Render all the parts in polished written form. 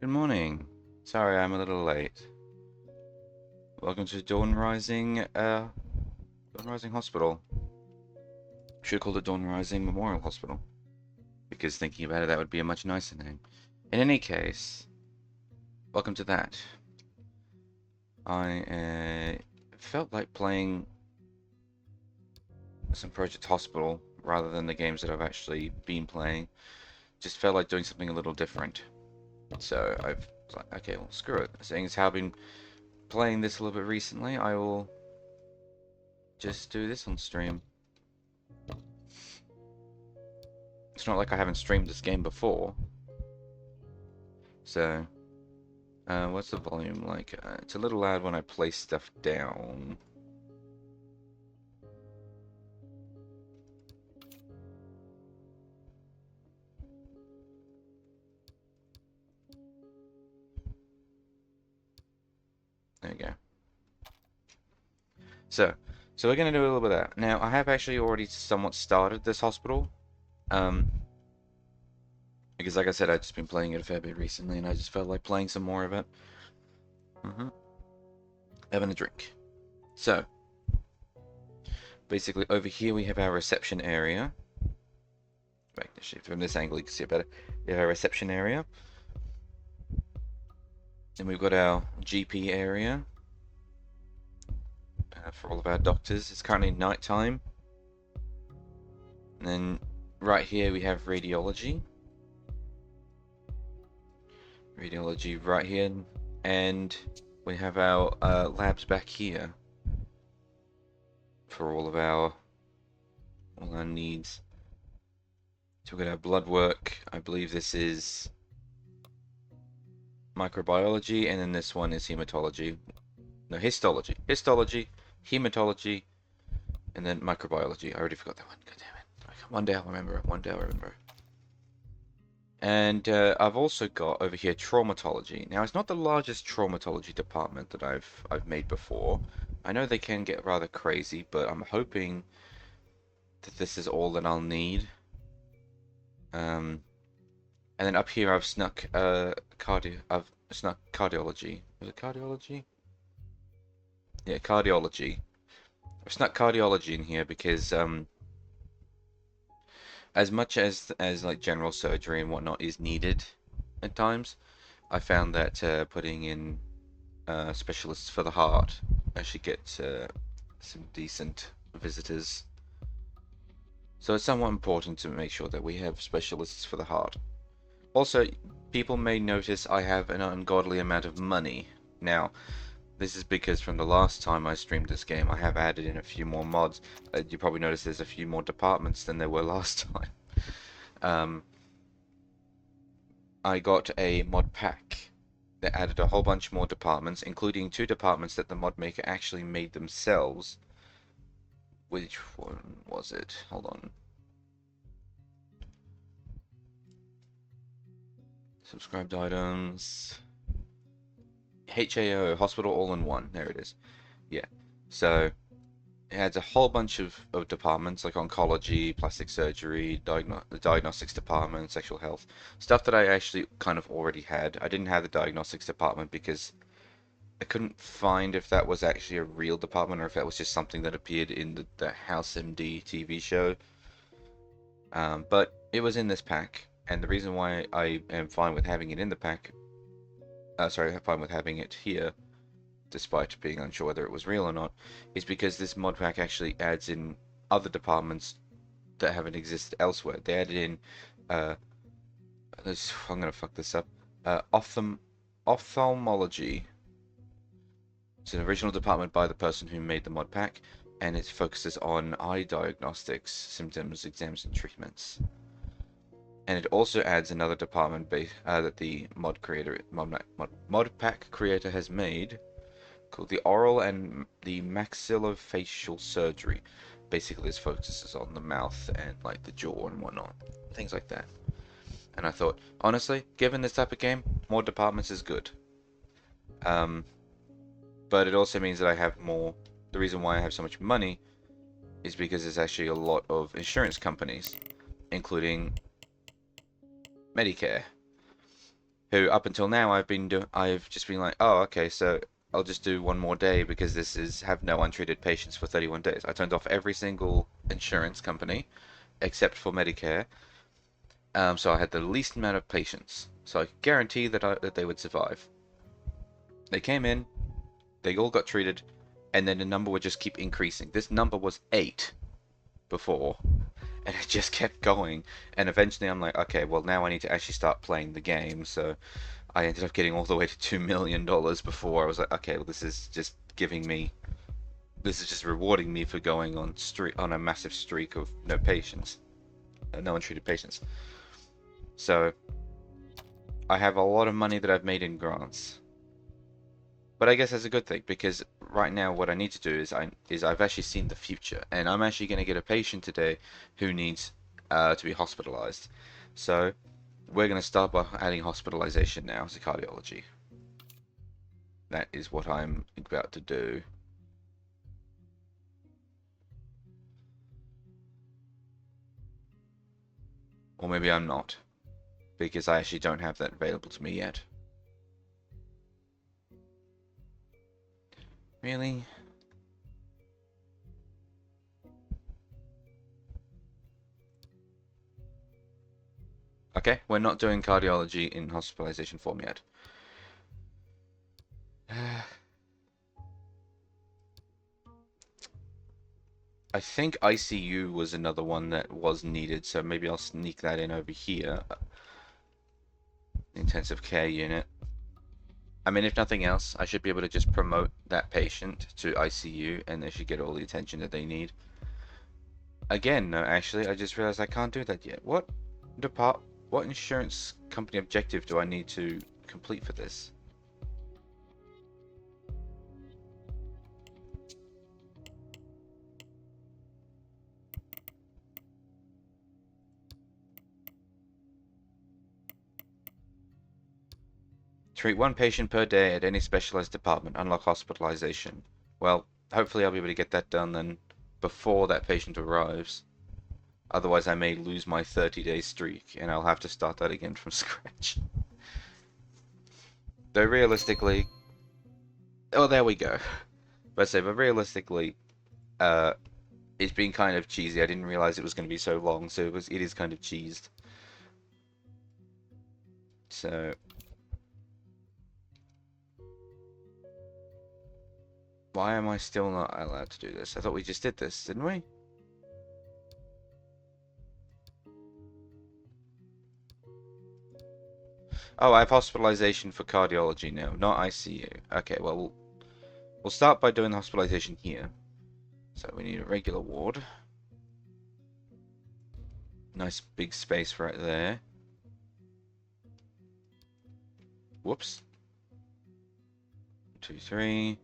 Good morning. Sorry, I'm a little late. Welcome to Dawn Rising Hospital. Should have called it Dawn Rising Memorial Hospital, because thinking about it, that would be a much nicer name. In any case, welcome to that. I felt like playing some Project Hospital rather than the games that I've actually been playing. Just felt like doing something a little different. So I've was like, okay, well, screw it. Seeing as how I've been playing this a little bit recently, I will just do this on stream. It's not like I haven't streamed this game before. So, what's the volume like? It's a little loud when I place stuff down. There you go. So we're going to do a little bit of that. Now, I have actually already somewhat started this hospital. Because like I said, I've just been playing it a fair bit recently, and I just felt like playing some more of it. Having a drink. So, basically over here we have our reception area. Right, actually, from this angle you can see it better. We have our reception area. Then we've got our GP area. For all of our doctors. It's currently night time. And then right here we have radiology. Radiology right here. And we have our labs back here. For all our needs. So we've got our blood work. I believe this is microbiology, and then this one is hematology. No, histology. Histology, hematology, and then microbiology. I already forgot that one. God damn it. One day I'll remember it. One day I'll remember it. And I've also got over here traumatology. Now, it's not the largest traumatology department that I've made before. I know they can get rather crazy, but I'm hoping that this is all that I'll need. And then up here I've snuck cardiology. Was it cardiology? Yeah, cardiology. I've snuck cardiology in here because as much as like general surgery and whatnot is needed at times, I found that putting in specialists for the heart actually get some decent visitors. So it's somewhat important to make sure that we have specialists for the heart. Also, people may notice I have an ungodly amount of money. Now, this is because from the last time I streamed this game, I have added in a few more mods. You probably noticed there's a few more departments than there were last time. I got a mod pack that added a whole bunch more departments, including 2 departments that the mod maker actually made themselves. Which one was it? Hold on. Subscribed items. HAO, Hospital All-in-One. There it is. Yeah. So it adds a whole bunch of departments like oncology, plastic surgery, the diagnostics department, sexual health, stuff that I actually kind of already had. I didn't have the diagnostics department because I couldn't find if that was actually a real department or if that was just something that appeared in the House MD TV show. But it was in this pack, and the reason why I am fine with having it in the pack, fine with having it here, despite being unsure whether it was real or not, is because this mod pack actually adds in other departments that haven't existed elsewhere. They added in, I'm gonna fuck this up, ophthalmology. It's an original department by the person who made the mod pack, and it focuses on eye diagnostics, symptoms, exams, and treatments. And it also adds another department that the mod pack creator has made, called the oral and the maxillofacial surgery. Basically, this focuses on the mouth and like the jaw and whatnot, things like that. And I thought, honestly, given this type of game, more departments is good. But it also means that I have more. The reason why I have so much money is because there's actually a lot of insurance companies, including Medicare. who up until now I've just been like, oh, okay, so I'll just do one more day because this is have no untreated patients for 31 days. I turned off every single insurance company except for Medicare, so I had the least amount of patients, so I could guarantee that they would survive. They came in, they all got treated, and then the number would just keep increasing. This number was 8 before, and it just kept going. And eventually I'm like, okay, well now I need to actually start playing the game. So I ended up getting all the way to $2 million before I was like, okay, well this is just rewarding me for going on a massive streak of no untreated patients. So I have a lot of money that I've made in grants. But I guess that's a good thing because right now what I need to do is I've actually seen the future, and I'm actually going to get a patient today who needs to be hospitalized. So we're going to start by adding hospitalization now to cardiology. That is what I'm about to do. Or maybe I'm not, because I actually don't have that available to me yet. Really? Okay, we're not doing cardiology in hospitalization form yet. I think ICU was another one that was needed, so maybe I'll sneak that in over here. Intensive care unit. I mean, if nothing else, I should be able to just promote that patient to ICU and they should get all the attention that they need. Again, no, actually, I just realized I can't do that yet. What insurance company objective do I need to complete for this? Treat one patient per day at any specialized department. Unlock hospitalization. Well, hopefully I'll be able to get that done then before that patient arrives. Otherwise, I may lose my 30-day streak and I'll have to start that again from scratch. Though realistically, oh, there we go. But realistically, uh, it's been kind of cheesy. I didn't realize it was going to be so long, so it is kind of cheesed. So why am I still not allowed to do this? I thought we just did this, didn't we? Oh, I have hospitalization for cardiology now, not ICU. Okay, well, we'll start by doing the hospitalization here. So we need a regular ward. Nice big space right there. Whoops. 2, 3.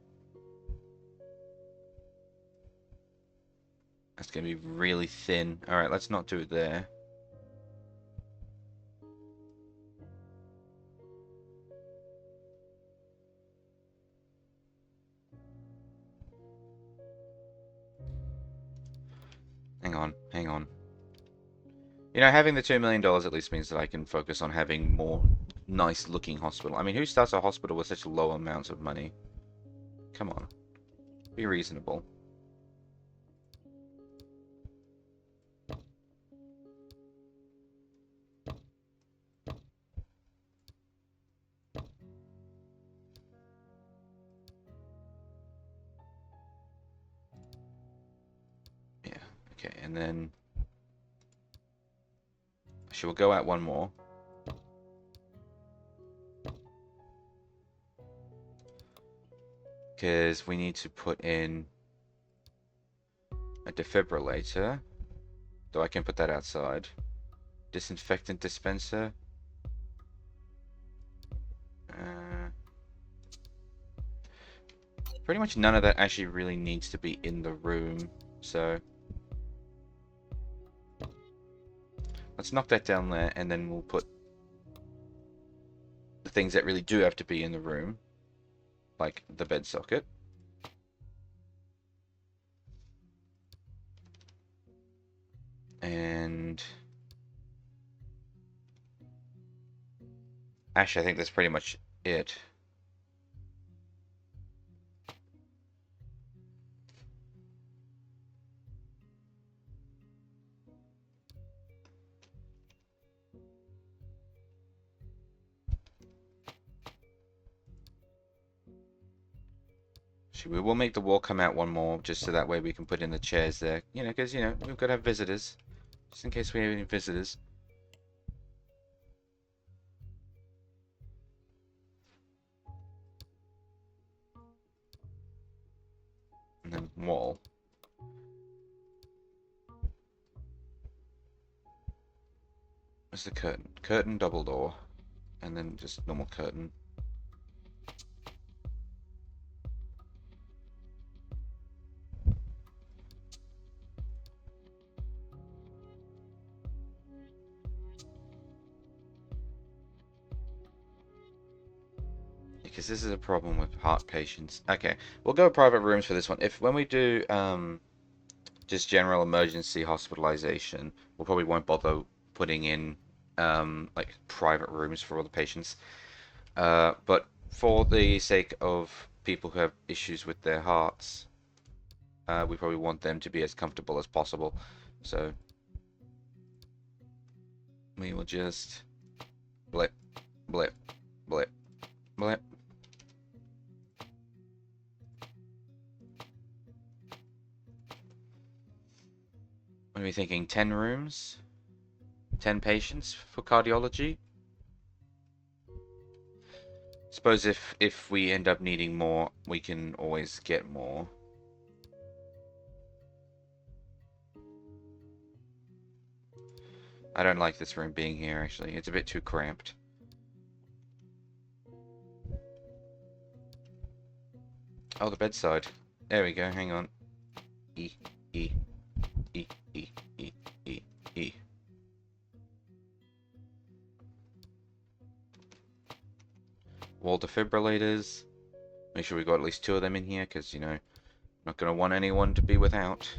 That's going to be really thin. Alright, let's not do it there. Hang on, hang on. You know, having the $2 million at least means that I can focus on having more nice looking hospital. I mean, who starts a hospital with such low amounts of money? Come on. Be reasonable. Yeah, okay, and then she will go out one more. Because we need to put in a defibrillator. Though I can put that outside. Disinfectant dispenser. Pretty much none of that actually really needs to be in the room. So let's knock that down there and then we'll put the things that really do have to be in the room. Like the bed socket. And Actually, I think that's pretty much it. We will make the wall come out one more, just so that way we can put in the chairs there. You know, because, you know, we've got to have visitors. Just in case we have any visitors. And then wall. Where's the curtain? Curtain, double door. And then just normal curtain. Because this is a problem with heart patients. Okay, we'll go private rooms for this one. If when we do just general emergency hospitalization, we'll probably won't bother putting in like private rooms for all the patients. But for the sake of people who have issues with their hearts, we probably want them to be as comfortable as possible. So we will just blip, blip, blip, blip. What are we thinking? 10 rooms? 10 patients for cardiology? Suppose if we end up needing more, we can always get more. I don't like this room being here, actually. It's a bit too cramped. Oh, the bedside. There we go, hang on. E, E, E, E, E, E, E. Wall defibrillators. Make sure we got at least 2 of them in here, because, you know, not going to want anyone to be without.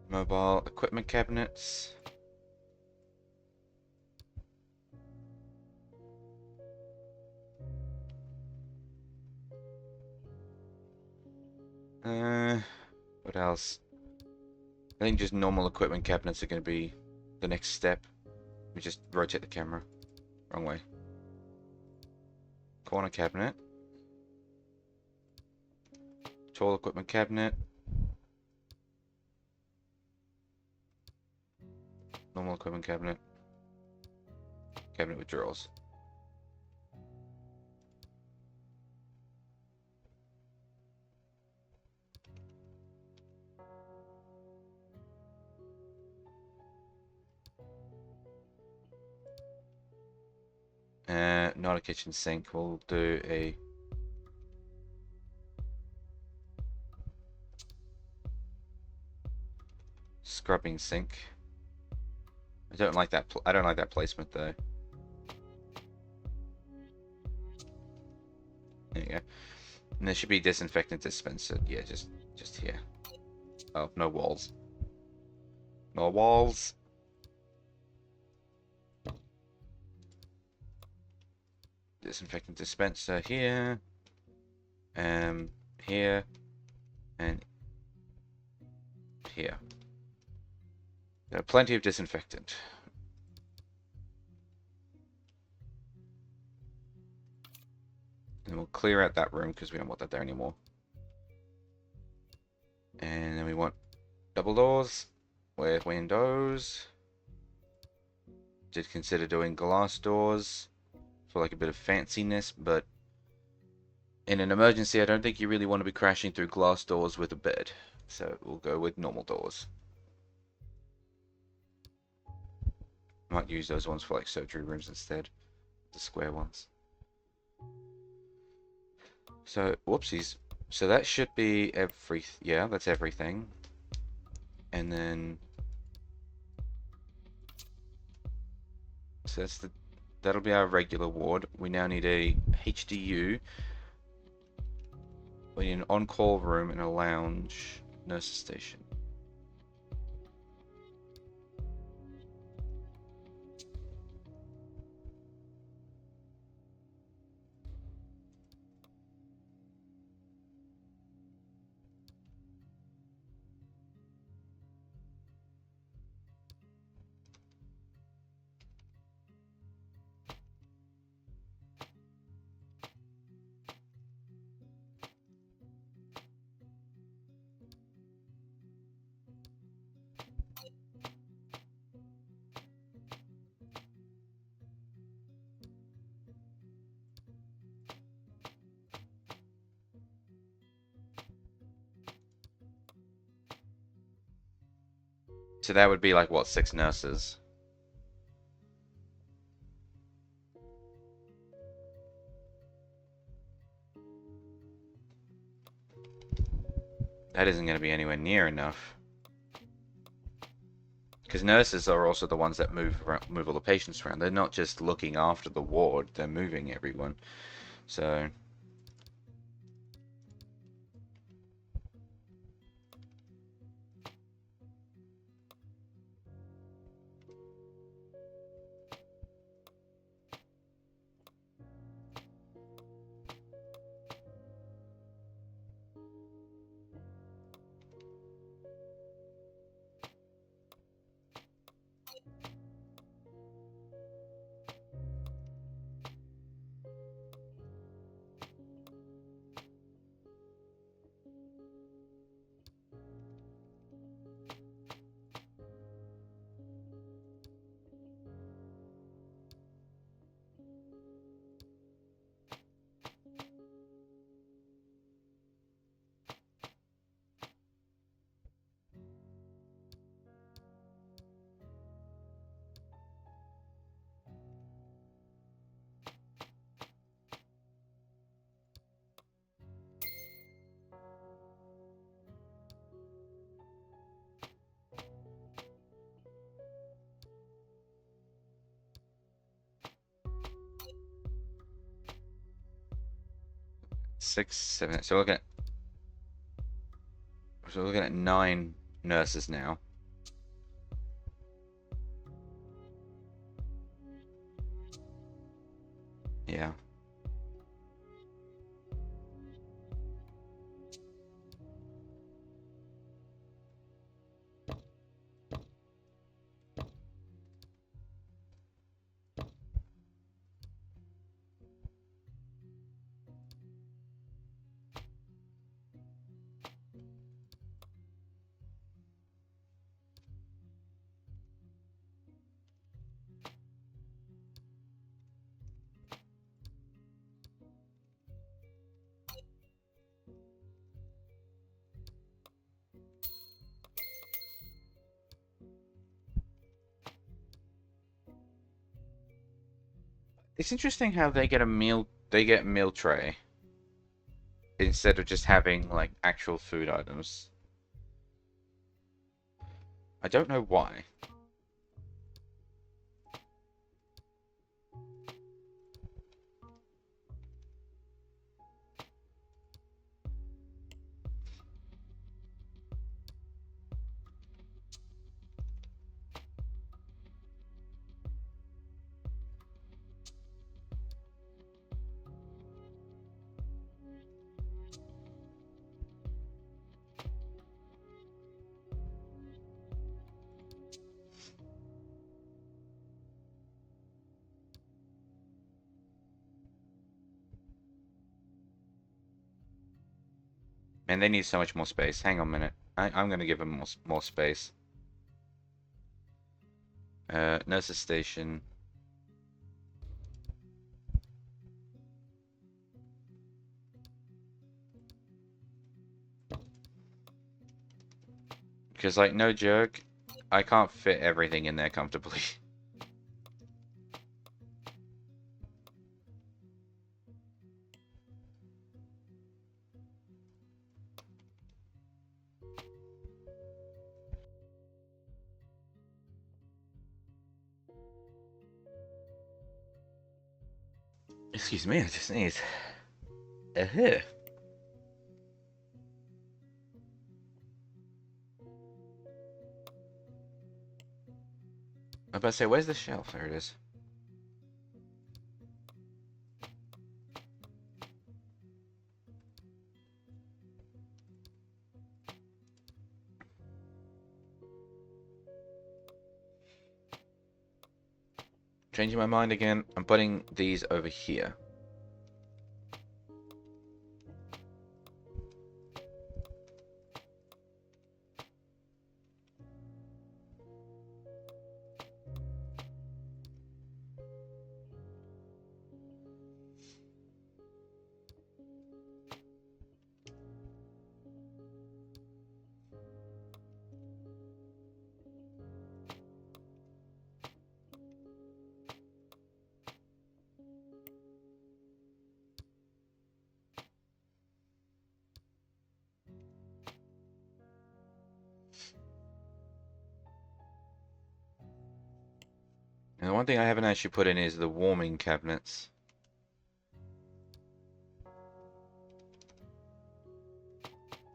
Mobile equipment cabinets. What else? I think just normal equipment cabinets are going to be the next step. We just rotate the camera. Wrong way. Corner cabinet. Tall equipment cabinet. Normal equipment cabinet. Cabinet with drawers. Not a kitchen sink. We'll do a scrubbing sink. I don't like that. I don't like that placement though. There you go. And there should be disinfectant dispenser. Yeah, just here. Oh, no walls. No walls. Disinfectant dispenser here. Here. And here. There are plenty of disinfectant. And we'll clear out that room because we don't want that there anymore. And then we want double doors with windows. Did consider doing glass doors for like a bit of fanciness, but in an emergency, I don't think you really want to be crashing through glass doors with a bed. So we'll go with normal doors. Might use those ones for like surgery rooms instead, the square ones. So, whoopsies. So that should be yeah, that's everything. And then, so that'll be our regular ward. We now need a HDU. We need an on-call room and a lounge, nurse's station. So that would be like, what, 6 nurses? That isn't going to be anywhere near enough. Because nurses are also the ones that move all the patients around. They're not just looking after the ward, they're moving everyone. So... Six, seven. So we're looking at 9 nurses now. Yeah. It's interesting how they get a meal tray instead of just having like actual food items. I don't know why. Man, they need so much more space. Hang on a minute. I'm gonna give them more space. Nurses station. Because, like, no joke, I can't fit everything in there comfortably. Excuse me, I just need a here. I'm about to say, where's the shelf? There it is. Changing my mind again. I'm putting these over here. one thing I haven't actually put in is the warming cabinets.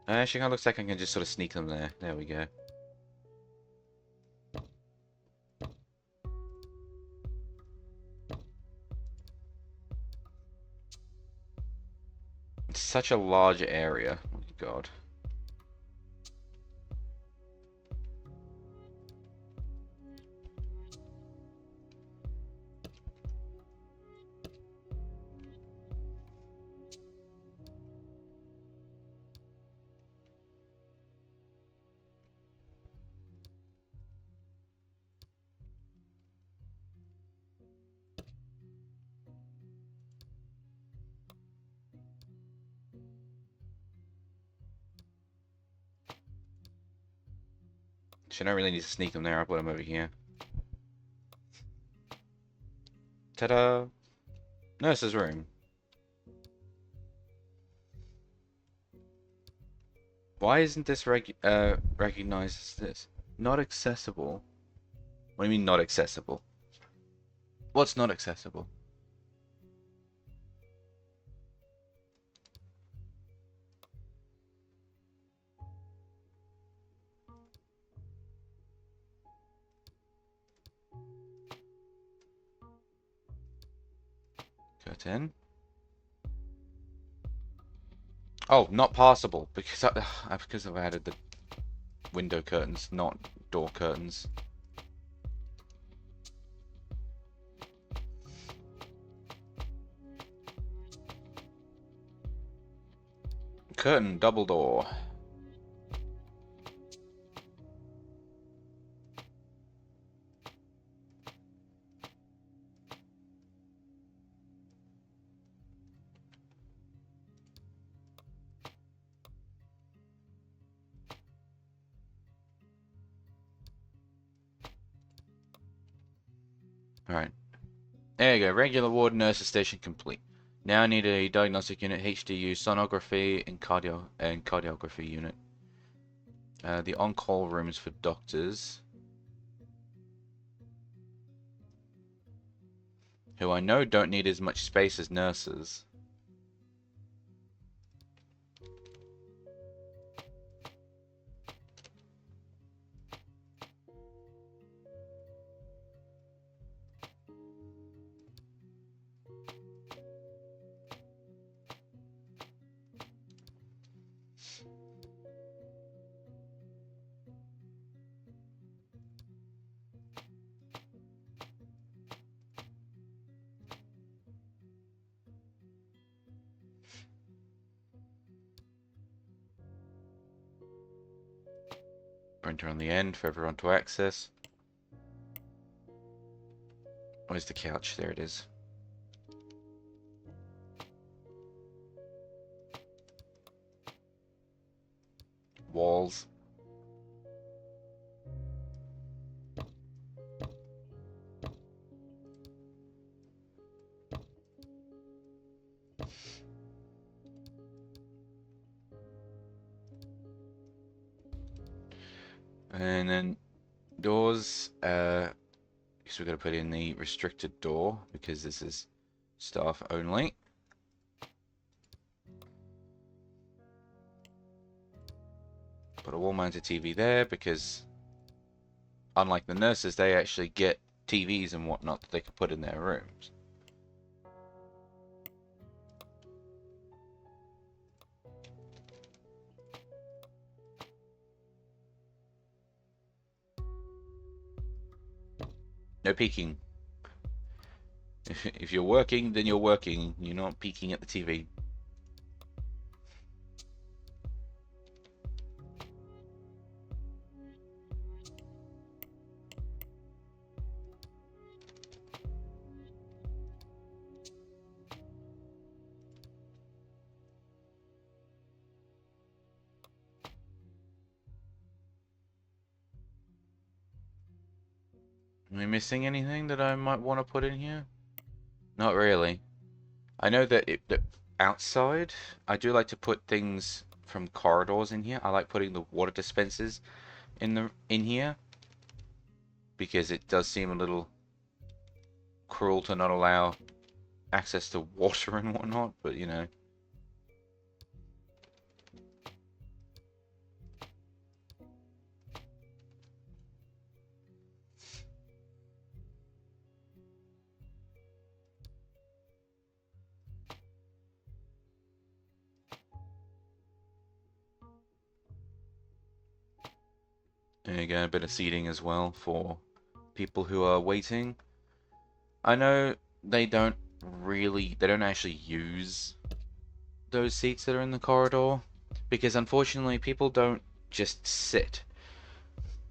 Actually, it looks like I can just sort of sneak them there. There we go. It's such a large area. Oh my god. So I don't really need to sneak them there. I'll put them over here. Ta-da! Nurse's room. Why isn't this recognized as this? Not accessible. What do you mean not accessible? What's not accessible? Curtain. Oh, not passable because I've added the window curtains, not door curtains. Curtain, double door. Alright. There you go. Regular ward nurses station complete. Now I need a diagnostic unit, HDU, sonography, and cardiography unit. The on-call rooms for doctors, who I know don't need as much space as nurses. Printer on the end for everyone to access. Where's the couch? There it is. Walls. And then doors, guess we're going to put in the restricted door because this is staff only. Put a wall-mounted TV there because unlike the nurses, they actually get TVs and whatnot that they can put in their rooms. No peeking. If you're working, then you're working. You're not peeking at the TV. Am I missing anything that I might want to put in here? Not really. I know that, that outside, I do like to put things from corridors in here. I like putting the water dispensers in here because it does seem a little cruel to not allow access to water and whatnot, but you know. And again, a bit of seating as well for people who are waiting. I know they don't actually use those seats that are in the corridor because unfortunately people don't just sit.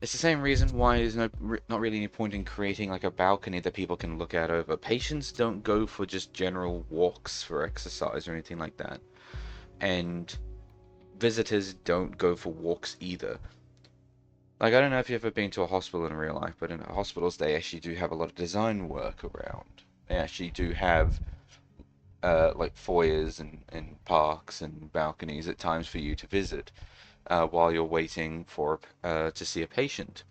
It's the same reason why there's not really any point in creating like a balcony that people can look out over. Patients don't go for just general walks for exercise or anything like that. And visitors don't go for walks either. Like, I don't know if you've ever been to a hospital in real life, but in hospitals, they actually do have a lot of design work around. They actually do have, like, foyers and parks and balconies at times for you to visit while you're waiting for to see a patient,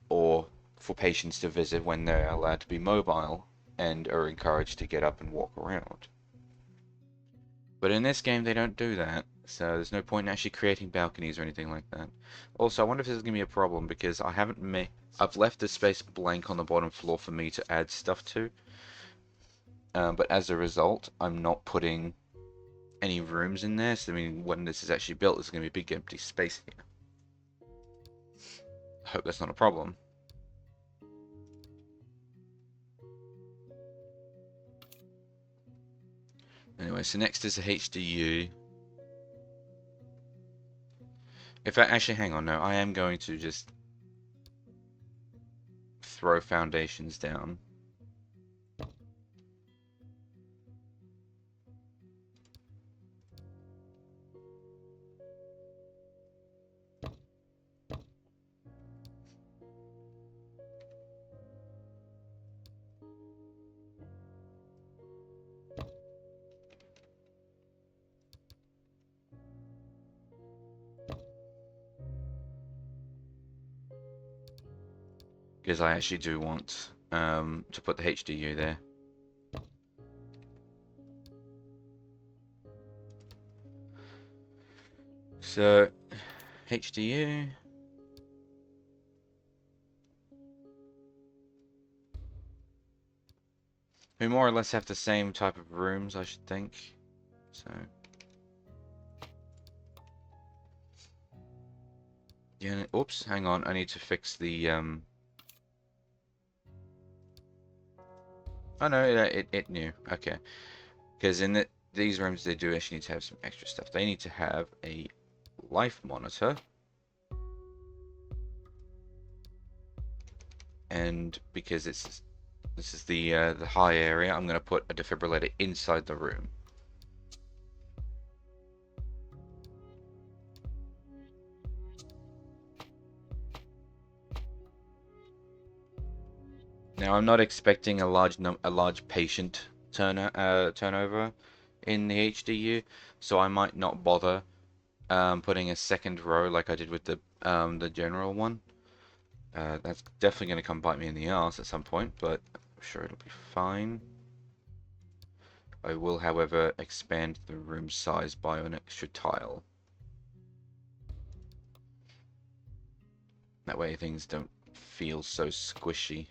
or for patients to visit when they're allowed to be mobile and are encouraged to get up and walk around. But in this game, they don't do that, so there's no point in actually creating balconies or anything like that. Also, I wonder if this is going to be a problem, because I've left the space blank on the bottom floor for me to add stuff to, but as a result, I'm not putting any rooms in there, so I mean, when this is actually built, there's going to be a big empty space here. I hope that's not a problem. Anyway, so next is the HDU. Actually, hang on, no, I am going to just throw foundations down. Because I actually do want to put the HDU there. So, HDU. We more or less have the same type of rooms, I should think. So. Yeah, oops, hang on. I need to fix the, Oh no, it knew. Okay. Because in these rooms, they do actually need to have some extra stuff. They need to have a life monitor. And because this is the high area, I'm going to put a defibrillator inside the room. Now, I'm not expecting a large patient turnover in the HDU, so I might not bother putting a second row like I did with the general one. That's definitely going to come bite me in the ass at some point, but I'm sure it'll be fine. I will, however, expand the room size by an extra tile. That way things don't feel so squishy.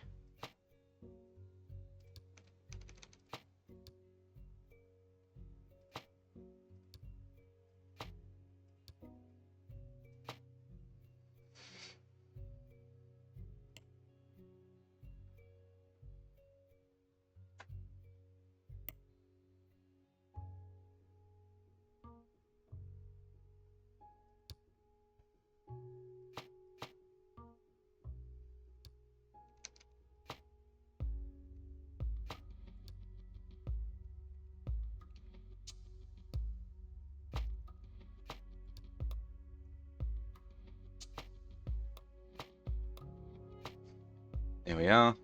There we are.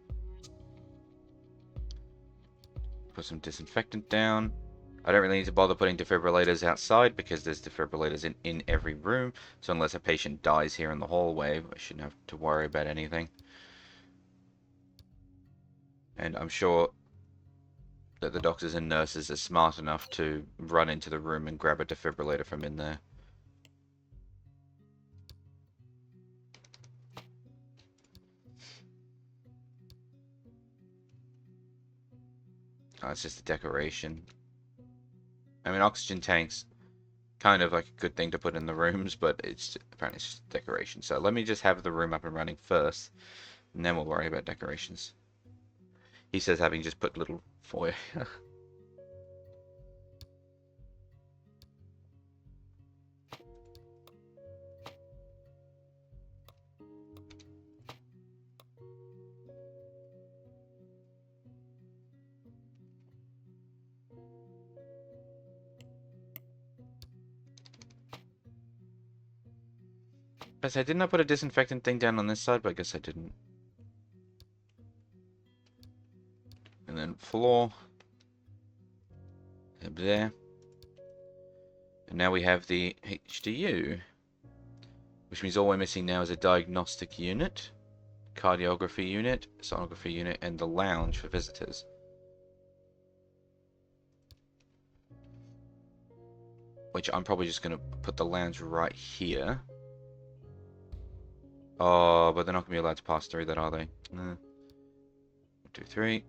Put some disinfectant down. I don't really need to bother putting defibrillators outside because there's defibrillators in every room. So unless a patient dies here in the hallway, I shouldn't have to worry about anything. And I'm sure that the doctors and nurses are smart enough to run into the room and grab a defibrillator from in there. Oh, it's just a decoration. I mean, oxygen tanks, kind of like a good thing to put in the rooms, but apparently it's just decoration. So let me just have the room up and running first, and then we'll worry about decorations. He says having just put little foyer. But I didn't I put a disinfectant thing down on this side, but I guess I didn't. And then floor. Up there. And now we have the HDU. Which means all we're missing now is a diagnostic unit, cardiography unit, sonography unit, and the lounge for visitors. Which I'm probably just going to put the lounge right here. Oh, but they're not going to be allowed to pass through that, are they? 1, 2, 3.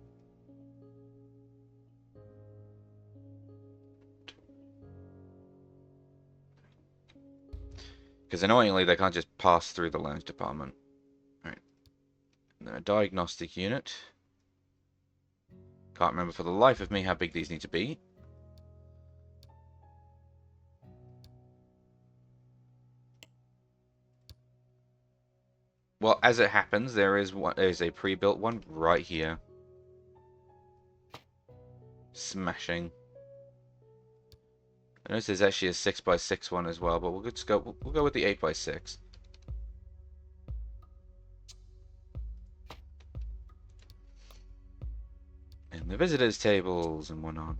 Because annoyingly, they can't just pass through the lounge department. Right. And then a diagnostic unit. Can't remember for the life of me how big these need to be. Well, as it happens, there's a pre-built one right here. Smashing. I notice there's actually a 6x6 one as well, but we'll just go. We'll go with the 8x6. And the visitors tables and whatnot.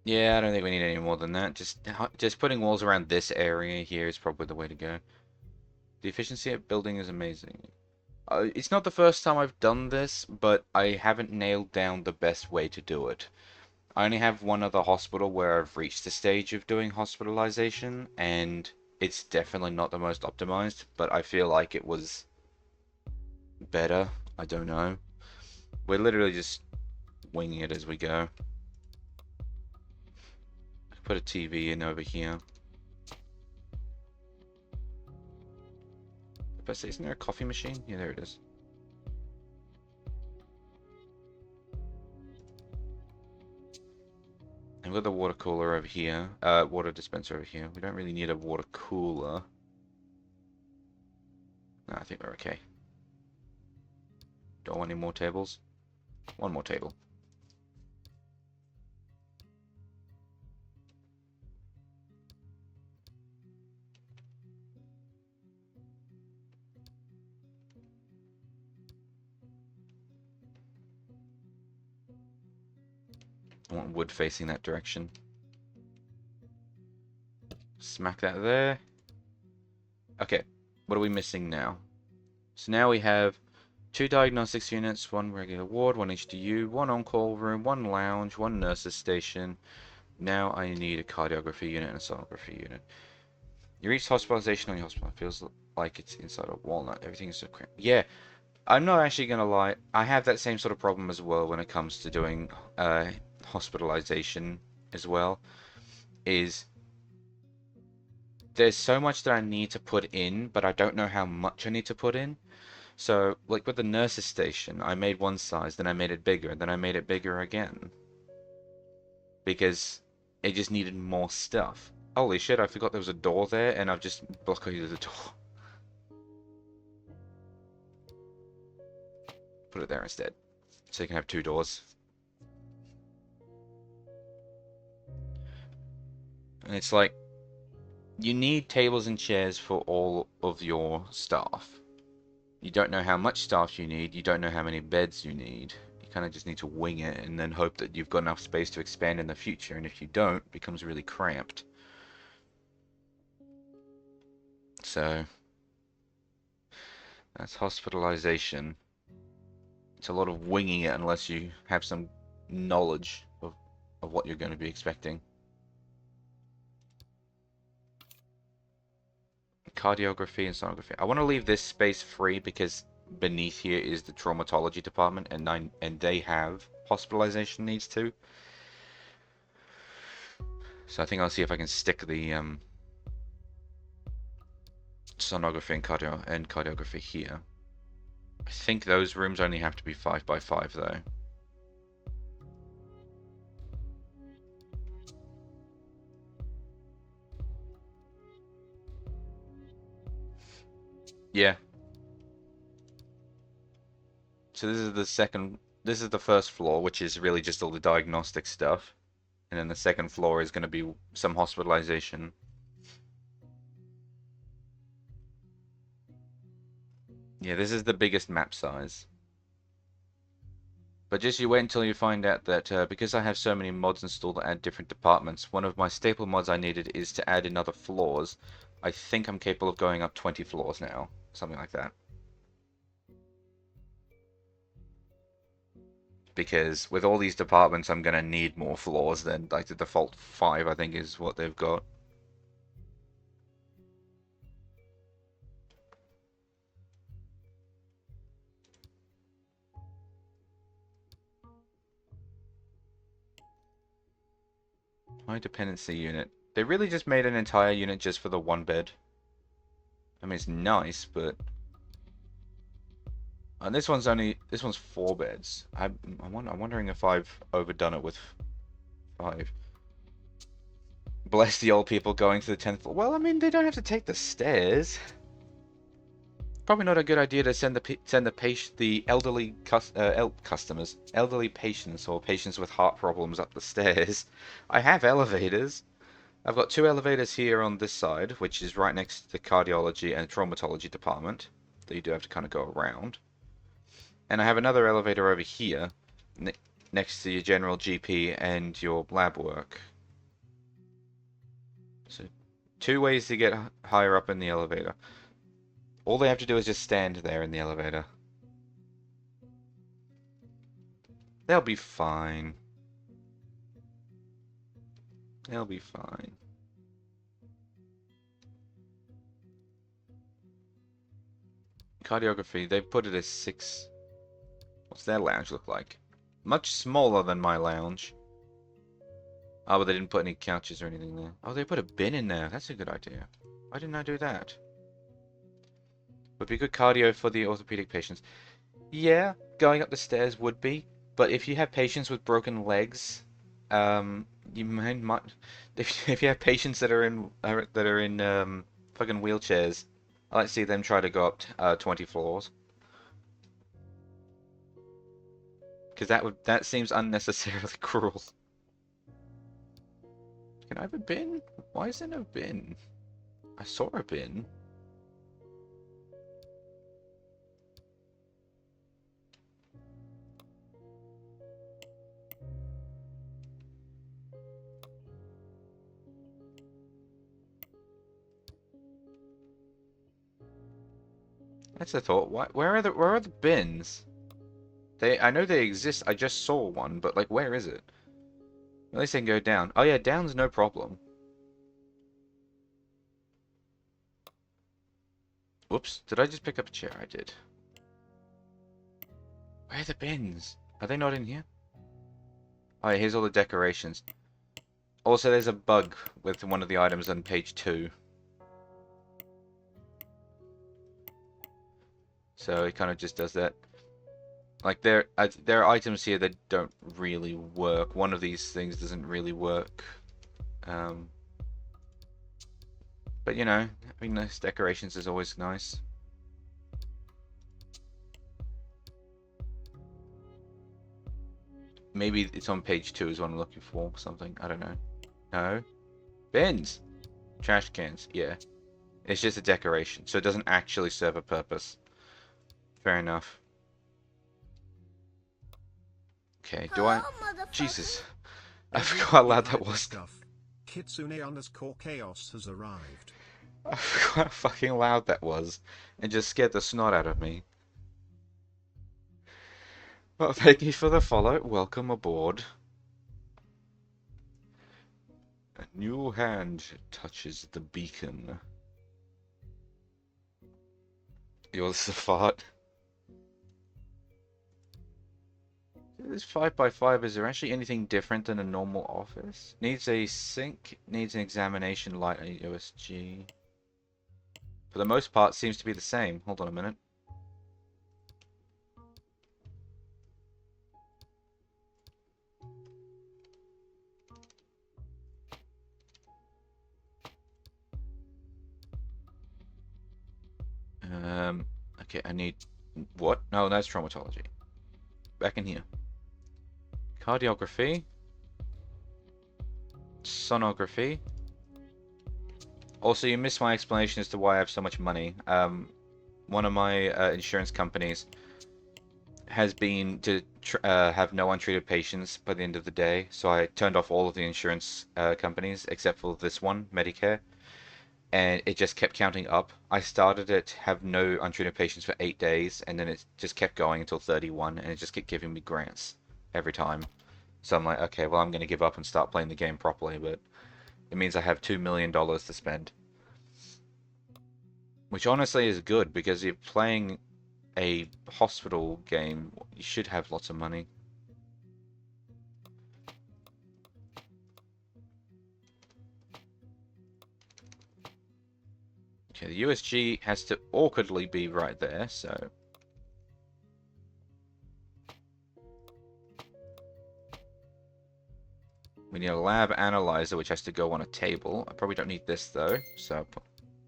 Yeah, I don't think we need any more than that. Just putting walls around this area here is probably the way to go. The efficiency at building is amazing. It's not the first time I've done this, but I haven't nailed down the best way to do it. I only have one other hospital where I've reached the stage of doing hospitalization, and it's definitely not the most optimized, but I feel like it was better. I don't know. We're literally just winging it as we go. Put a TV in over here. But isn't there a coffee machine? Yeah, there it is. And we've got the water cooler over here. Water dispenser over here. We don't really need a water cooler. No, I think we're okay. Don't want any more tables. One more table. I want wood facing that direction. Smack that there. Okay, what are we missing now? So now we have 2 diagnostics units, 1 regular ward, 1 HDU, 1 on-call room, 1 lounge, 1 nurse's station. Now I need a cardiography unit and a sonography unit. You reach hospitalization on your hospital. It feels like it's inside a walnut. Everything is so cramped. Yeah, I'm not actually going to lie. I have that same sort of problem as well when it comes to doing hospitalization as well. There's so much that I need to put in, but I don't know how much I need to put in. So, like with the nurse's station, I made one size, then I made it bigger, then I made it bigger again. because it just needed more stuff. Holy shit, I forgot there was a door there, and I've just blockaded the door. Put it there instead, so you can have two doors. And it's like, you need tables and chairs for all of your staff. You don't know how much staff you need, you don't know how many beds you need. You kind of just need to wing it and then hope that you've got enough space to expand in the future, and if you don't, it becomes really cramped. So, that's hospitalization. It's a lot of winging it unless you have some knowledge of what you're going to be expecting. Cardiography and sonography. I want to leave this space free because beneath here is the traumatology department, and they have hospitalization needs too. So I think I'll see if I can stick the sonography and cardiography here. I think those rooms only have to be 5 by 5 though. Yeah. So this is the first floor, which is really just all the diagnostic stuff. And then the second floor is going to be some hospitalization. Yeah, this is the biggest map size. But just you wait until you find out that because I have so many mods installed that add different departments, one of my staple mods I needed is to add in other floors. I think I'm capable of going up 20 floors now, something like that. Because with all these departments, I'm going to need more floors than like the default 5, I think is what they've got. High dependency unit. They really just made an entire unit just for the one bed. I mean, it's nice, but... And this one's 4 beds. I'm wondering if I've overdone it with 5. Bless the old people going to the 10th floor. Well, I mean, they don't have to take the stairs. Probably not a good idea to send the elderly elderly patients or patients with heart problems up the stairs. I have elevators. I've got 2 elevators here on this side, which is right next to the cardiology and traumatology department, that you do have to kind of go around. And I have another elevator over here, next to your general GP and your lab work. So, 2 ways to get higher up in the elevator. All they have to do is just stand there in the elevator. They'll be fine. They'll be fine. Cardiography, they put it as 6. What's their lounge look like? Much smaller than my lounge. Oh, but they didn't put any couches or anything there. Oh, they put a bin in there. That's a good idea. Why didn't I do that? Would be good cardio for the orthopedic patients. Yeah, going up the stairs would be. But if you have patients with broken legs, you might if you have patients that are in fucking wheelchairs, I like to see them try to go up 20 floors. Because that seems unnecessarily cruel. Can I have a bin? Why is there no bin? I saw a bin. That's a thought. Where are the bins? I know they exist. I just saw one, but like, where is it? At least they can go down. Oh yeah, down's no problem. Whoops, did I just pick up a chair? I did. Where are the bins? Are they not in here? Oh yeah, here's all the decorations. Also, there's a bug with one of the items on page 2. So it kind of just does that. Like there are items here that don't really work. One of these things doesn't really work. Um, but you know, having nice decorations is always nice. Maybe it's on page 2 is what I'm looking for. Something. I don't know. No. Bins. Trash cans. Yeah. It's just a decoration, so it doesn't actually serve a purpose. Fair enough. Okay, do I... Jesus. I forgot how loud that was. Kitsune_chaos has arrived. I forgot how fucking loud that was. And just scared the snot out of me. Well, thank you for the follow. Welcome aboard. A new hand touches the beacon. Yours the fart. This 5x5, is there actually anything different than a normal office? Needs a sink, needs an examination light and USG. For the most part, seems to be the same. Hold on a minute. Okay, I need... What? No, that's traumatology. Back in here. Cardiography. Sonography. Also, you missed my explanation as to why I have so much money. One of my insurance companies has been to have no untreated patients by the end of the day, so I turned off all of the insurance companies except for this one, Medicare, and it just kept counting up. I started it have no untreated patients for 8 days, and then it just kept going until 31, and it just kept giving me grants every time. So I'm like, okay, well, I'm going to give up and start playing the game properly, but it means I have $2 million to spend. Which honestly is good, because you're playing a hospital game, you should have lots of money. Okay, the USG has to awkwardly be right there, so... We need a lab analyzer, which has to go on a table. I probably don't need this, though, so I'll put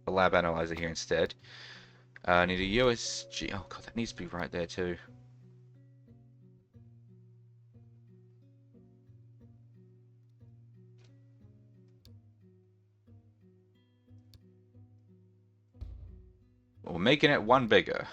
a lab analyzer here instead. I need a USG... Oh god, that needs to be right there, too. We're making it one bigger.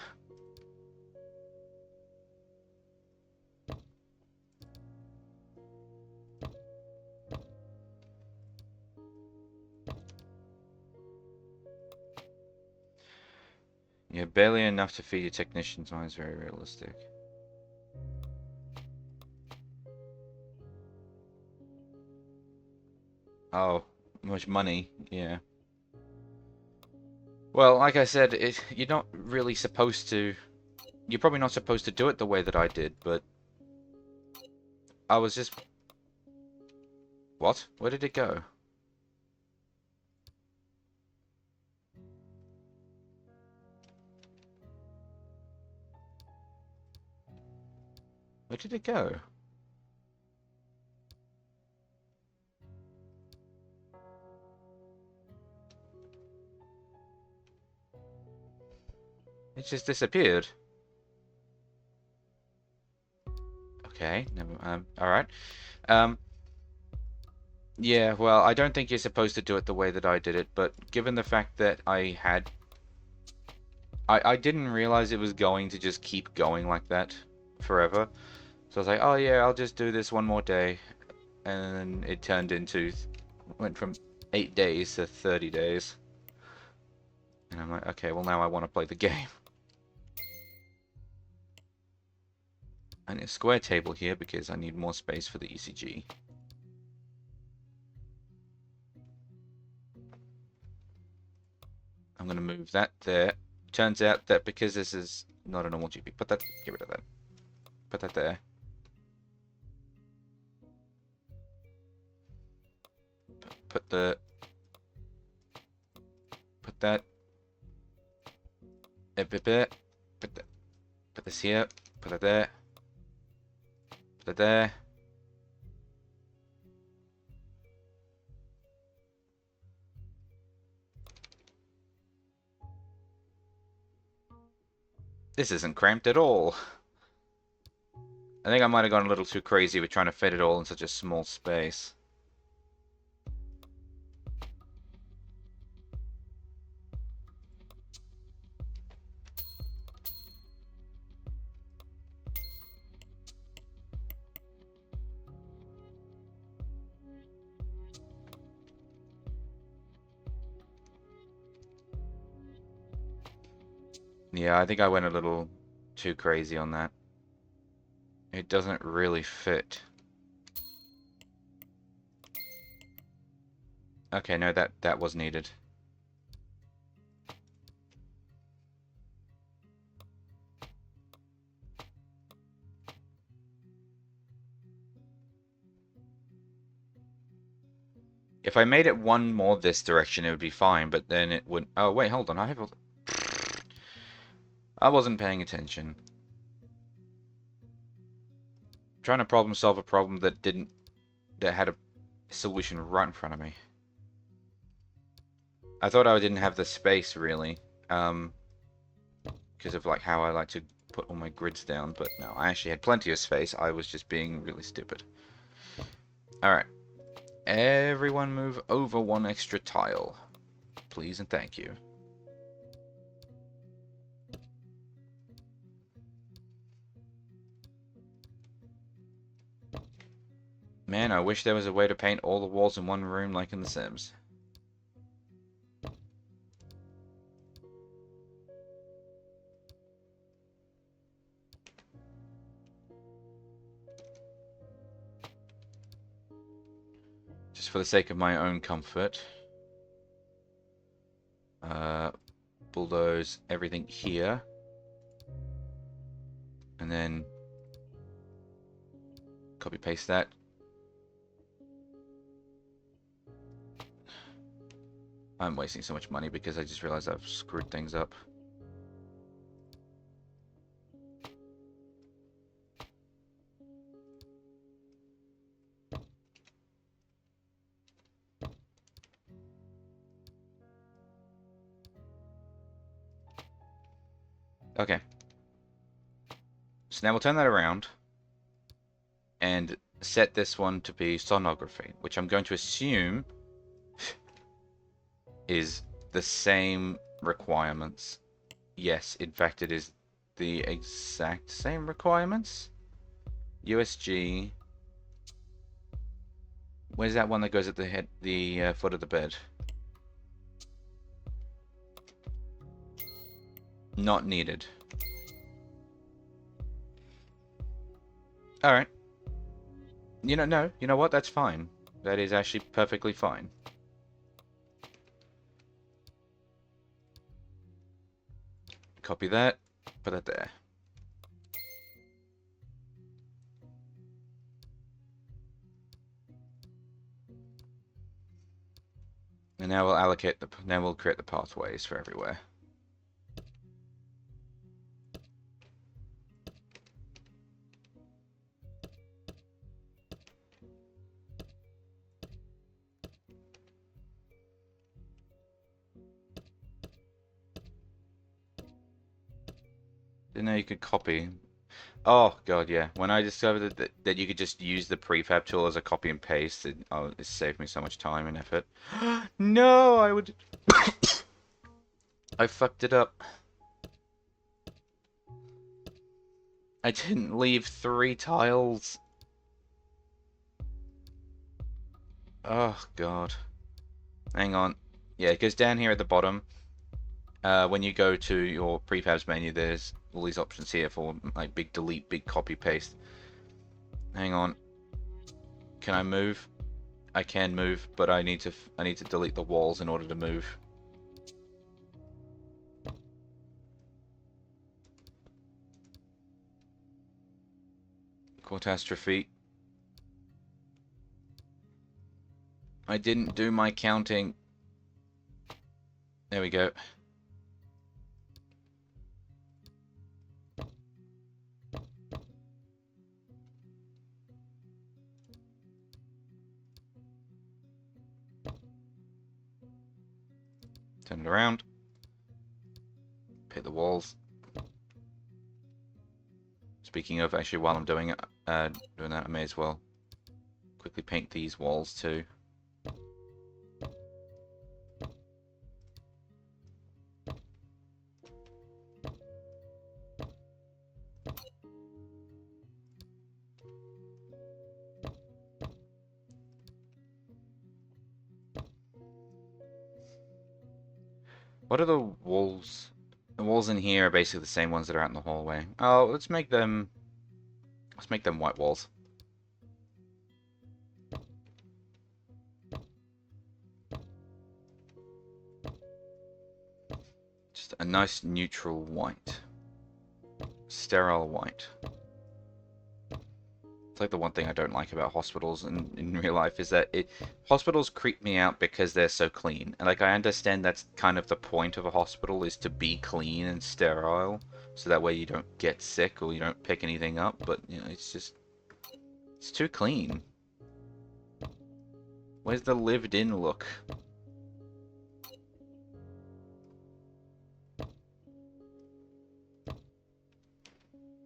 Yeah, barely enough to feed your technicians. Mine is very realistic. Oh, much money, yeah. Well, like I said, you're not really supposed to... You're probably not supposed to do it the way that I did, but... I was just... What? Where did it go? Where did it go? It just disappeared. Okay, never, alright. Yeah, well, I don't think you're supposed to do it the way that I did it, but given the fact that I didn't realize it was going to just keep going like that forever. So I was like, oh yeah, I'll just do this one more day. And then it turned into, went from 8 days to 30 days. And I'm like, okay, well now I want to play the game. I need a square table here because I need more space for the ECG. I'm going to move that there. Turns out that because this is not a normal GP, get rid of that. Put that there. Put that. Put that. Put this here. Put that there. They're there. This isn't cramped at all. I think I might have gone a little too crazy with trying to fit it all in such a small space. Yeah, I think I went a little too crazy on that. It doesn't really fit. Okay, no, that was needed. If I made it one more this direction, it would be fine, but then it would... Oh, wait, hold on. I wasn't paying attention. Trying to problem solve a problem that had a solution right in front of me. I thought I didn't have the space, really, because of like how I like to put all my grids down, but no, I actually had plenty of space. I was just being really stupid. Alright. Everyone move over one extra tile. Please and thank you. Man, I wish there was a way to paint all the walls in one room like in The Sims. Just for the sake of my own comfort. Bulldoze everything here. And then copy paste that. I'm wasting so much money because I just realized I've screwed things up. Okay. So now we'll turn that around and set this one to be sonography, which I'm going to assume is the same requirements. Yes, in fact it is the exact same requirements. USG. Where's that one that goes at the foot of the bed? Not needed. Alright. No, you know what? That's fine. That is actually perfectly fine. Copy that. Put that there. And now we'll create the pathways for everywhere. Didn't know you could copy. Oh god, yeah. When I discovered that you could just use the prefab tool as a copy and paste, it saved me so much time and effort. No, I would. I fucked it up. I didn't leave 3 tiles. Oh god. Hang on. Yeah, it goes down here at the bottom. When you go to your prefabs menu, there's all these options here for like big delete, big copy paste. Hang on. Can I move? I can move, but I need to delete the walls in order to move. Catastrophe. I didn't do my counting. There we go. Turn it around. Paint the walls. Speaking of, actually, while I'm doing that, I may as well quickly paint these walls too. What are the walls? The walls in here are basically the same ones that are out in the hallway. Oh, let's make them white walls. Just a nice neutral white. Sterile white. It's like the one thing I don't like about hospitals in real life is that hospitals creep me out because they're so clean. And like I understand that's kind of the point of a hospital is to be clean and sterile, so that way you don't get sick or you don't pick anything up. But you know, it's too clean. Where's the lived-in look?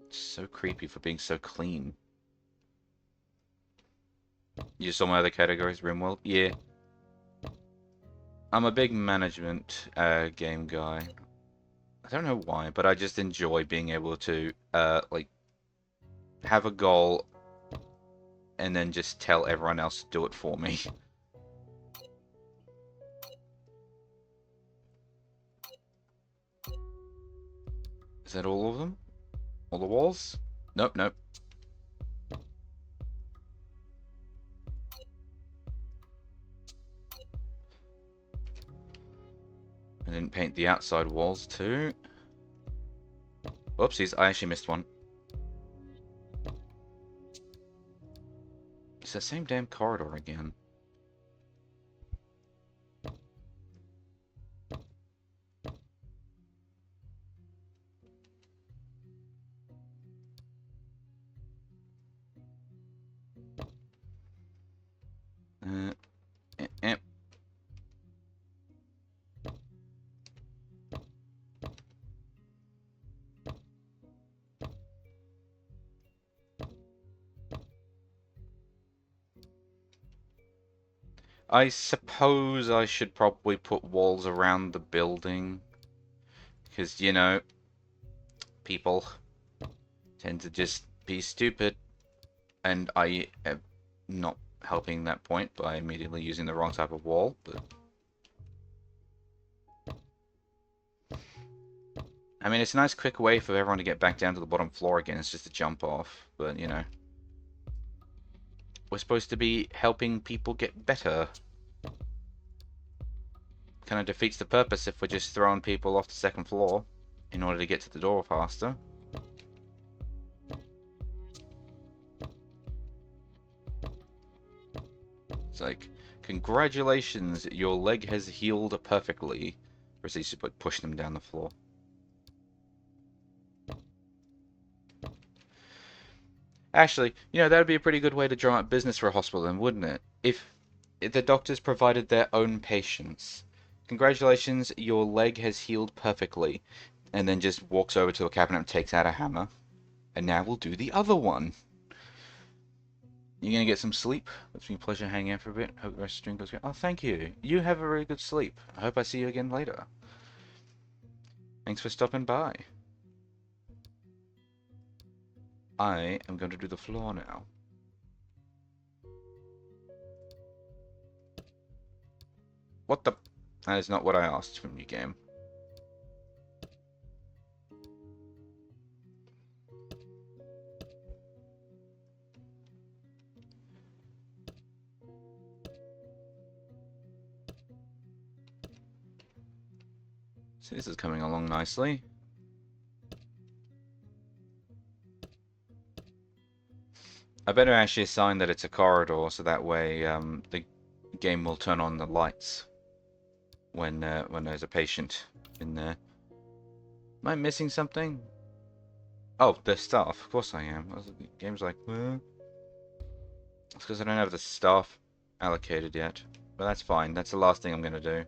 It's so creepy for being so clean. You saw my other categories, RimWorld? Yeah. I'm a big management game guy. I don't know why, but I just enjoy being able to like have a goal and then just tell everyone else to do it for me. Is that all of them? All the walls? Nope, nope. I didn't paint the outside walls too. Whoopsies, I actually missed one. It's the same damn corridor again. Eh, eh. I suppose I should probably put walls around the building. Because, you know, people tend to just be stupid. And I am not helping that point by immediately using the wrong type of wall, but... I mean, it's a nice quick way for everyone to get back down to the bottom floor again. It's just a jump off, but, you know. We're supposed to be helping people get better. Kind of defeats the purpose if we're just throwing people off the second floor in order to get to the door faster. It's like, congratulations, your leg has healed perfectly. Proceeds to push them down the floor. Actually, you know, that would be a pretty good way to drum up business for a hospital then, wouldn't it? If the doctors provided their own patients. Congratulations, your leg has healed perfectly. And then just walks over to a cabinet and takes out a hammer. And now we'll do the other one. You gonna get some sleep? It's been a pleasure hanging out for a bit. Hope the rest of the stream goes good. Oh, thank you. You have a really good sleep. I hope I see you again later. Thanks for stopping by. I am going to do the floor now. What the? That is not what I asked from you, game. So this is coming along nicely. I better actually assign that it's a corridor, so that way the game will turn on the lights when there's a patient in there. Am I missing something? Oh, the staff. Of course I am. The game's like, well, it's because I don't have the staff allocated yet. But that's fine. That's the last thing I'm going to do.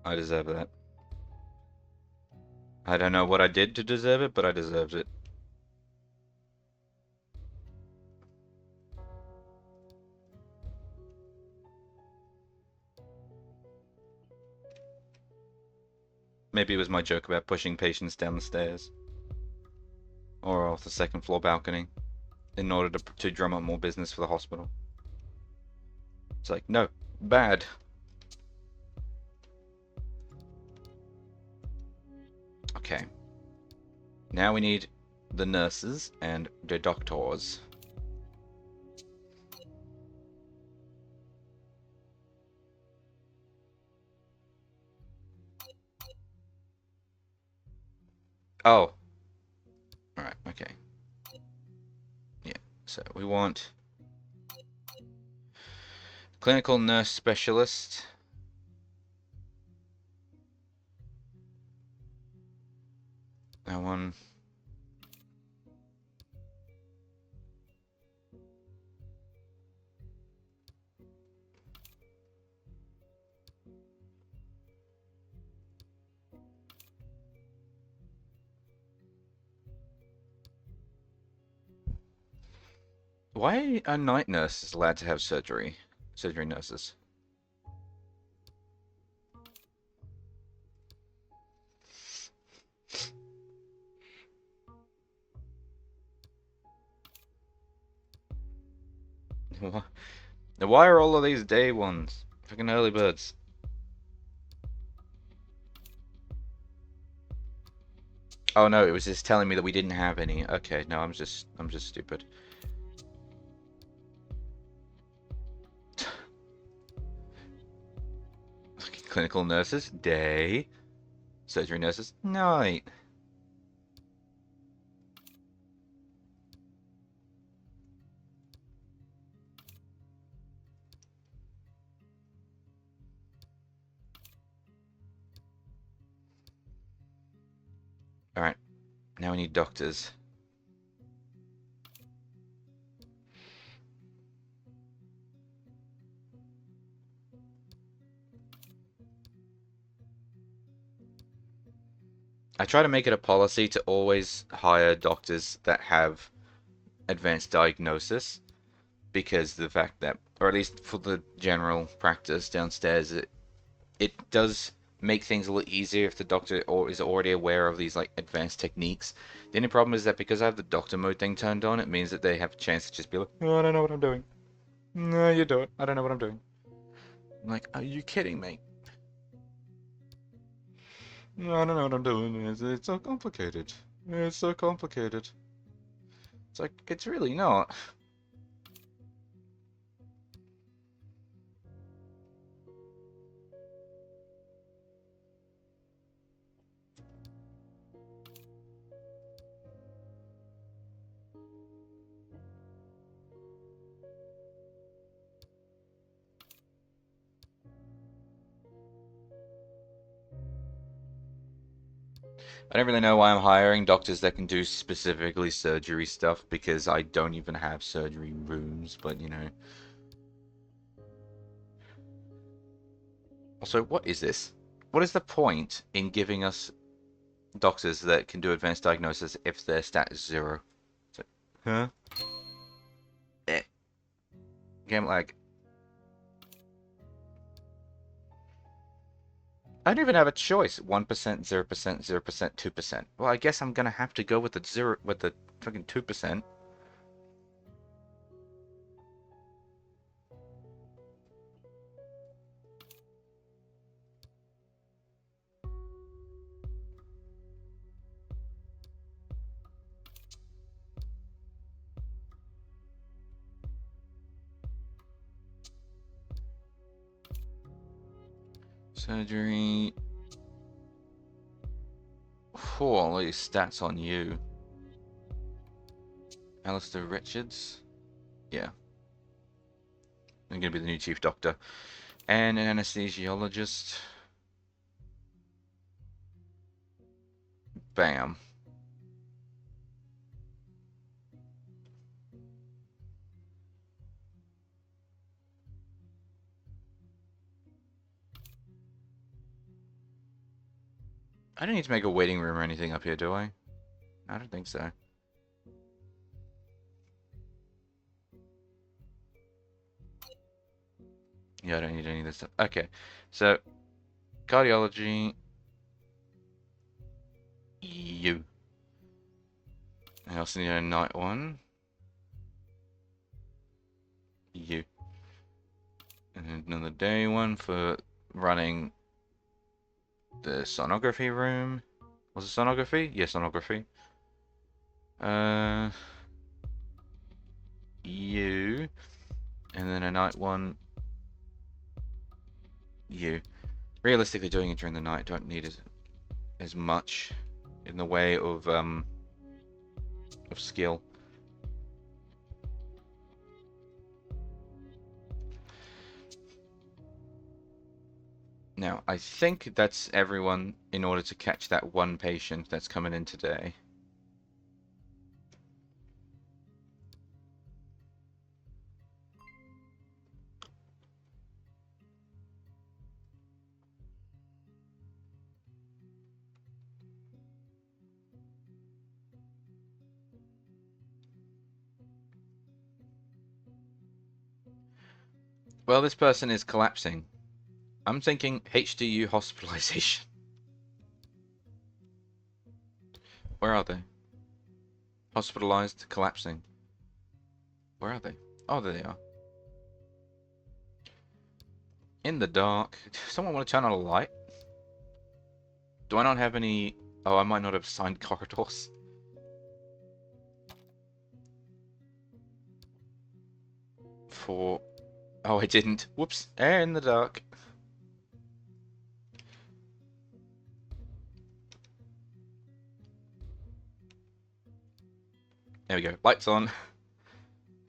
I deserve that. I don't know what I did to deserve it, but I deserved it. Maybe it was my joke about pushing patients down the stairs. Or off the second floor balcony. In order to drum up more business for the hospital. It's like, no, bad. Okay. Now we need the nurses and the doctors. Oh. Alright, okay. Yeah, so we want clinical nurse specialist. That one. Why are night nurses allowed to have surgery? Surgery nurses. Why are all of these day ones? Fucking early birds. Oh no, it was just telling me that we didn't have any. Okay, no, I'm just stupid. Clinical nurses, day. Surgery nurses, night. Alright, now we need doctors. I try to make it a policy to always hire doctors that have advanced diagnosis because the fact that, or at least for the general practice downstairs, it does make things a little easier if the doctor is already aware of these like advanced techniques. The only problem is that because I have the doctor mode thing turned on, it means that they have a chance to just be like, oh, I don't know what I'm doing. No, you do it. I don't know what I'm doing. I'm like, are you kidding me? No, I don't know what I'm doing. It's so complicated. It's so complicated. It's like, it's really not. I don't really know why I'm hiring doctors that can do specifically surgery stuff because I don't even have surgery rooms, but you know. Also, what is this? What is the point in giving us doctors that can do advanced diagnosis if their stat is 0? So, huh? Eh. Game lag. I don't even have a choice. 1%, 0%, 0%, 2%. Well, I guess I'm gonna have to go with the fucking 2%. Surgery. All these stats on you. Alistair Richards. Yeah. I'm gonna be the new chief doctor. And an anesthesiologist. Bam. I don't need to make a waiting room or anything up here, do I? I don't think so. Yeah, I don't need any of this stuff. Okay, so cardiology, you. I also need a night one, you. And another day one for running the sonography room. Was it sonography? Yeah, sonography. Uh, you. And then a night one, you. Realistically, doing it during the night don't need as much in the way of skill. Now, I think that's everyone in order to catch that one patient that's coming in today. Well, this person is collapsing. I'm thinking HDU hospitalization. Where are they? Hospitalized, collapsing. Where are they? Oh, there they are. In the dark. Someone want to turn on a light? Do I not have any... Oh, I might not have signed corridors. For... Oh, I didn't. Whoops. Air in the dark. There we go. Lights on.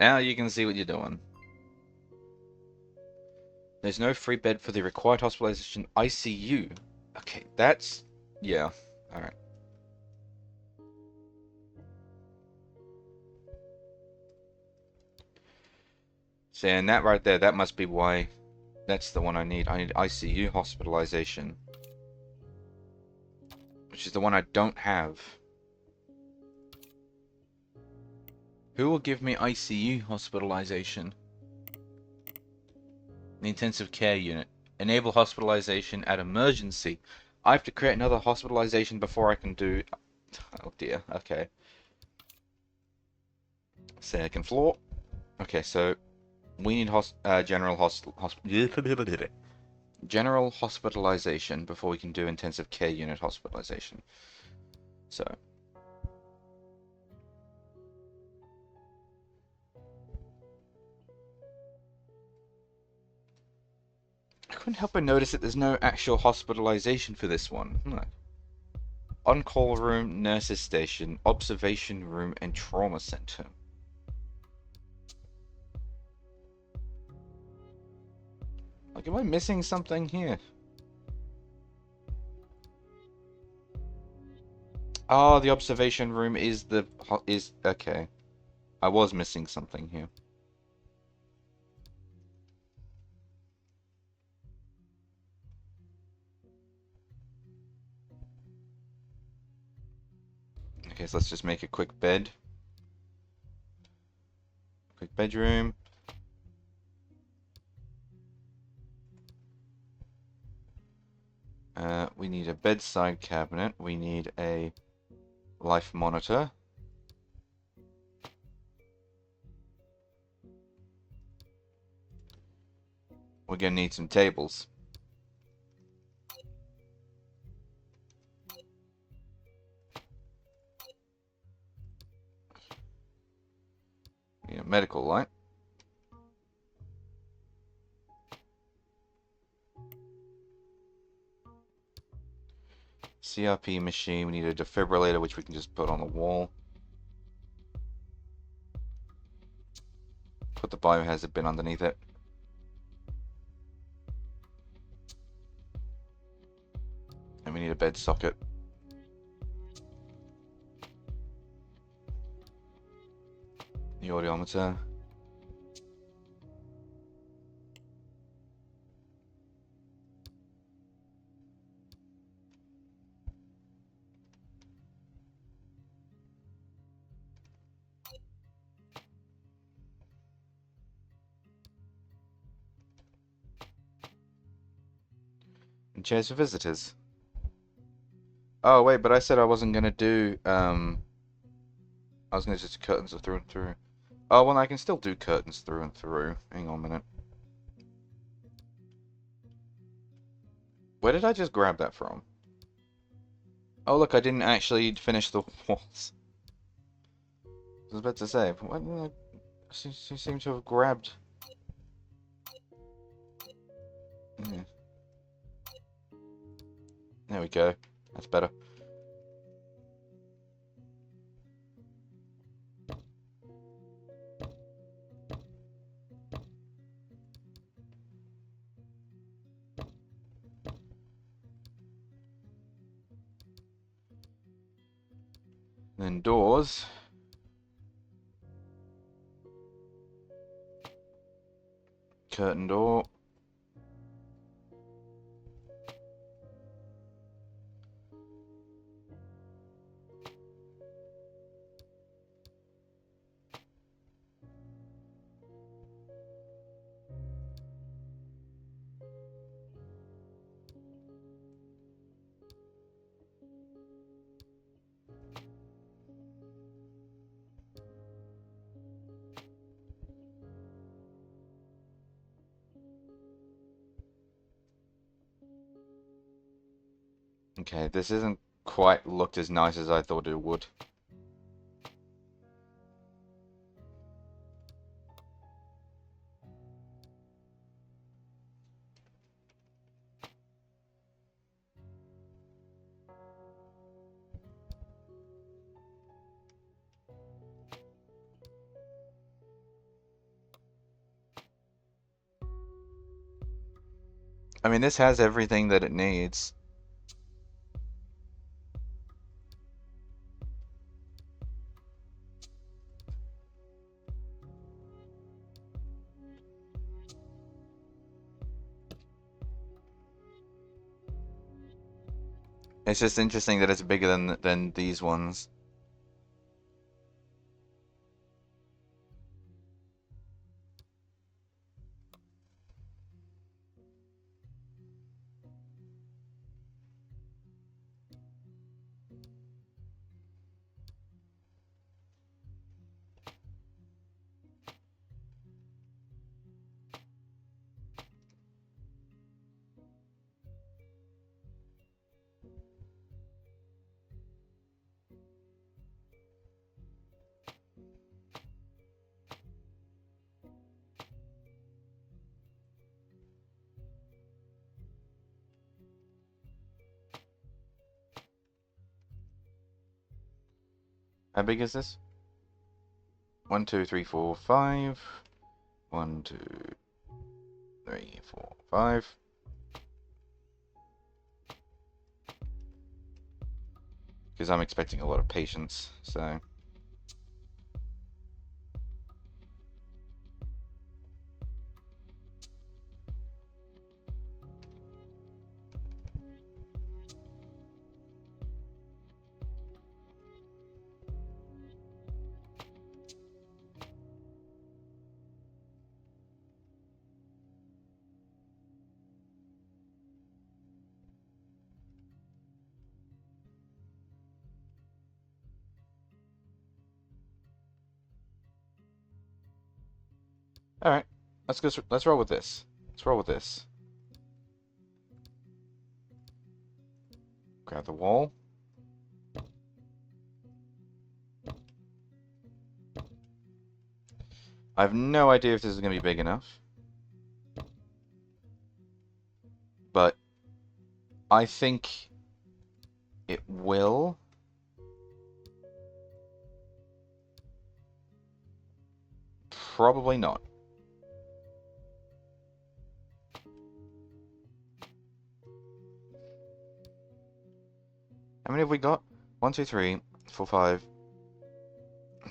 Now you can see what you're doing. There's no free bed for the required hospitalization ICU. Okay, that's... Yeah. Alright. So, and that right there, that must be why... That's the one I need. I need ICU hospitalization. Which is the one I don't have. Who will give me ICU hospitalization? The intensive care unit. Enable hospitalization at emergency. I have to create another hospitalization before I can do... Oh dear, okay. Second floor. Okay, so we need general hospitalization before we can do intensive care unit hospitalization. So I couldn't help but notice that there's no actual hospitalization for this one. On-call room, nurses station, observation room, and trauma center. Like, am I missing something here? Oh, the observation room is okay. I was missing something here. Okay, so let's just make a quick bed. Quick bedroom. We need a bedside cabinet. We need a life monitor. We're gonna need some tables. Need a medical light. CRP machine. We need a defibrillator, which we can just put on the wall. Put the biohazard bin underneath it. And we need a bed socket. The audiometer. Chairs for visitors. Oh, wait, but I said I wasn't gonna do, I was gonna just do curtains through and through. Oh, well, I can still do curtains through and through. Hang on a minute. Where did I just grab that from? Oh, look, I didn't actually finish the walls. I was about to say, but what did she seemed to have grabbed. Yeah. There we go. That's better. Then doors. Curtain door. Okay, this isn't quite looked as nice as I thought it would. I mean, this has everything that it needs. It's just interesting that it's bigger than these ones. How big is this? 1, 2, 3, 4, 5. 1, 2, 3, 4, 5. Because I'm expecting a lot of patience, so. Alright, let's roll with this. Let's roll with this. Grab the wall. I have no idea if this is going to be big enough. But I think it will. Probably not. How many have we got? 1, 2, 3, 4, 5,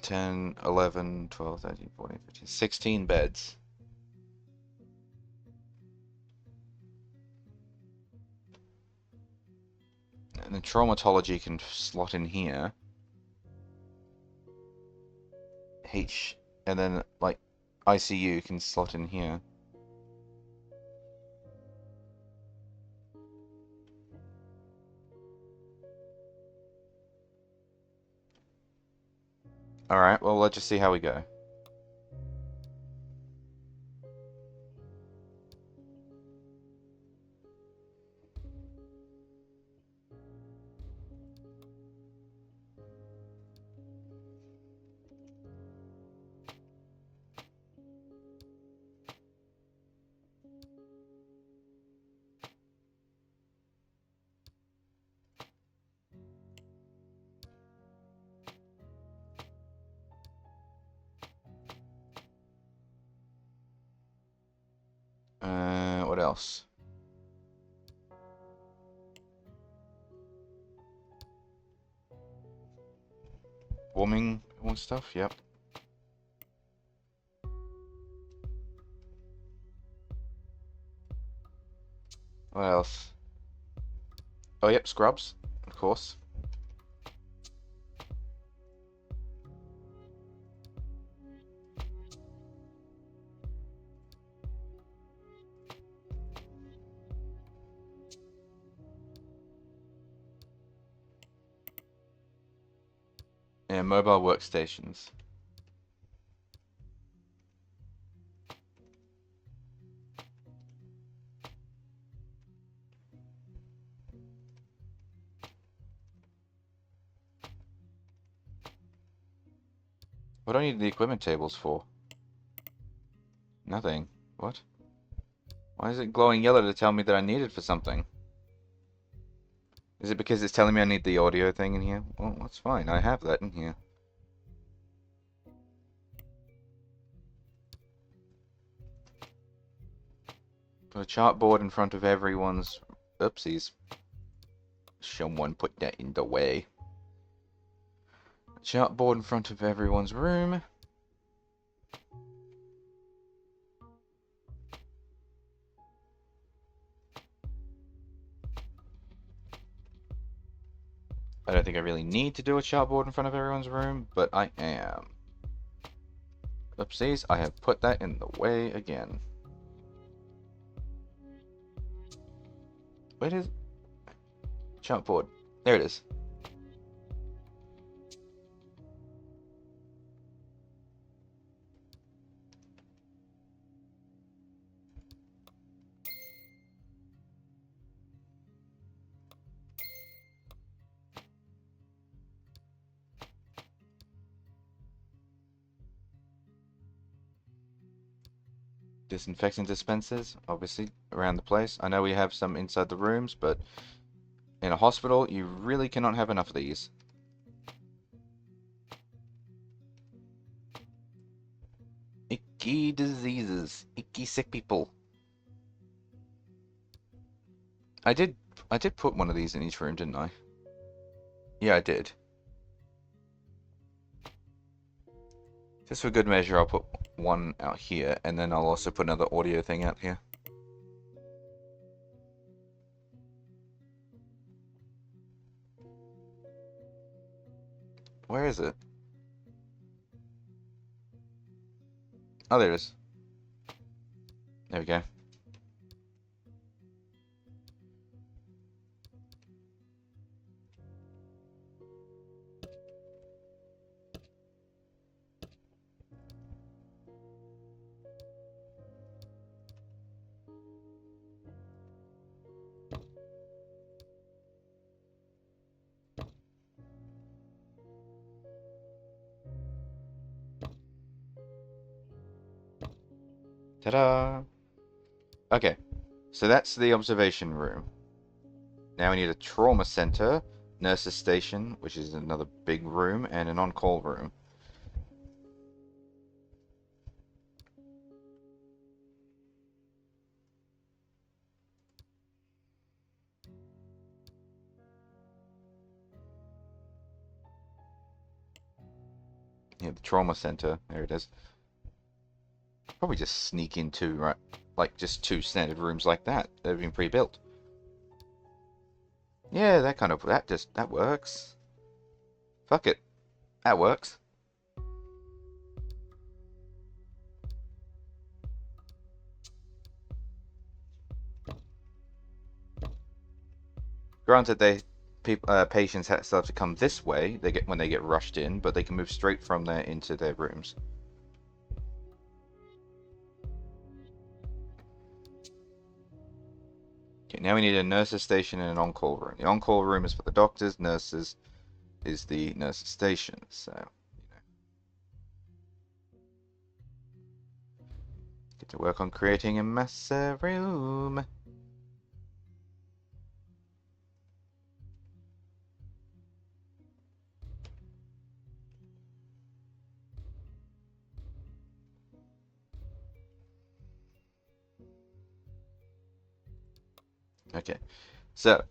10, 11, 12, 13, 14, 15, 16 beds. And the traumatology can slot in here. And then, like, ICU can slot in here. Alright, well, let's just see how we go. What else? Warming stuff, yep. What else? Oh, yep, scrubs, of course. Yeah, mobile workstations. What do I need the equipment tables for? Nothing. What? Why is it glowing yellow to tell me that I need it for something? Is it because it's telling me I need the audio thing in here? Well, that's fine. I have that in here. Put a chartboard in front of everyone's... Oopsies. Someone put that in the way. A chartboard in front of everyone's room. I don't think I really need to do a chartboard in front of everyone's room, but I am. Oopsies, I have put that in the way again. Where is... Chartboard. There it is. Disinfectant dispensers, obviously, around the place. I know we have some inside the rooms, but in a hospital, you really cannot have enough of these. Icky diseases. Icky sick people. I did put one of these in each room, didn't I? Yeah, I did. Just for good measure, I'll put one out here, and then I'll also put another audio thing out here. Where is it? Oh, there it is. There we go. Ta-da! Okay, so that's the observation room. Now we need a trauma center, nurses station, which is another big room, and an on-call room. Yeah, the trauma center. There it is. Probably just sneak into, right, like just two standard rooms like that. They've been pre-built. Yeah, that works. Fuck it. That works. Granted, patients still have to come this way. When they get rushed in, but they can move straight from there into their rooms. Okay, now we need a nurse's station and an on-call room. The on-call room is for the doctors. Nurses is the nurse's station. So, get to work on creating a master room. Okay, so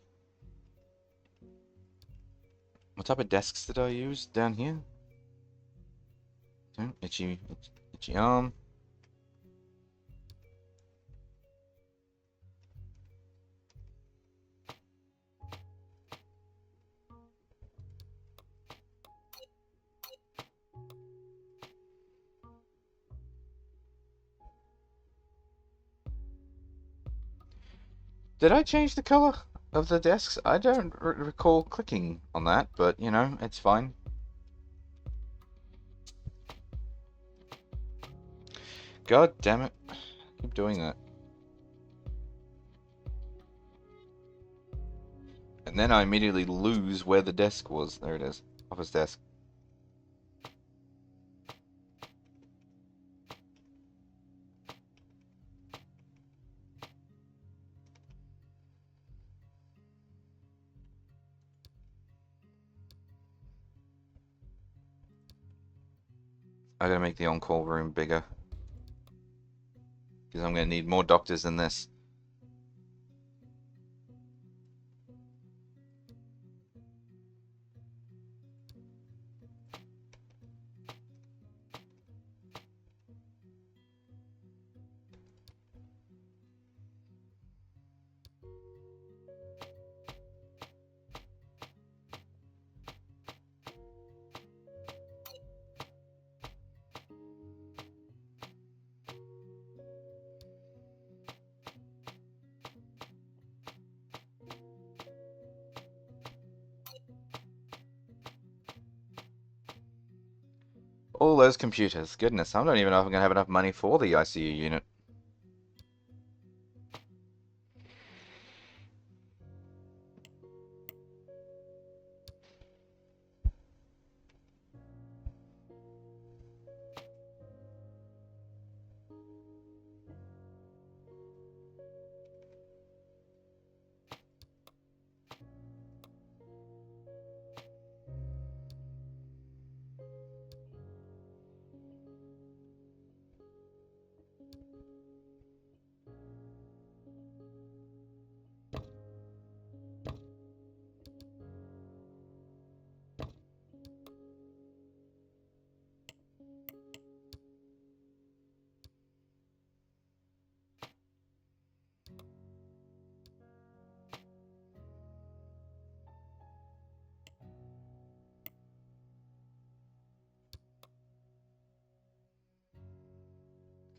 what type of desks did I use down here? Oh, itchy arm. Did I change the color of the desks? I don't recall clicking on that, but you know, it's fine. God damn it. Keep doing that. And then I immediately lose where the desk was. There it is. Office desk. I gotta make the on-call room bigger. Because I'm gonna need more doctors than this. All those computers. Goodness, I don't even know if I'm gonna have enough money for the ICU unit.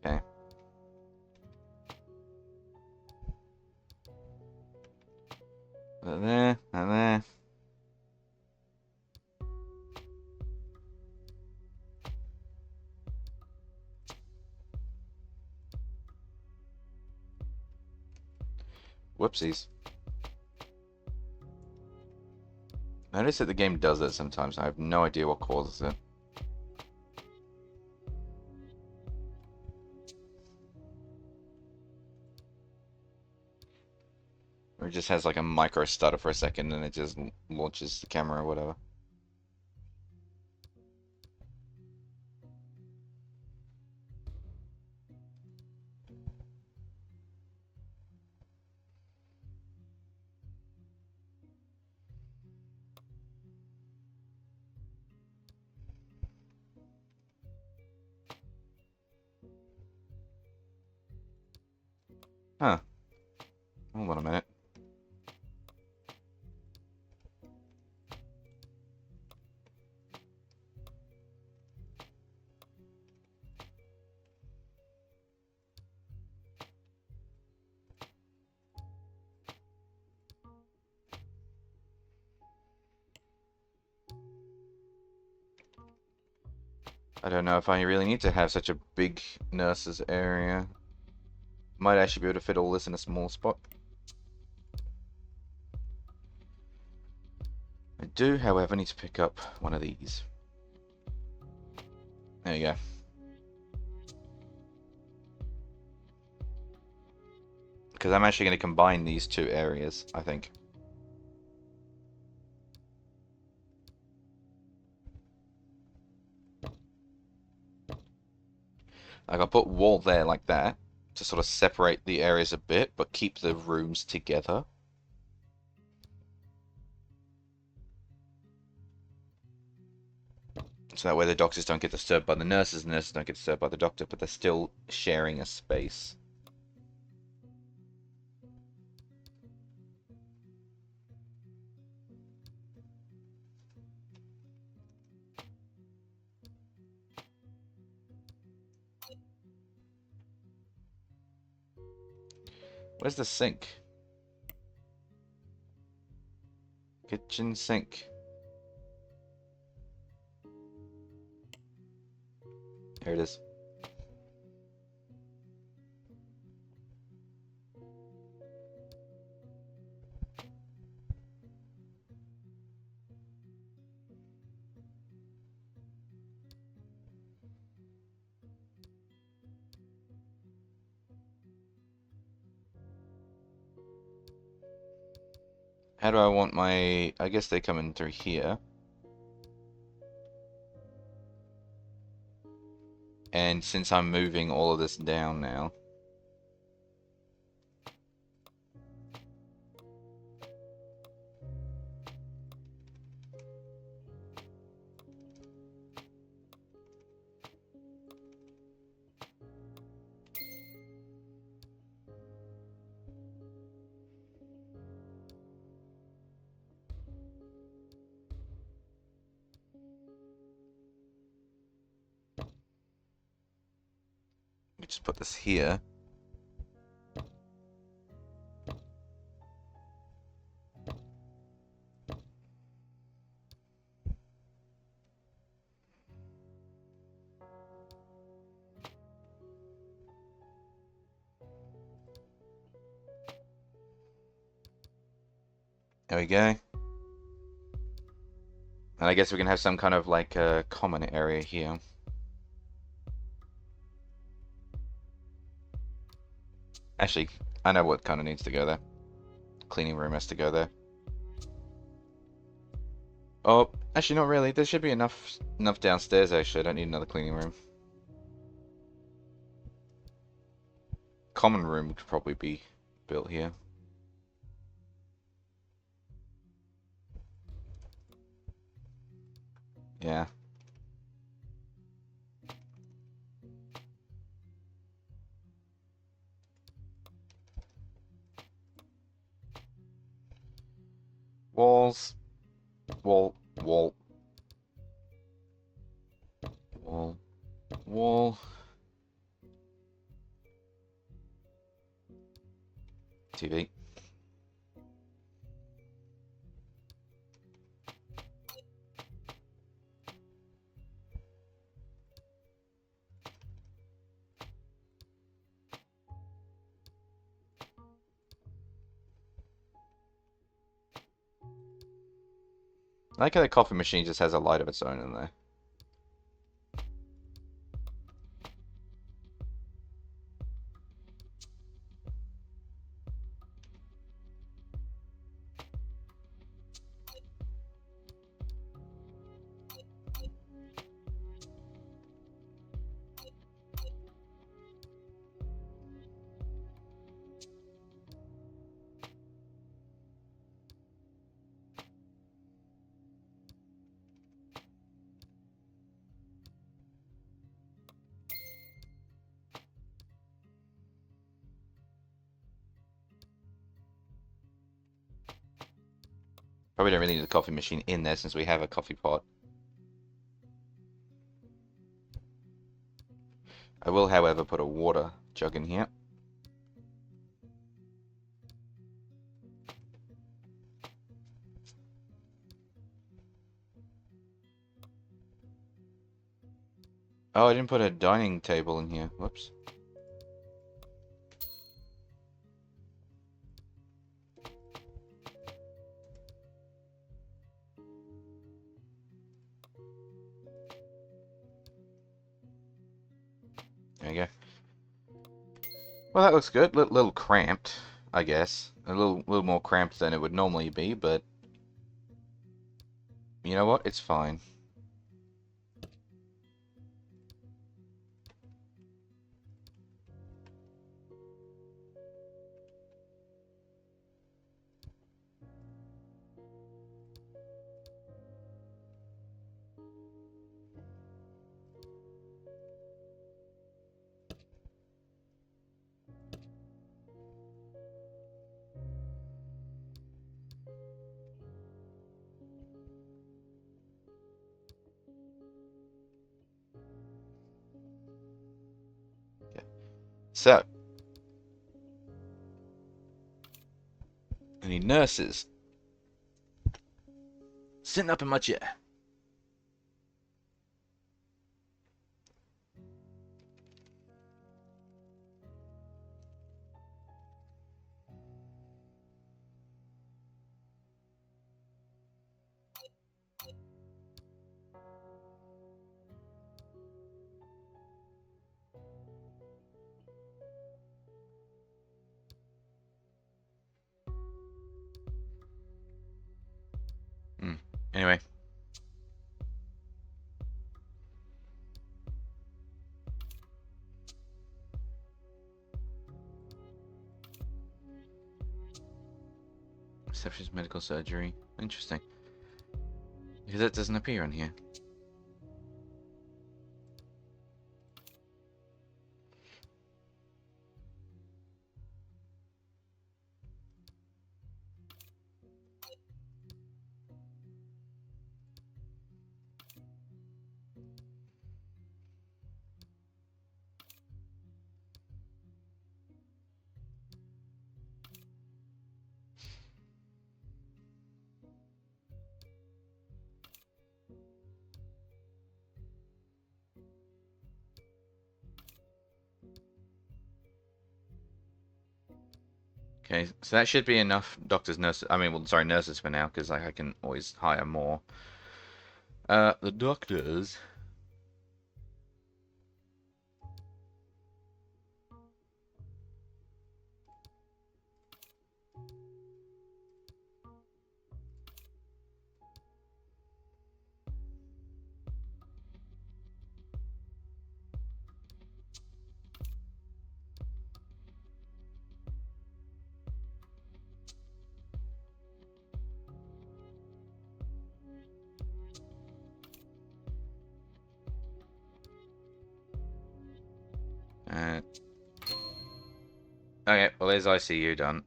Okay. There, and there. Whoopsies. Notice that the game does that sometimes. I have no idea what causes it. Or it just has like a micro stutter for a second and it just launches the camera or whatever. Huh. Hold on a minute. I don't know if I really need to have such a big nurses area. Might actually be able to fit all this in a small spot. I do, however, need to pick up one of these. There you go. Because I'm actually going to combine these two areas, I think. Like, I'll put wall there like that to sort of separate the areas a bit, but keep the rooms together. So that way the doctors don't get disturbed by the nurses don't get disturbed by the doctor, but they're still sharing a space. Where's the sink? Kitchen sink. Here it is. How do I want my... I guess they come in through here. And since I'm moving all of this down now... just put this here. There we go. And I guess we can have some kind of like a common area here. Actually, I know what kind of needs to go there. Cleaning room has to go there. Oh, actually not really. There should be enough downstairs actually. I don't need another cleaning room. Common room could probably be built here. Yeah. Walls. Wall. Wall. Wall. Wall. TV. I like how the coffee machine just has a light of its own in there. Probably don't really need a coffee machine in there since we have a coffee pot. I will, however, put a water jug in here. Oh, I didn't put a dining table in here. Whoops. There you go. Well, that looks good. Little cramped, I guess. A little more cramped than it would normally be, but you know what? It's fine. Yeah. So, I need nurses sitting up in my chair. Hmm. Anyway, receptionist medical surgery. Interesting. Because that doesn't appear on here. Okay, so that should be enough doctors, nurses. I mean, well, sorry, nurses for now, because I can always hire more. The doctors. Uh, okay, well, there's ICU done.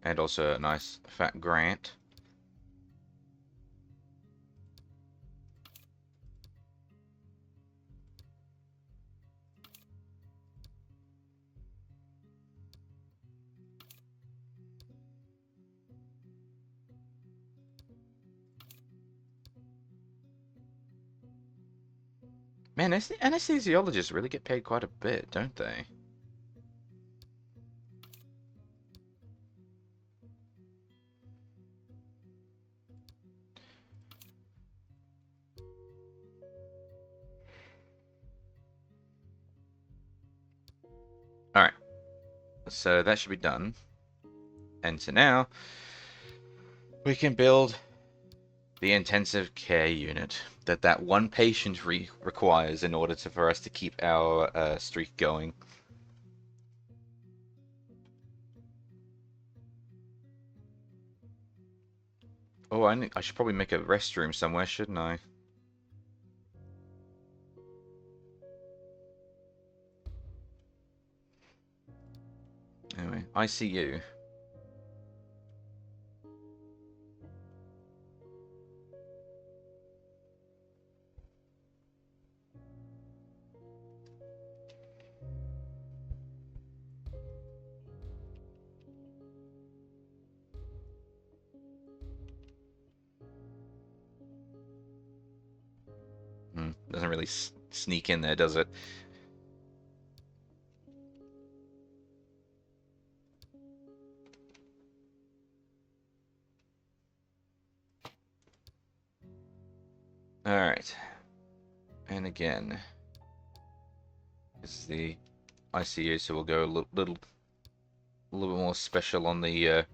And also a nice fat grant. Man, anesthesiologists really get paid quite a bit, don't they? Alright, so that should be done. And so now, we can build the intensive care unit that one patient requires in order for us to keep our streak going. Oh, I should probably make a restroom somewhere, shouldn't I? Anyway, ICU. doesn't really sneak in there, does it? Alright. And again, this is the ICU, so we'll go a little bit more special on the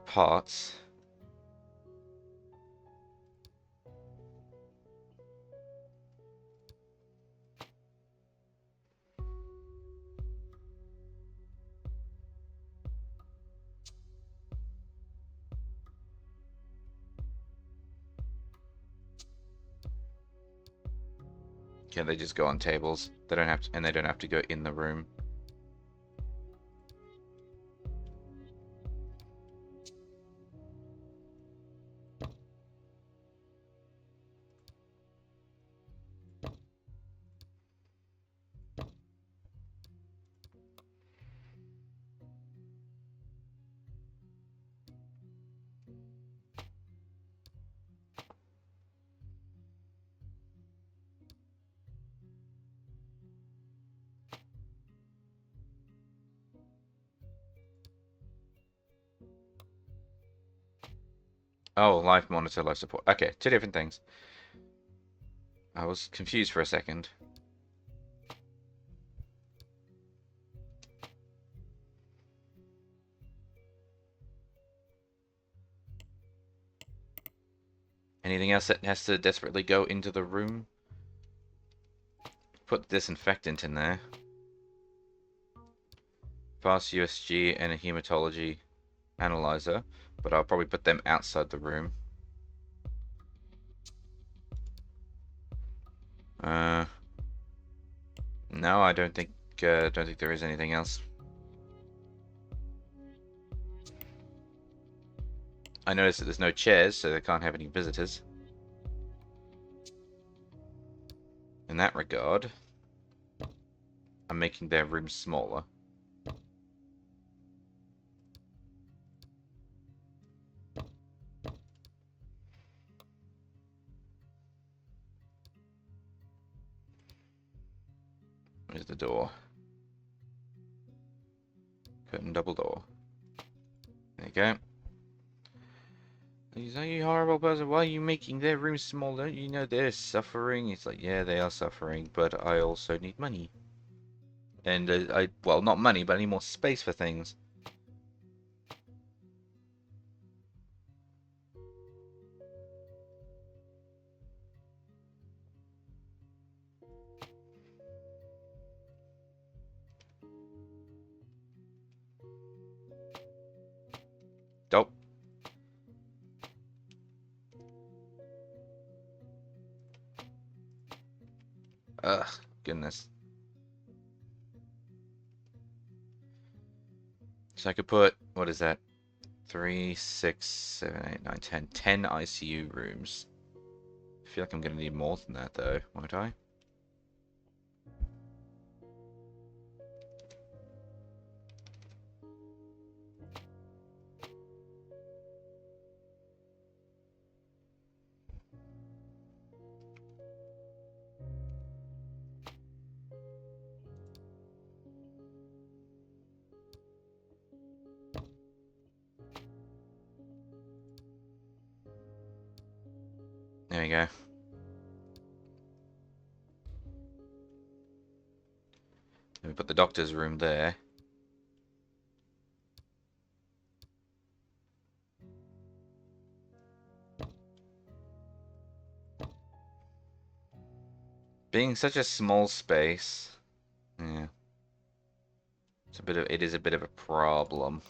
parts. Okay, they just go on tables. They don't have to, and they don't have to go in the room. Oh, life monitor, life support. Okay, two different things. I was confused for a second. Anything else that has to desperately go into the room? Put disinfectant in there. Fast USG and a hematology analyzer, but I'll probably put them outside the room. No, I don't think there is anything else. I noticed that there's no chairs, so they can't have any visitors. In that regard, I'm making their rooms smaller. Where's the door? Curtain double door. There you go. He's like, you horrible person, why are you making their rooms smaller? You know they're suffering. It's like, yeah, they are suffering, but I also need money. And well, not money, but I need more space for things. Dope. Ugh, goodness. So I could put, what is that? 3, 6, 7, 8, 9, 10. 10 ICU rooms. I feel like I'm going to need more than that, though, won't I? There we go. Let me put the doctor's room there. Being such a small space, yeah, it is a bit of a problem.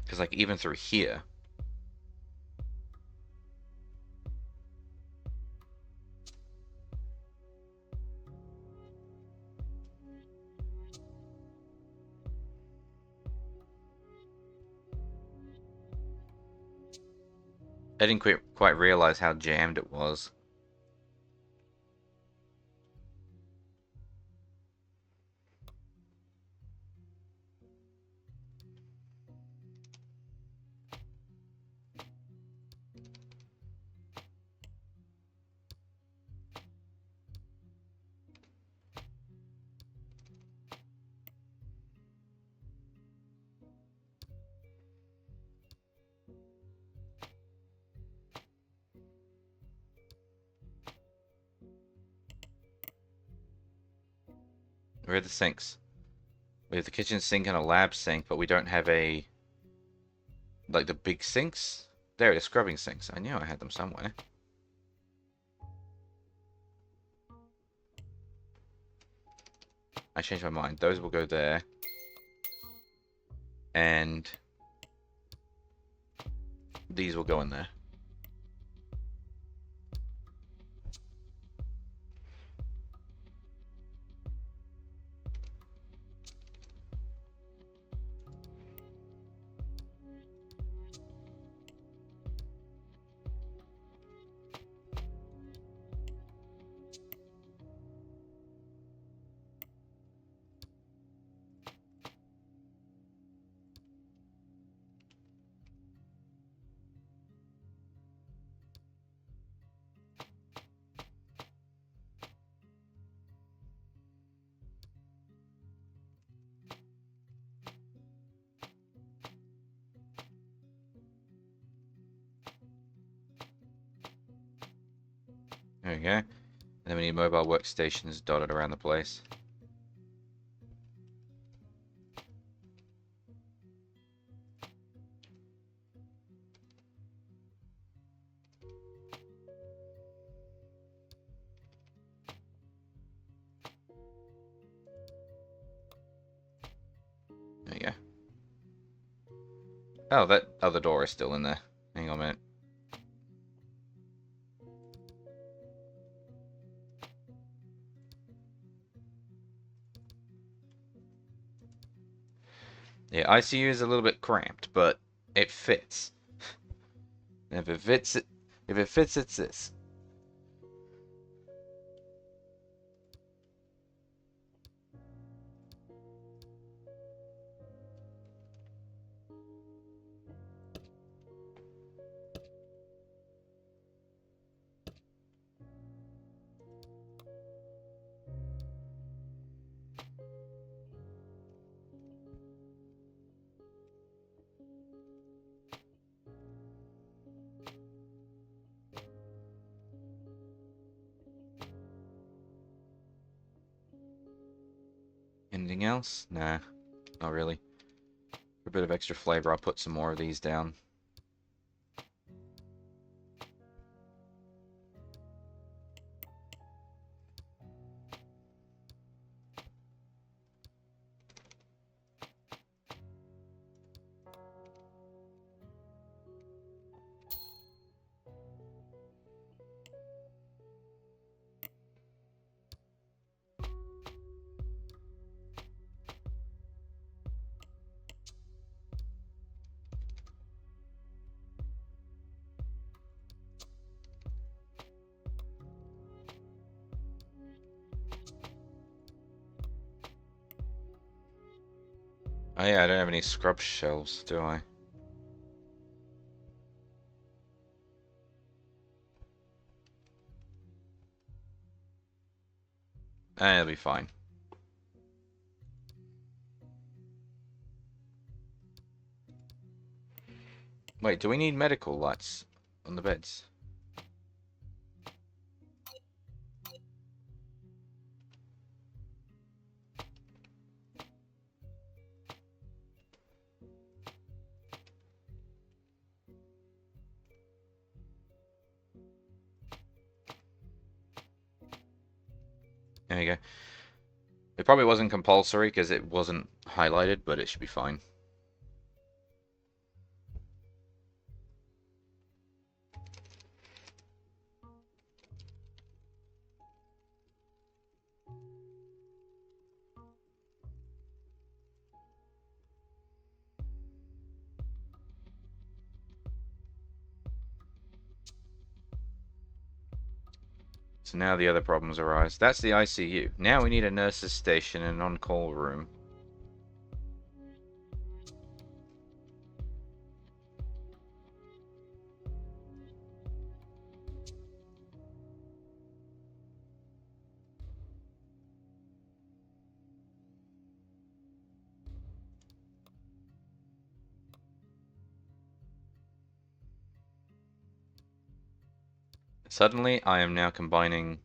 Because like even through here, I didn't quite realize how jammed it was. Where are the sinks? We have the kitchen sink and a lab sink, but we don't have a... like the big sinks? There it is, scrubbing sinks. I knew I had them somewhere. I changed my mind. Those will go there. And these will go in there. There we go. And then we need mobile workstations dotted around the place. There we go. Oh, that other door is still in there. Hang on a minute. Yeah, ICU is a little bit cramped, but it fits. If it fits, it's this. Anything else? Nah, not really. For a bit of extra flavor, I'll put some more of these down. Oh yeah, I don't have any scrub shelves, do I? It'll be fine. Wait, do we need medical lights on the beds? There you go. It probably wasn't compulsory because it wasn't highlighted, but it should be fine. So now the other problems arise. That's the ICU. Now we need a nurse's station and an on-call room. Suddenly, I am now combining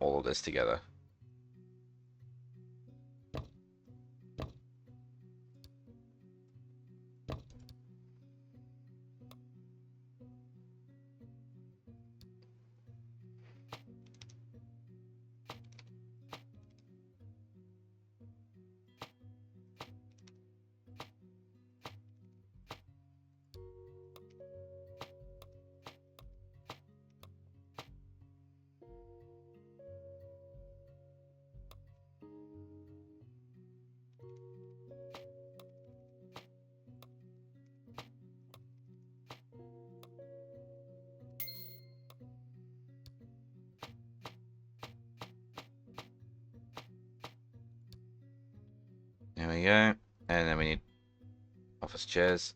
all of this together. we go. And then we need office chairs.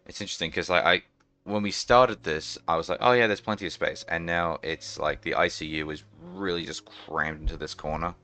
It's interesting because when we started this, I was like, oh yeah, there's plenty of space, and now it's like the ICU is really just crammed into this corner.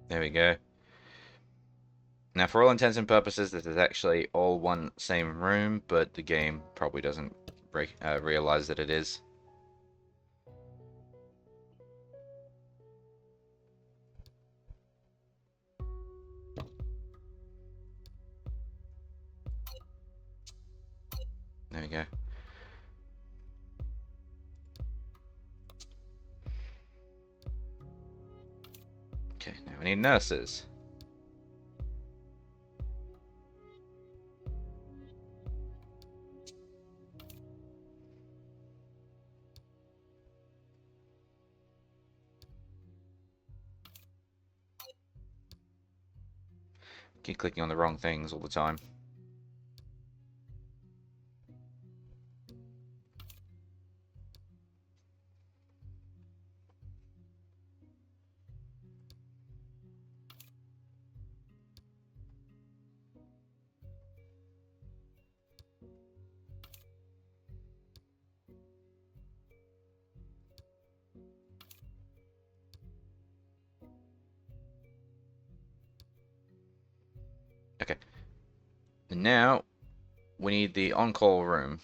There we go. Now, for all intents and purposes, this is actually all one same room, but the game probably doesn't realize that it is. There we go. Okay, now we need nurses. Keep clicking on the wrong things all the time. Okay. And now, we need the on-call room.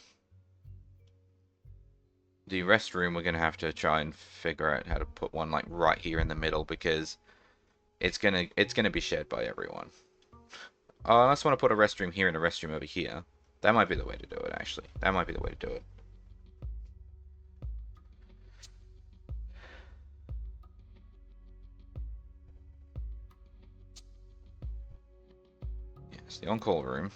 The restroom, we're going to have to try and figure out how to put one like right here in the middle because it's gonna be shared by everyone. Unless I want to put a restroom here and a restroom over here. That might be the way to do it, actually. That might be the way to do it. Yes, the on-call room.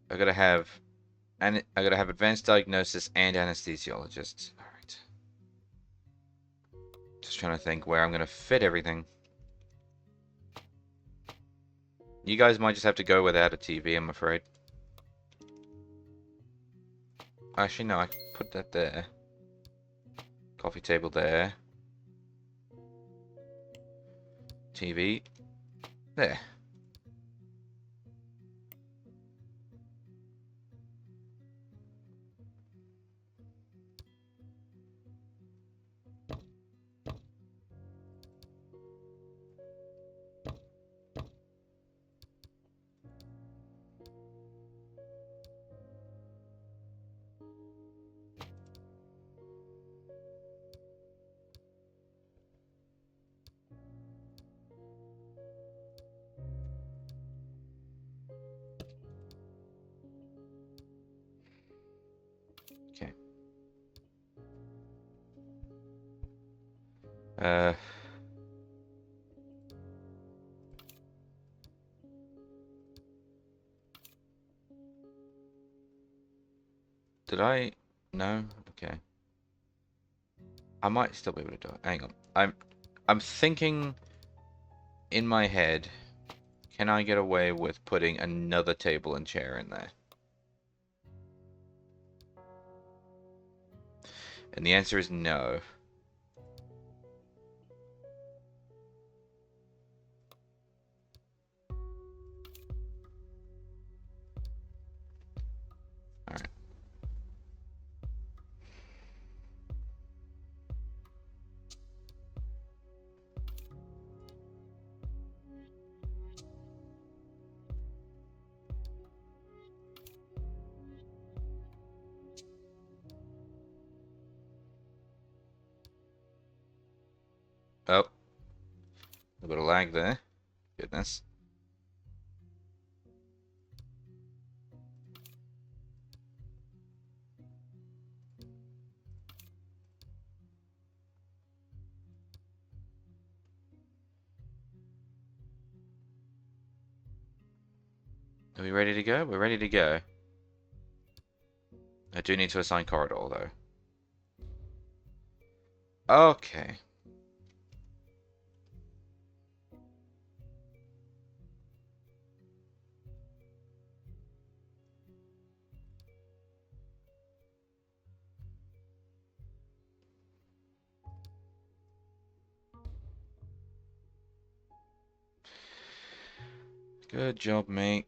I gotta have advanced diagnosis and anesthesiologists. All right. Just trying to think where I'm gonna fit everything. You guys might just have to go without a TV, I'm afraid. Actually, no, I can put that there. Coffee table there. TV. There. Okay. Did I? No? Okay. I might still be able to do it. Hang on. I'm thinking in my head, can I get away with putting another table and chair in there? And the answer is no. Alright. Oh, a bit of lag there. Goodness. Are we ready to go? We're ready to go. I do need to assign corridor, though. Okay. Good job, mate.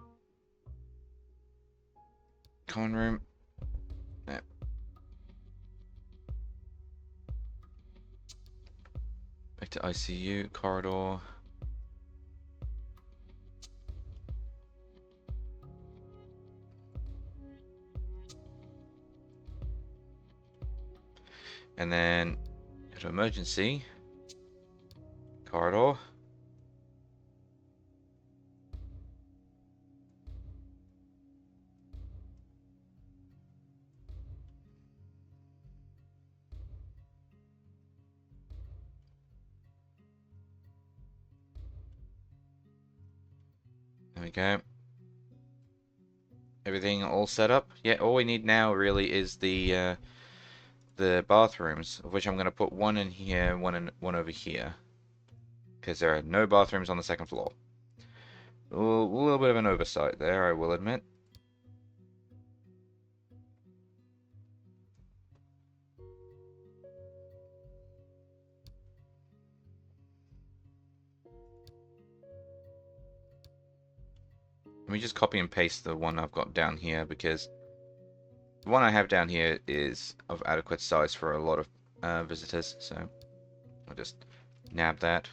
Common room. Yep. Back to ICU, corridor. And then go to emergency. Corridor. There we go. Everything all set up. Yeah, all we need now really is the bathrooms, of which I'm going to put one in here, one over here, because there are no bathrooms on the second floor. A little bit of an oversight there, I will admit. Let me just copy and paste the one I've got down here, because the one I have down here is of adequate size for a lot of visitors, so I'll just nab that.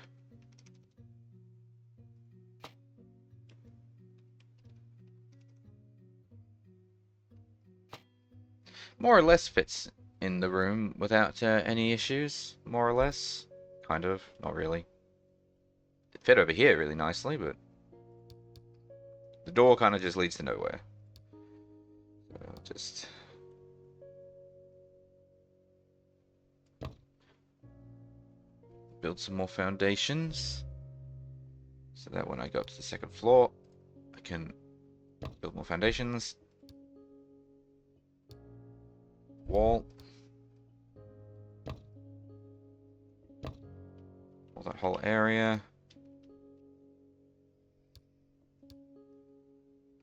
More or less fits in the room without any issues, more or less. Kind of, not really. It fit over here really nicely, but the door kind of just leads to nowhere. So I'll just build some more foundations, so that when I go up to the second floor, I can build more foundations. Wall. All that whole area.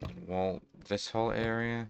And wall this whole area.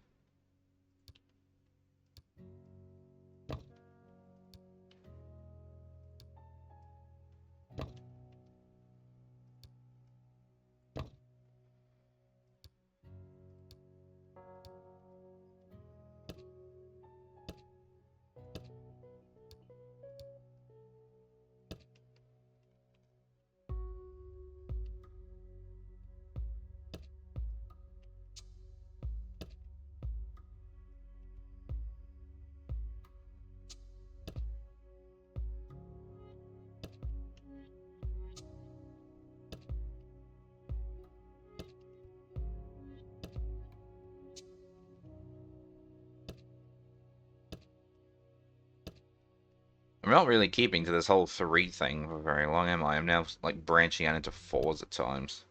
I'm not really keeping to this whole 3 thing for very long, am I? I'm now like branching out into 4s at times.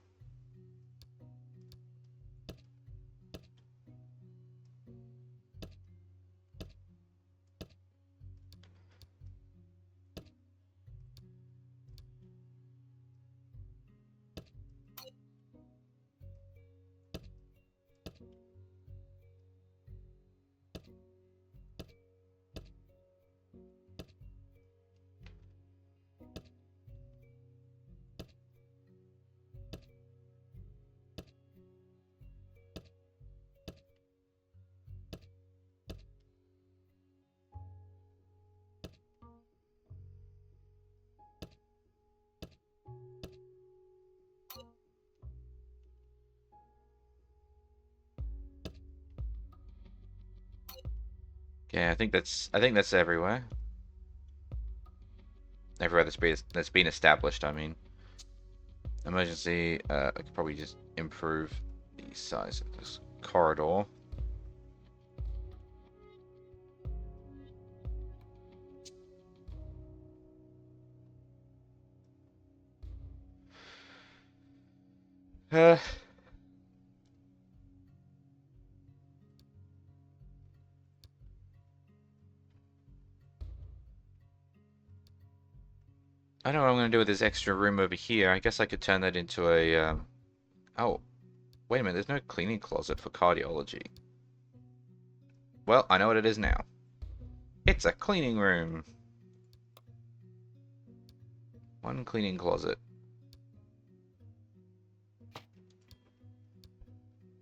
Yeah, I think that's everywhere. Everywhere that's been established, I mean. Emergency, I could probably just improve the size of this corridor. Uh, I don't know what I'm going to do with this extra room over here. I guess I could turn that into a, oh, wait a minute, there's no cleaning closet for cardiology. Well, I know what it is now. It's a cleaning room. One cleaning closet.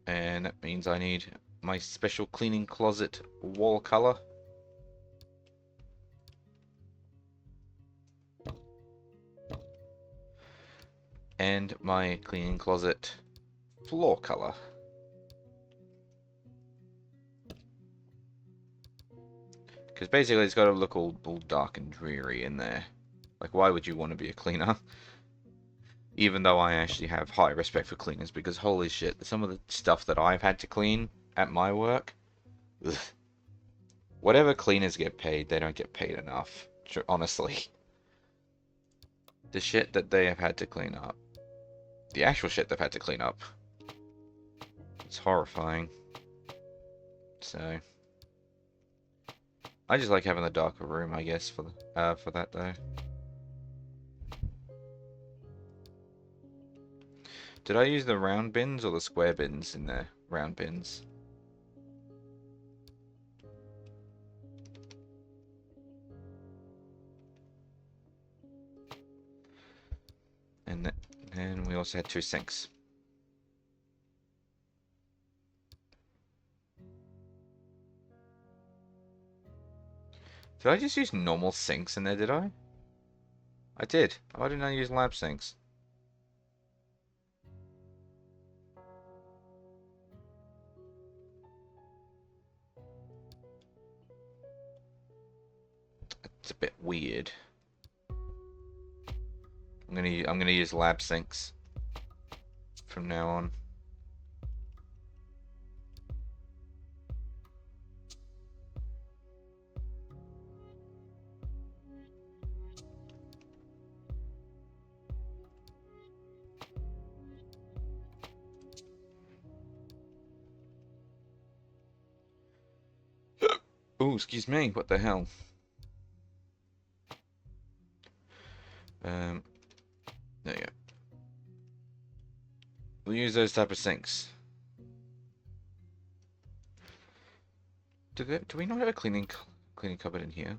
And that means I need my special cleaning closet wall color. And my cleaning closet floor color. Because basically it's got to look all dark and dreary in there. Like, why would you want to be a cleaner? Even though I actually have high respect for cleaners, because holy shit, some of the stuff that I've had to clean at my work, ugh. Whatever cleaners get paid, they don't get paid enough. Honestly. The shit that they have had to clean up. The actual shit they've had to clean up. It's horrifying. So I just like having the darker room, I guess, for that though. Did I use the round bins or the square bins in the round bins? And then we also had 2 sinks. Did I just use normal sinks in there, did I? I did. Why didn't I use lab sinks? It's a bit weird. I'm gonna use lab sinks from now on. Oh, excuse me. What the hell? There you go. We'll use those type of sinks. Do we not have a cleaning cupboard in here?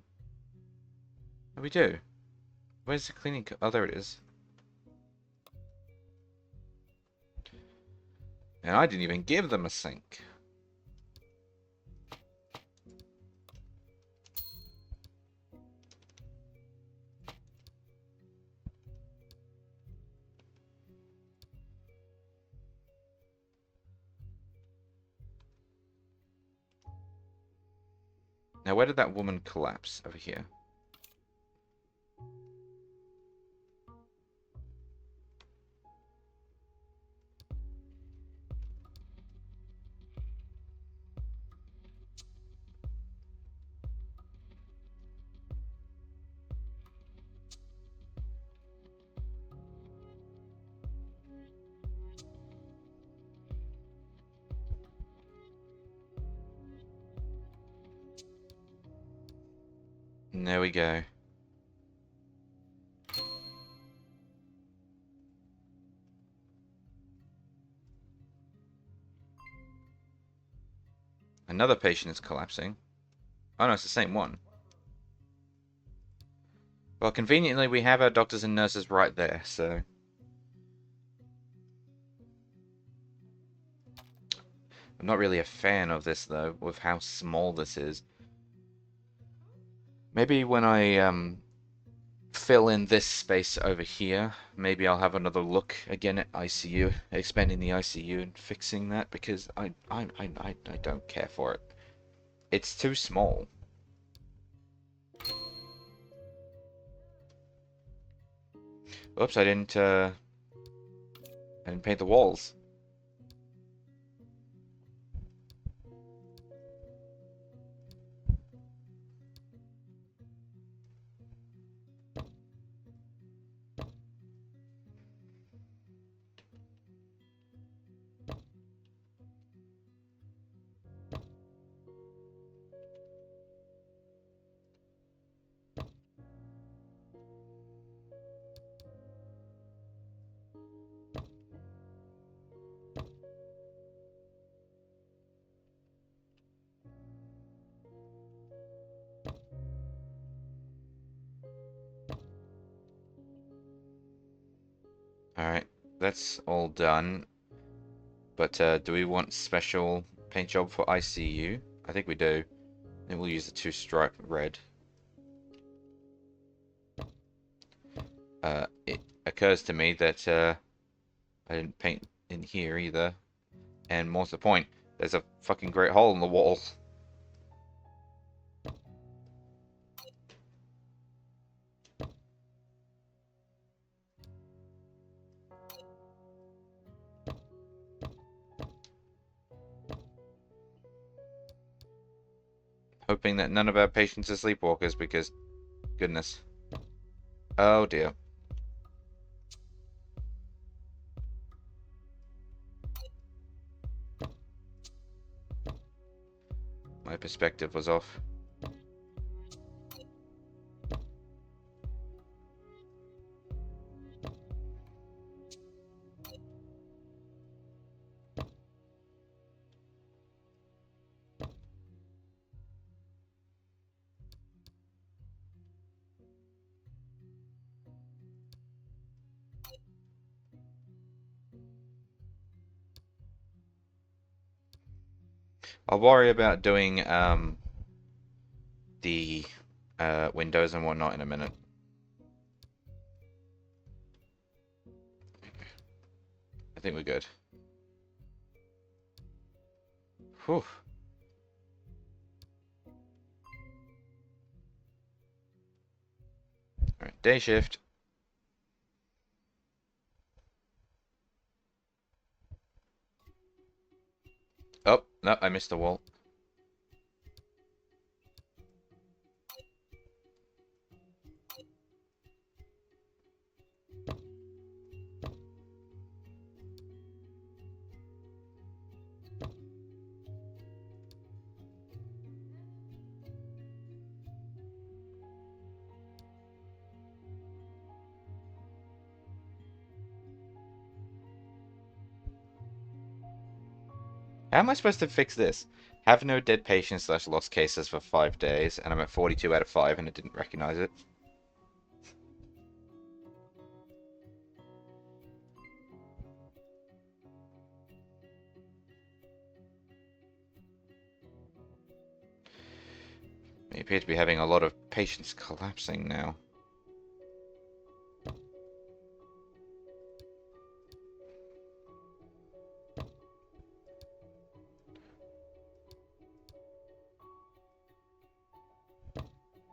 Oh, we do. Where's the cleaning? Oh, there it is. And I didn't even give them a sink. Now, where did that woman collapse? Over here. And there we go. Another patient is collapsing. Oh no, it's the same one. Well, conveniently, we have our doctors and nurses right there, so... I'm not really a fan of this, though, with how small this is. Maybe when I, fill in this space over here, maybe I'll have another look again at ICU, expanding the ICU and fixing that, because I don't care for it. It's too small. Oops, I didn't paint the walls. Alright, that's all done. But do we want special paint job for ICU? I think we do. Then we'll use the 2-stripe red. It occurs to me that I didn't paint in here either. And more to the point, there's a fucking great hole in the wall. Hoping that none of our patients are sleepwalkers because, goodness. Oh dear. My perspective was off. I'll worry about doing the windows and whatnot in a minute. I think we're good. Whew. Alright, day shift. Oh, no, I missed the wall. How am I supposed to fix this? Have no dead patients / lost cases for 5 days, and I'm at 42 out of 5 and it didn't recognize it. We appear to be having a lot of patients collapsing now.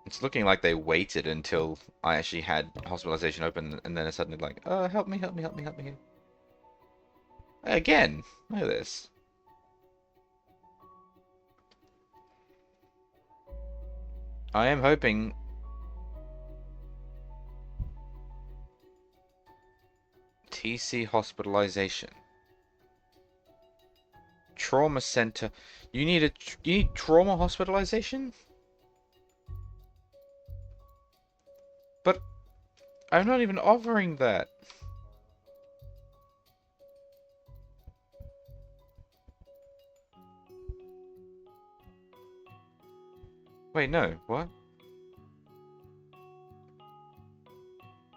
It's looking like they waited until I actually had hospitalization open, and then it's suddenly like, help me, help me, help me, help me. Again, look at this. I am hoping... TC hospitalization. Trauma center. You need trauma hospitalization? But I'm not even offering that. Wait, no. What?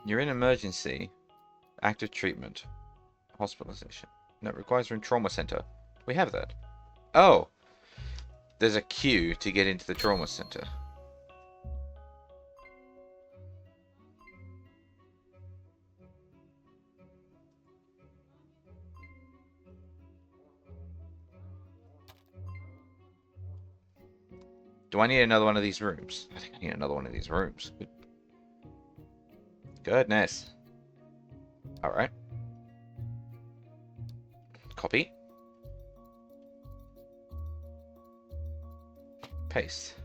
You're in emergency. Active treatment. Hospitalization. No, requires room trauma center. We have that. Oh. There's a queue to get into the trauma center. Do I need another one of these rooms? I think I need another one of these rooms. Goodness. Alright. Copy. Paste.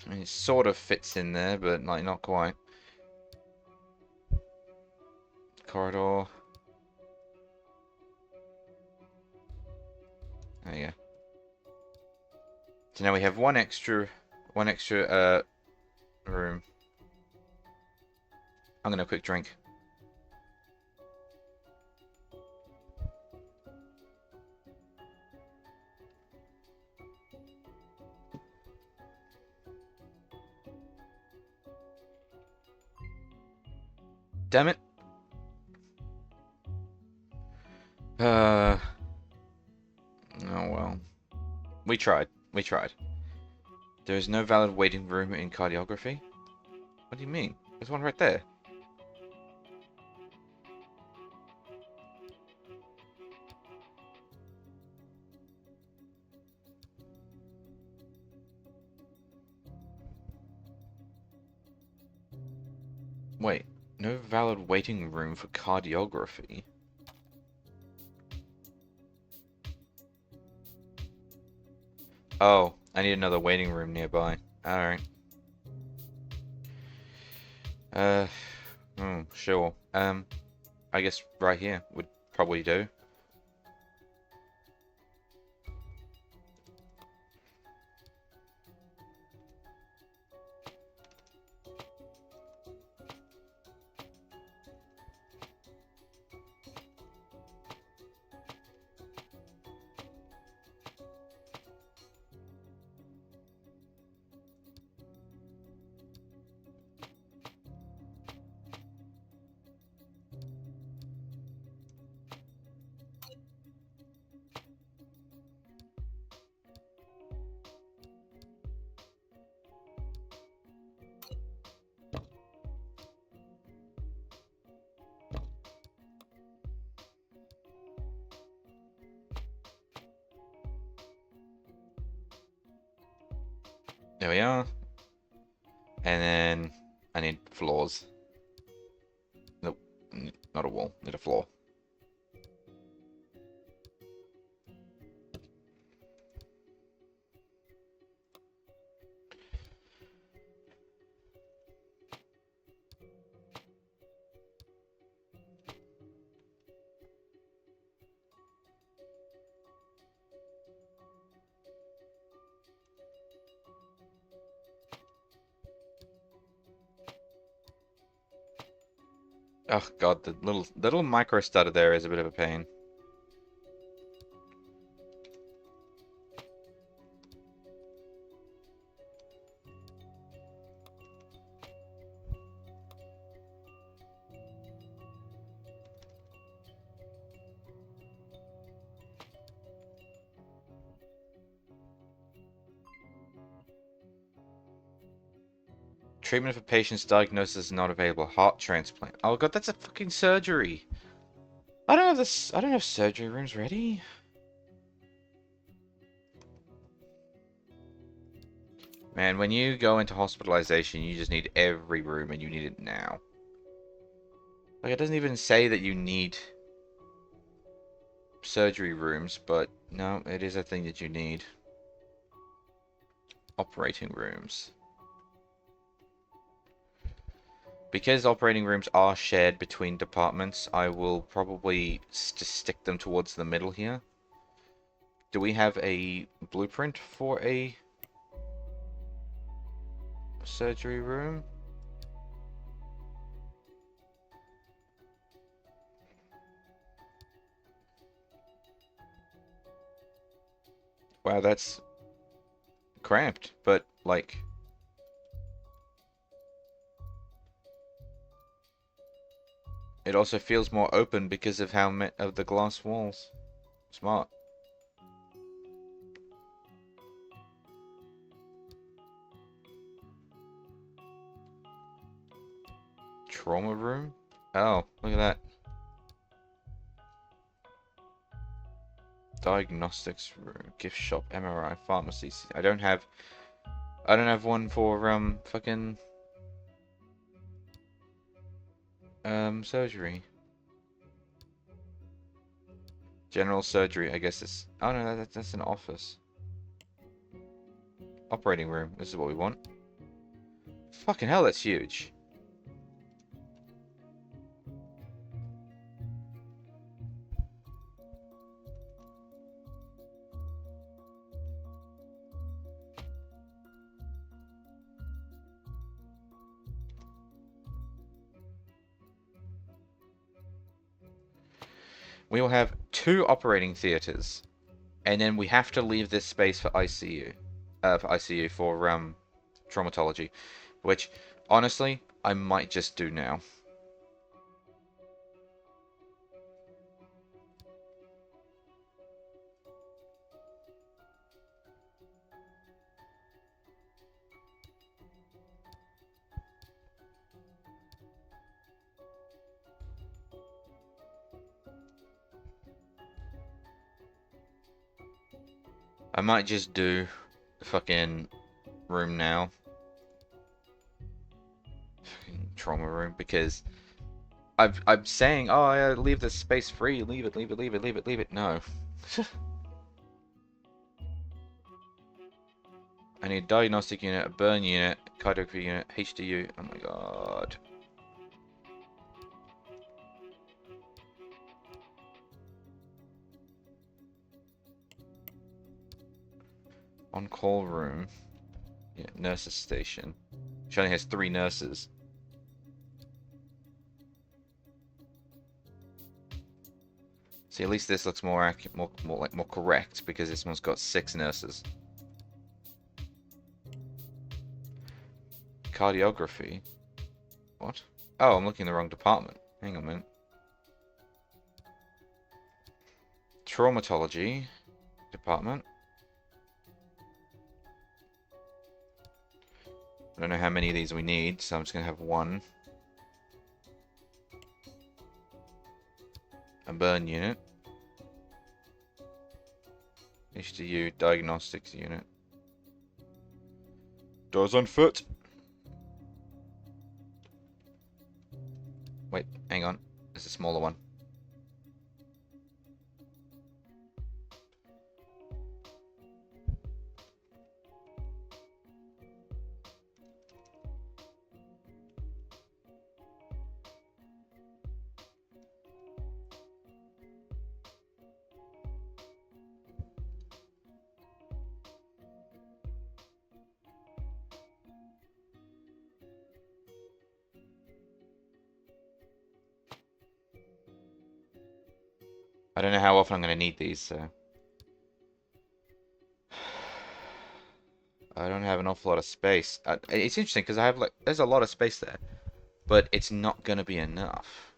I mean, it sort of fits in there, but like not quite. Corridor. There you go. So now we have one extra room. I'm gonna quick drink. Damn it. Oh well. We tried. We tried. There is no valid waiting room in cardiography? What do you mean? There's one right there. Wait, no valid waiting room for cardiography? Oh, I need another waiting room nearby. Alright. Sure. I guess right here would probably do. There we are. And then I need floors. Nope, not a wall, need a floor. Oh god, the little micro stutter there is a bit of a pain. Treatment for patient's diagnosis is not available. Heart transplant. Oh god, that's a fucking surgery. I don't have this. I don't have surgery rooms ready. Man, when you go into hospitalization, you just need every room and you need it now. Like, it doesn't even say that you need surgery rooms, but no, it is a thing that you need. Operating rooms. Because operating rooms are shared between departments, I will probably just stick them towards the middle here. Do we have a blueprint for a surgery room? Wow, that's cramped, but like... It also feels more open because of how of the glass walls. Smart. Trauma room? Oh, look at that. Diagnostics room, gift shop, MRI, pharmacy. I don't have one for fucking surgery. General surgery, I guess it's... Oh no, that's an office. Operating room, this is what we want. Fucking hell, that's huge. We will have 2 operating theaters, and then we have to leave this space for ICU, for traumatology, which honestly I might just do now. I might just do the fucking room now. Fucking trauma room, because I'm saying, oh, I leave this space free, leave it, leave it, leave it, leave it, leave it. No. I need a diagnostic unit, a burn unit, cardiography unit, HDU. Oh my god. On-call room. Yeah, nurses station. She only has 3 nurses. See, at least this looks more accurate, more correct, because this one's got 6 nurses. Cardiography. What? Oh, I'm looking in the wrong department. Hang on a minute. Traumatology department. I don't know how many of these we need, so I'm just going to have 1. A burn unit. HDU diagnostics unit. Doors on foot. Wait, hang on. There's a smaller one. I don't know how often I'm going to need these, so... I don't have an awful lot of space. It's interesting, because I have, like... There's a lot of space there. But it's not going to be enough.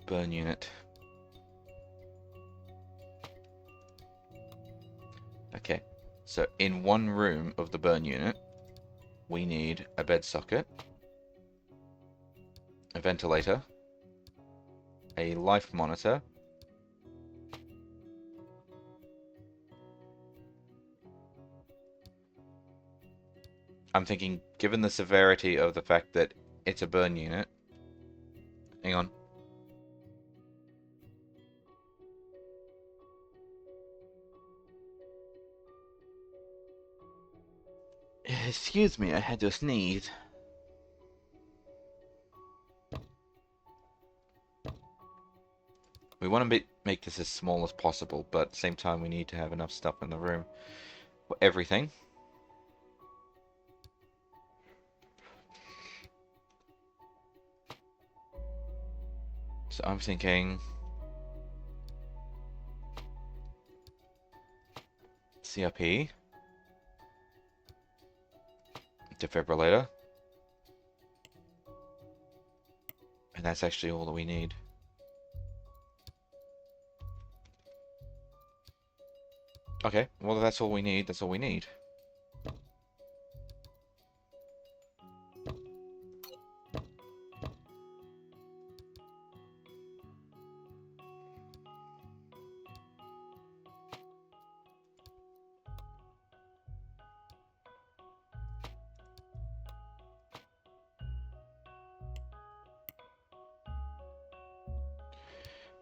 Burn unit. Okay, so in one room of the burn unit, we need a bed socket, a ventilator, a life monitor, I'm thinking, given the severity of the fact that it's a burn unit, hang on. Excuse me, I had to sneeze. We want to make this as small as possible, but at the same time we need to have enough stuff in the room for everything. So I'm thinking... CRP. Defibrillator. And that's actually all that we need. Okay, well that's all we need, that's all we need.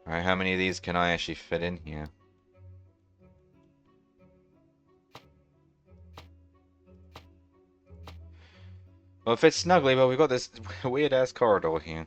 Alright, how many of these can I actually fit in here? Well, it fits snugly, but we've got this weird-ass corridor here.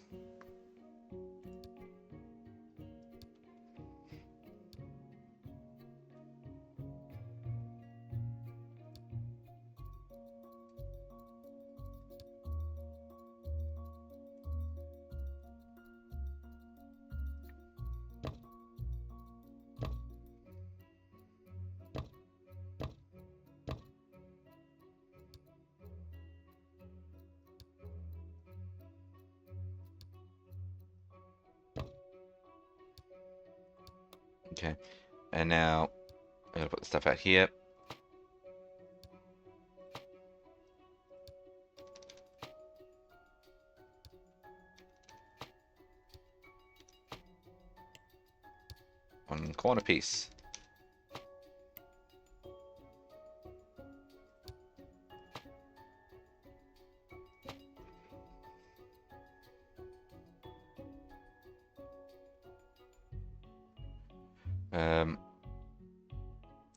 Okay, and now I'm gonna put the stuff out here. One corner piece.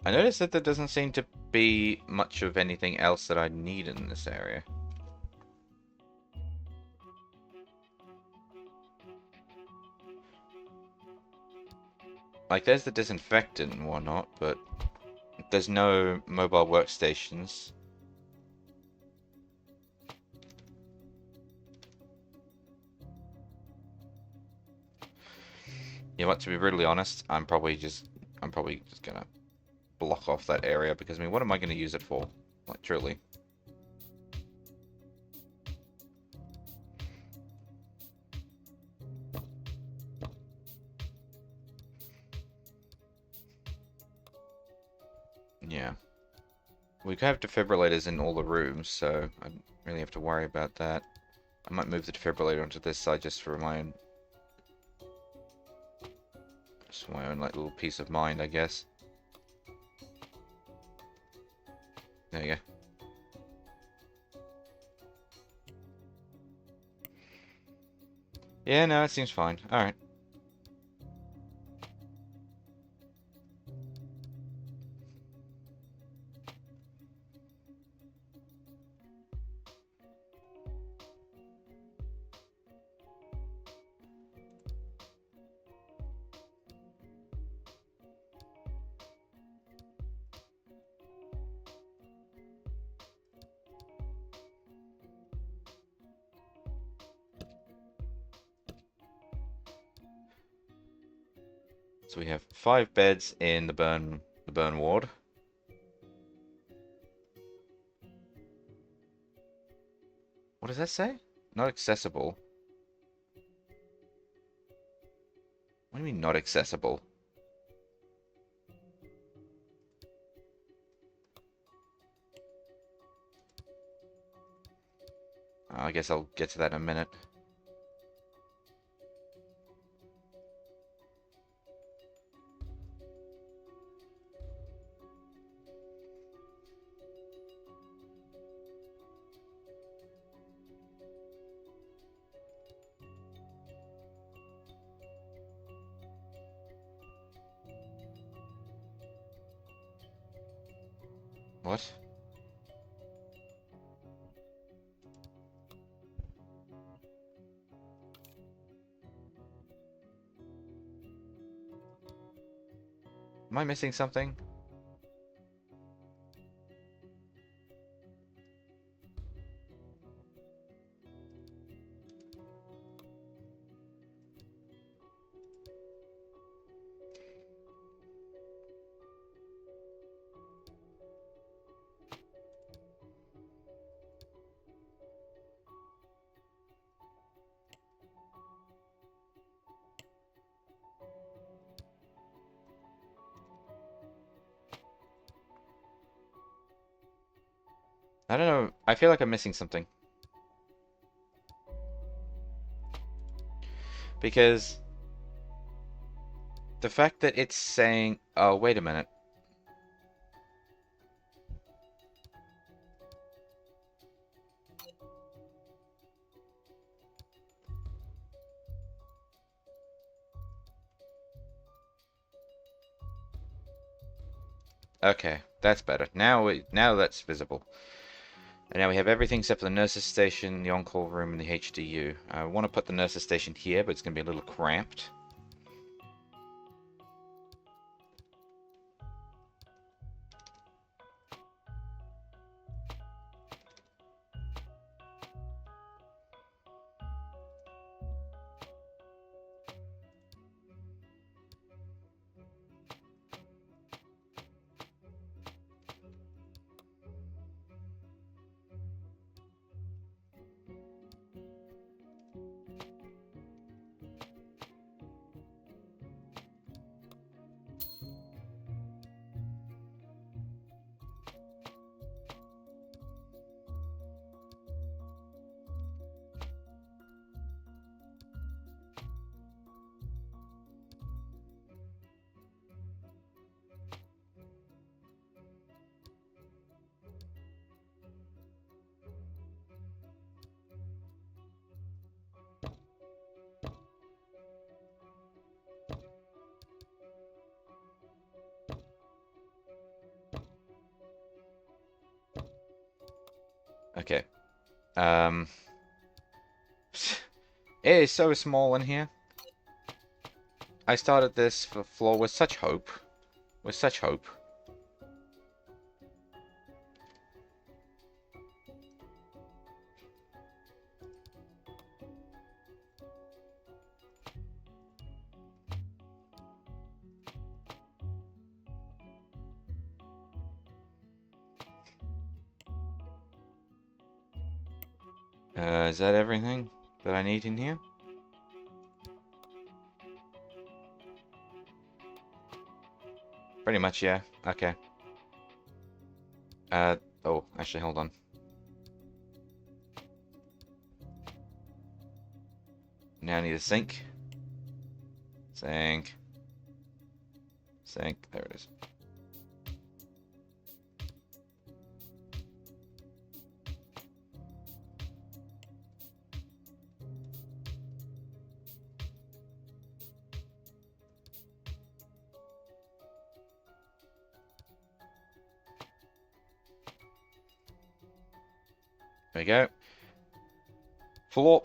I noticed that there doesn't seem to be much of anything else that I need in this area. Like, there's the disinfectant and whatnot, but there's no mobile workstations. You know what, to be brutally honest, I'm probably just gonna block off that area, because I mean, what am I gonna use it for? Like, truly. Yeah. We have defibrillators in all the rooms, so I don't really have to worry about that. I might move the defibrillator onto this side just for my own, like little peace of mind, I guess. There you go. Yeah, no, it seems fine. Alright. So we have 5 beds in the burn ward. What does that say? Not accessible. What do you mean not accessible? I guess I'll get to that in a minute. What? Am I missing something? I don't know. I feel like I'm missing something. Because the fact that it's saying, oh, wait a minute. Okay, that's better. Now that's visible. And now we have everything except for the nurse's station, the on-call room, and the HDU. I want to put the nurse's station here, but it's going to be a little cramped. Okay. It is so small in here. I started this floor with such hope. With such hope. Is that everything that I need in here? Pretty much, yeah. Okay. Oh, actually, hold on. Now I need a sink. Sink. Sink. There it is. There we go. Floor.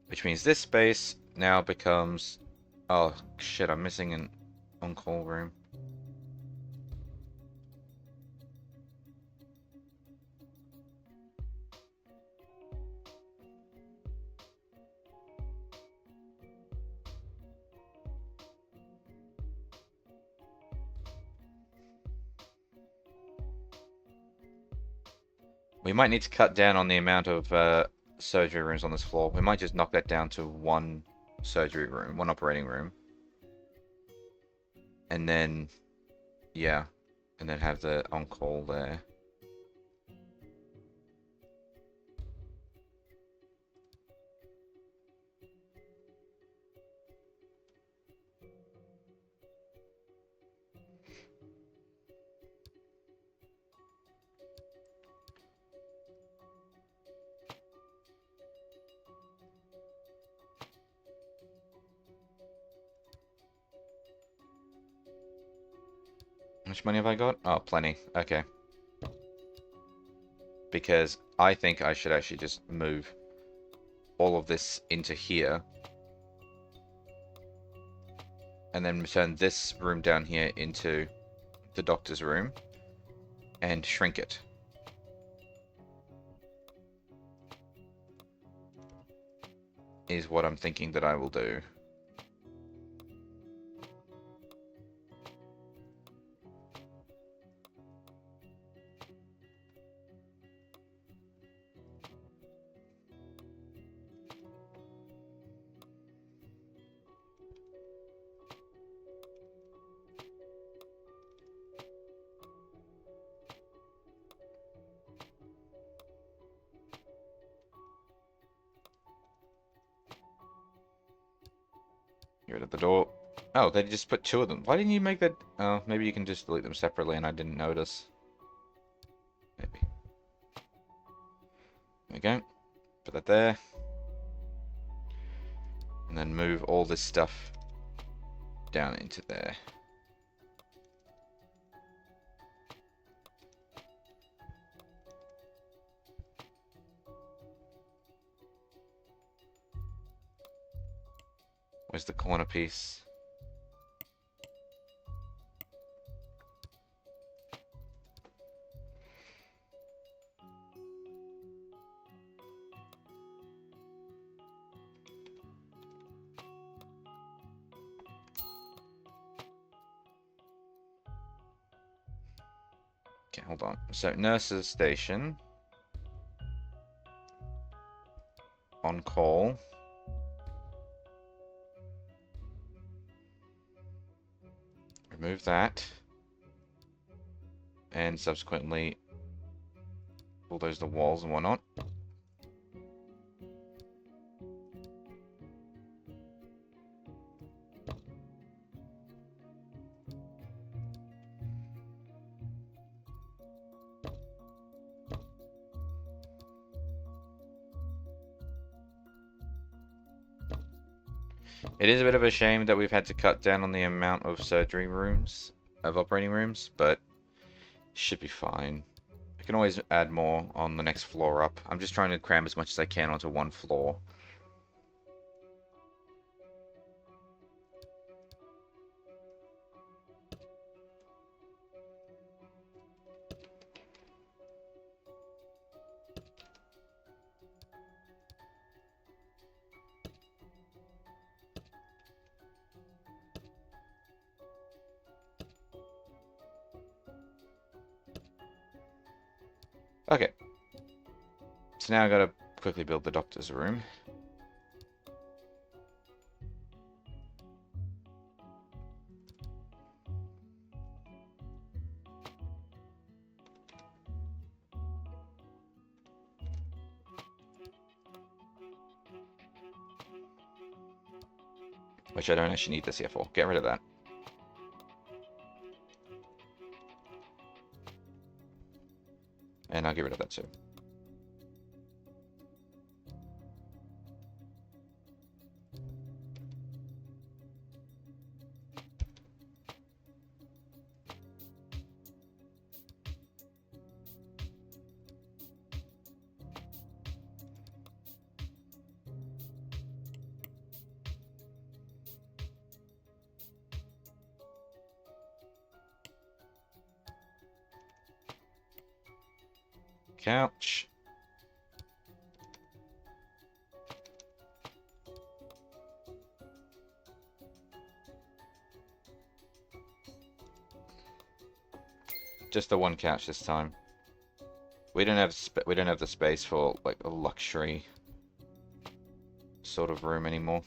Which means this space now becomes... Oh, shit, I'm missing an on-call room. We might need to cut down on the amount of surgery rooms on this floor. We might just knock that down to one surgery room, one operating room. And then, yeah, and then have the on-call there. How much money have I got? Oh, plenty. Okay. Because I think I should actually just move all of this into here. And then turn this room down here into the doctor's room. And shrink it. Is what I'm thinking that I will do. Get rid of the door. Oh, they just put two of them. Why didn't you make that? Oh, maybe you can just delete them separately and I didn't notice. Maybe. There we go. Put that there. And then move all this stuff down into there. Where's the corner piece? Okay, hold on. So, nurse's station. On call. Remove that. And subsequently bulldoze the walls and whatnot. It is a bit of a shame that we've had to cut down on the amount of surgery rooms, of operating rooms, but should be fine. I can always add more on the next floor up. I'm just trying to cram as much as I can onto one floor. Okay. So now I gotta quickly build the doctor's room. Which I don't actually need this here for. Get rid of that. And I'll get rid of that too. Couch. Just the one couch this time. We don't have the space for like a luxury sort of room anymore.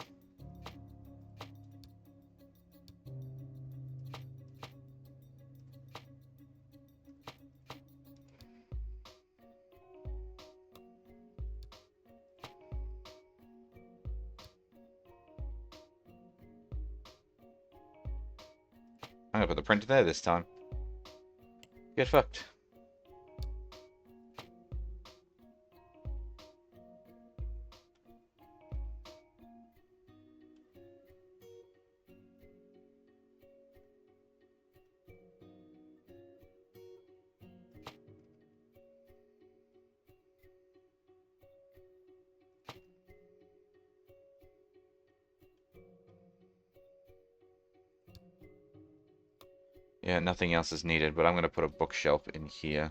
I'm gonna put the printer there this time. Get fucked. Yeah, nothing else is needed, but I'm going to put a bookshelf in here.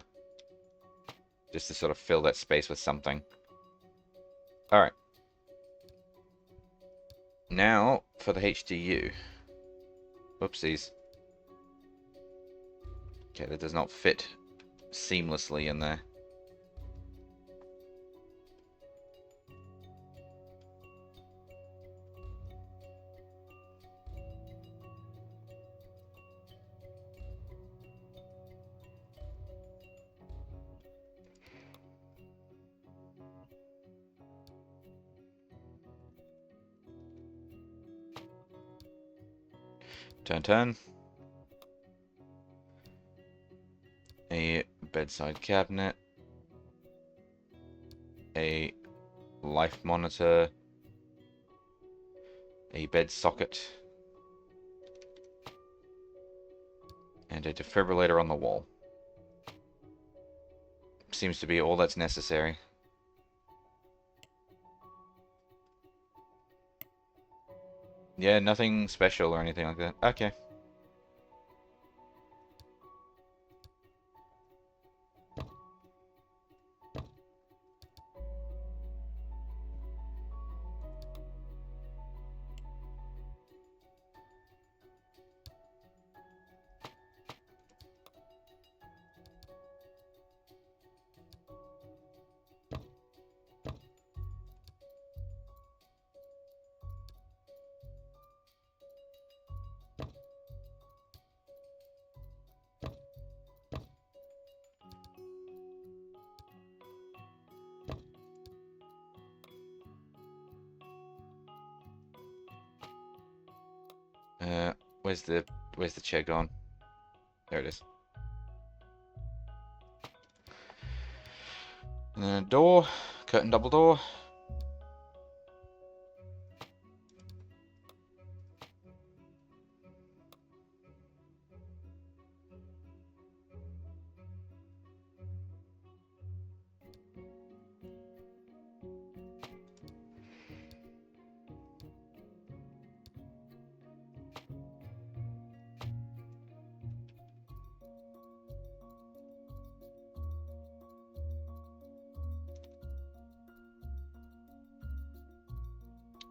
Just to sort of fill that space with something. Alright. Now, for the HDU. Whoopsies. Okay, that does not fit seamlessly in there. Turn. A bedside cabinet. A life monitor. A bed socket. And a defibrillator on the wall. Seems to be all that's necessary. Yeah, nothing special or anything like that. Okay. Where's the chair gone? There it is. And then a door, curtain double door.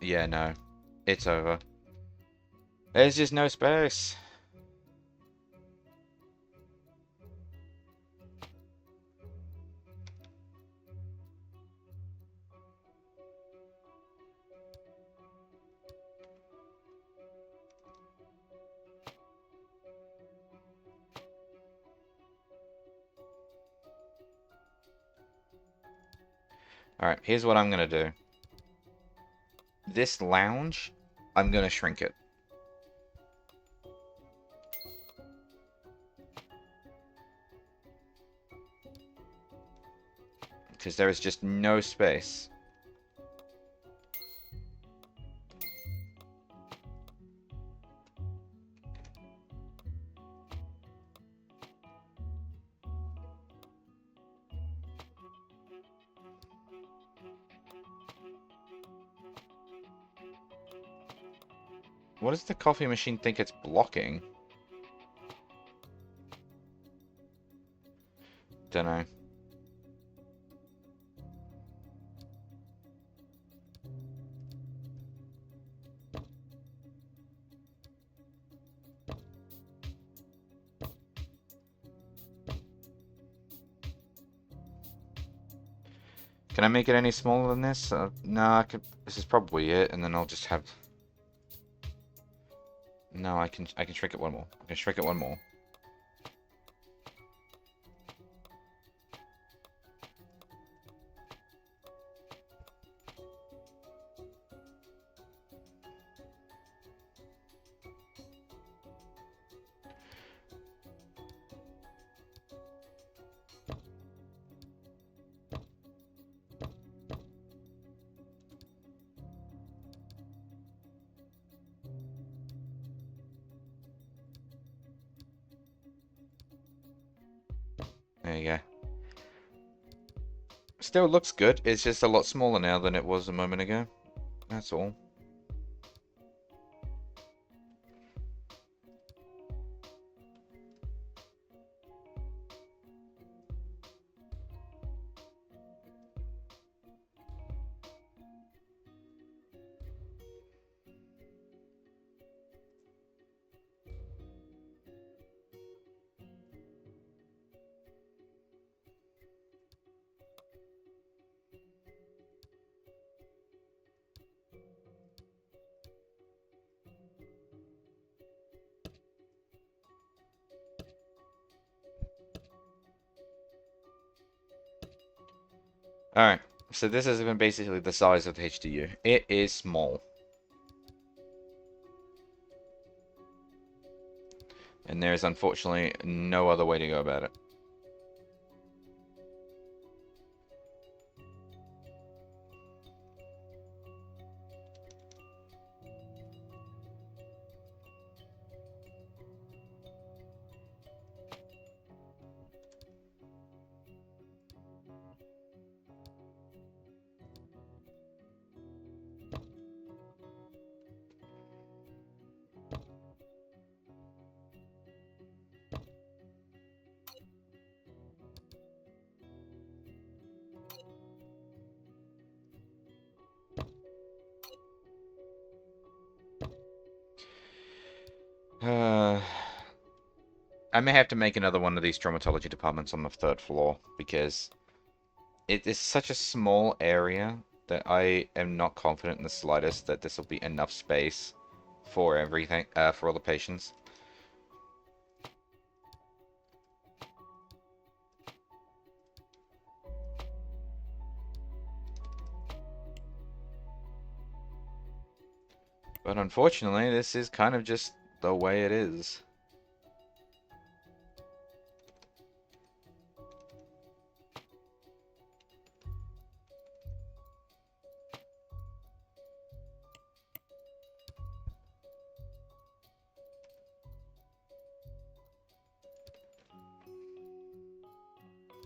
Yeah, no. It's over. There's just no space. Alright, here's what I'm gonna do. This lounge, I'm gonna shrink it. Because there is just no space. What does the coffee machine think it's blocking? Dunno. Can I make it any smaller than this? No, I could. This is probably it, and then I'll just have. No, I can shrink it one more. I can shrink it one more. There you go. Still looks good. It's just a lot smaller now than it was a moment ago. That's all. Alright, so this has been basically the size of the HDU. It is small. And there is unfortunately no other way to go about it. I may have to make another one of these traumatology departments on the third floor because it is such a small area that I am not confident in the slightest that this will be enough space for everything, for all the patients. But unfortunately, this is kind of just the way it is.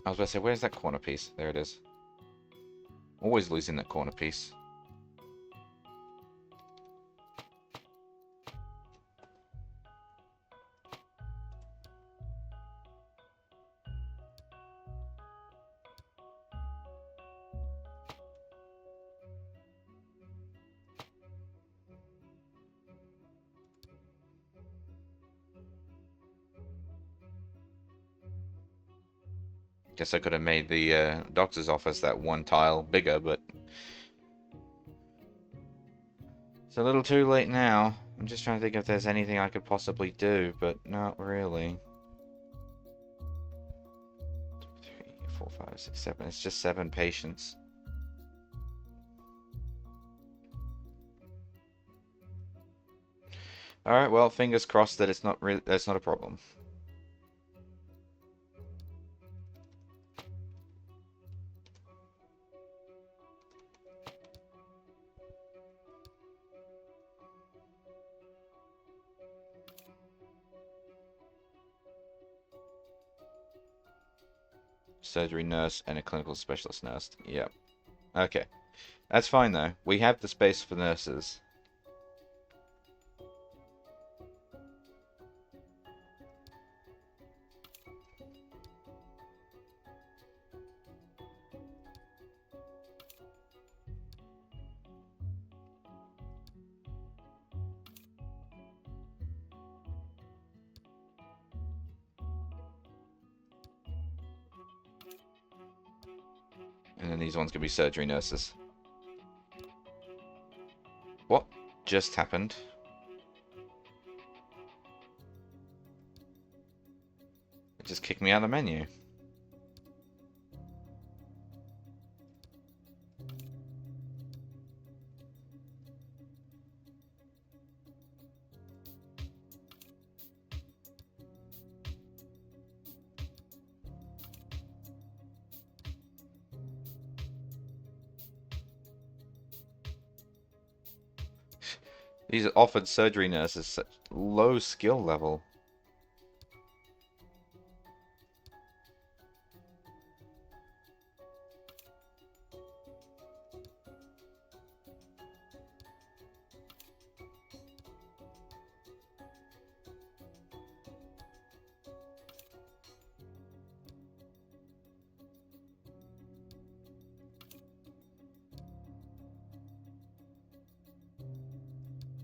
I was about to say, where's that corner piece? There it is. Always losing that corner piece. Guess I could have made the doctor's office that one tile bigger, but it's a little too late now. I'm just trying to think if there's anything I could possibly do, but not really. 3, 4, 5, 6, 7. It's just 7 patients. Alright, well, fingers crossed that it's not really that's not a problem. Surgery nurse and a clinical specialist nurse. Yep. Okay. That's fine though. We have the space for nurses. And then these ones can be surgery nurses. What just happened? It just kicked me out of the menu. These are offered surgery nurses such low skill level.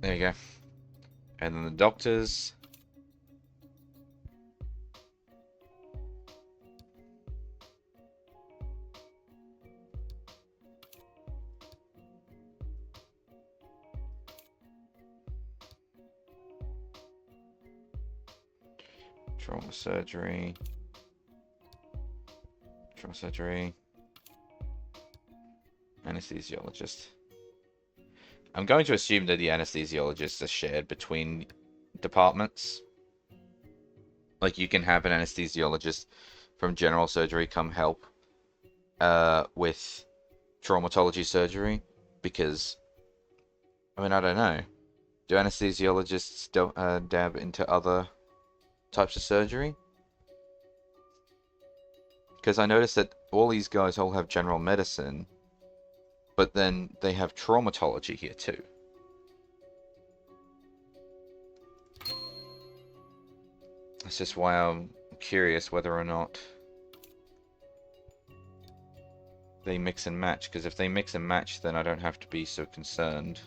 There you go. And then the doctors. Trauma surgery. Trauma surgery. Anesthesiologist. I'm going to assume that the anesthesiologists are shared between departments. Like, you can have an anesthesiologist from general surgery come help with traumatology surgery, because, I mean, I don't know. Do anesthesiologists dab into other types of surgery? Because I noticed that all these guys all have general medicine, but then they have traumatology here too. That's just why I'm curious whether or not they mix and match, because if they mix and match, then I don't have to be so concerned.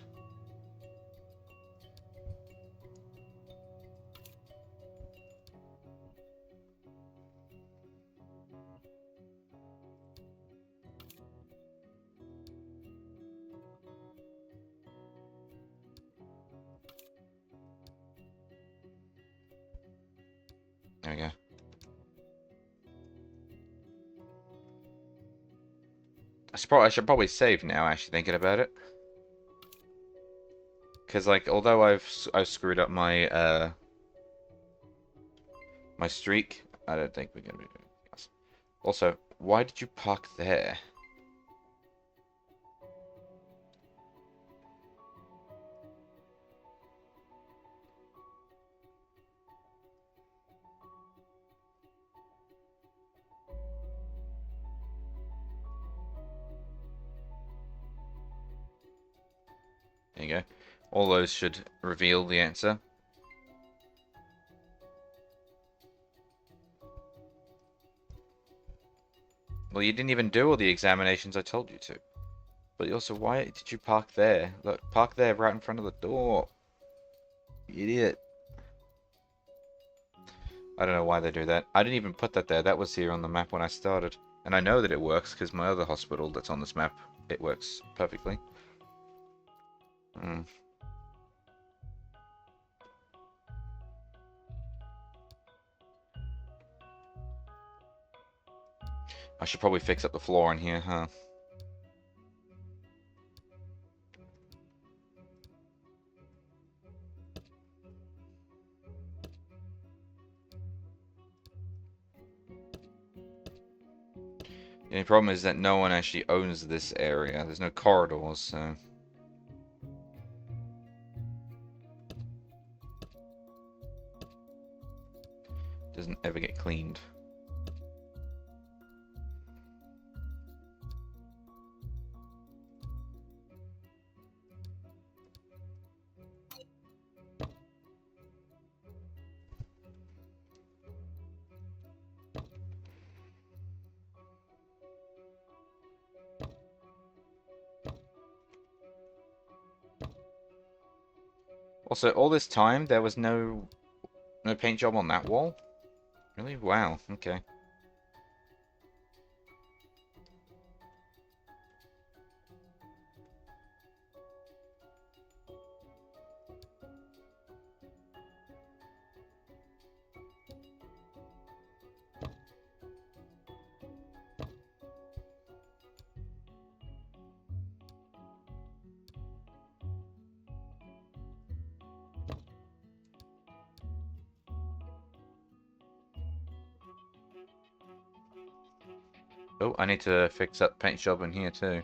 There we go. I should probably save now, actually, thinking about it. Because, like, although I've screwed up my my streak, I don't think we're gonna be doing anything else. Also, why did you park there? There you go. All those should reveal the answer. Well, you didn't even do all the examinations I told you to. But also, why did you park there? Look, park there right in front of the door. Idiot. I don't know why they do that. I didn't even put that there. That was here on the map when I started. And I know that it works because my other hospital that's on this map, it works perfectly. I should probably fix up the floor in here, huh? The only problem is that no one actually owns this area. There's no corridors, so... doesn't ever get cleaned. Also, all this time, there was no paint job on that wall? Really? Wow, okay. Oh, I need to fix up paint job in here too.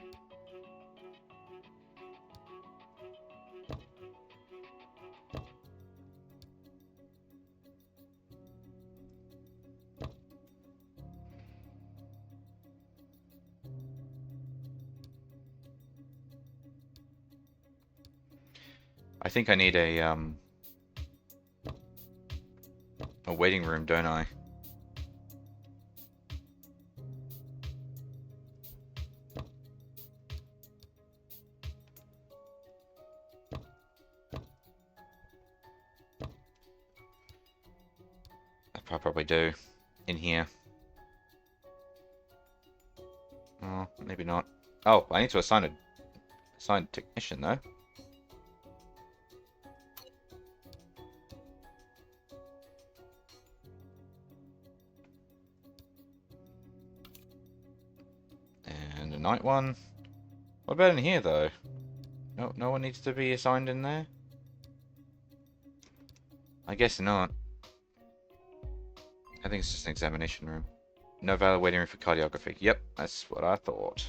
I think I need a waiting room, don't I? I probably do. In here. Oh, maybe not. Oh, I need to assign a technician though. And a night one. What about in here though? No one needs to be assigned in there? I guess not. I think it's just an examination room. No valid waiting room for cardiography. Yep, that's what I thought.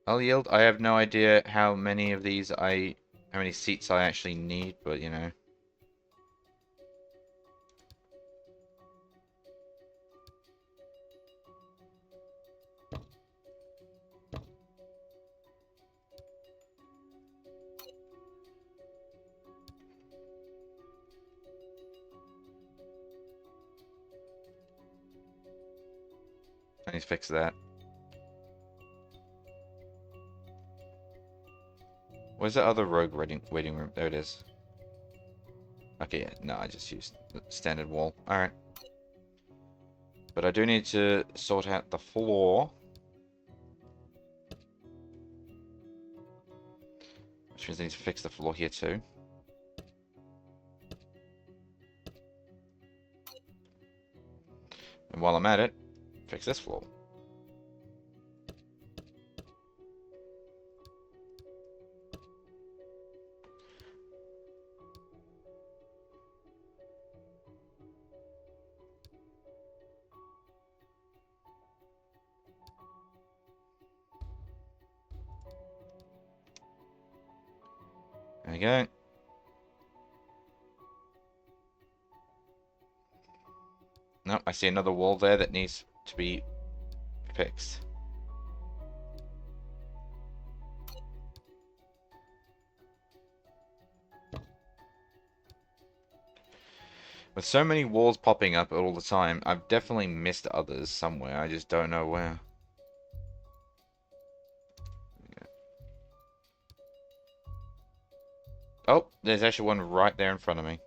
I'll yield. I have no idea how many of these how many seats I actually need, but you know. I need to fix that. Where's that other rogue waiting room? There it is. Okay, yeah, no, I just used the standard wall. Alright. But I do need to sort out the floor. Which means I need to fix the floor here too. And while I'm at it, fix this floor. There we go. No, I see another wall there that needs to be fixed. With so many walls popping up all the time, I've definitely missed others somewhere. I just don't know where. Oh, there's actually one right there in front of me.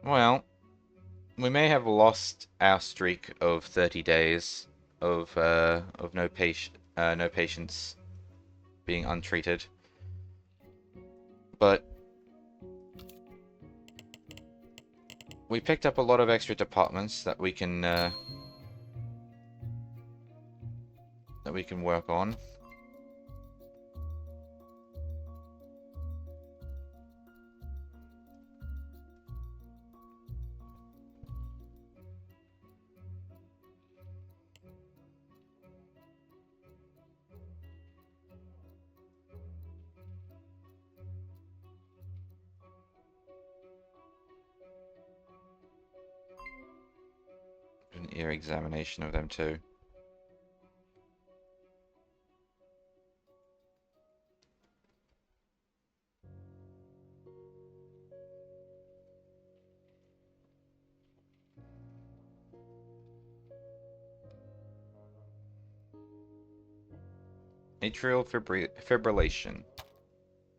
Well, we may have lost our streak of 30 days of no patients being untreated, but we picked up a lot of extra departments that we can work on. An ear examination of them too. Atrial fibrillation.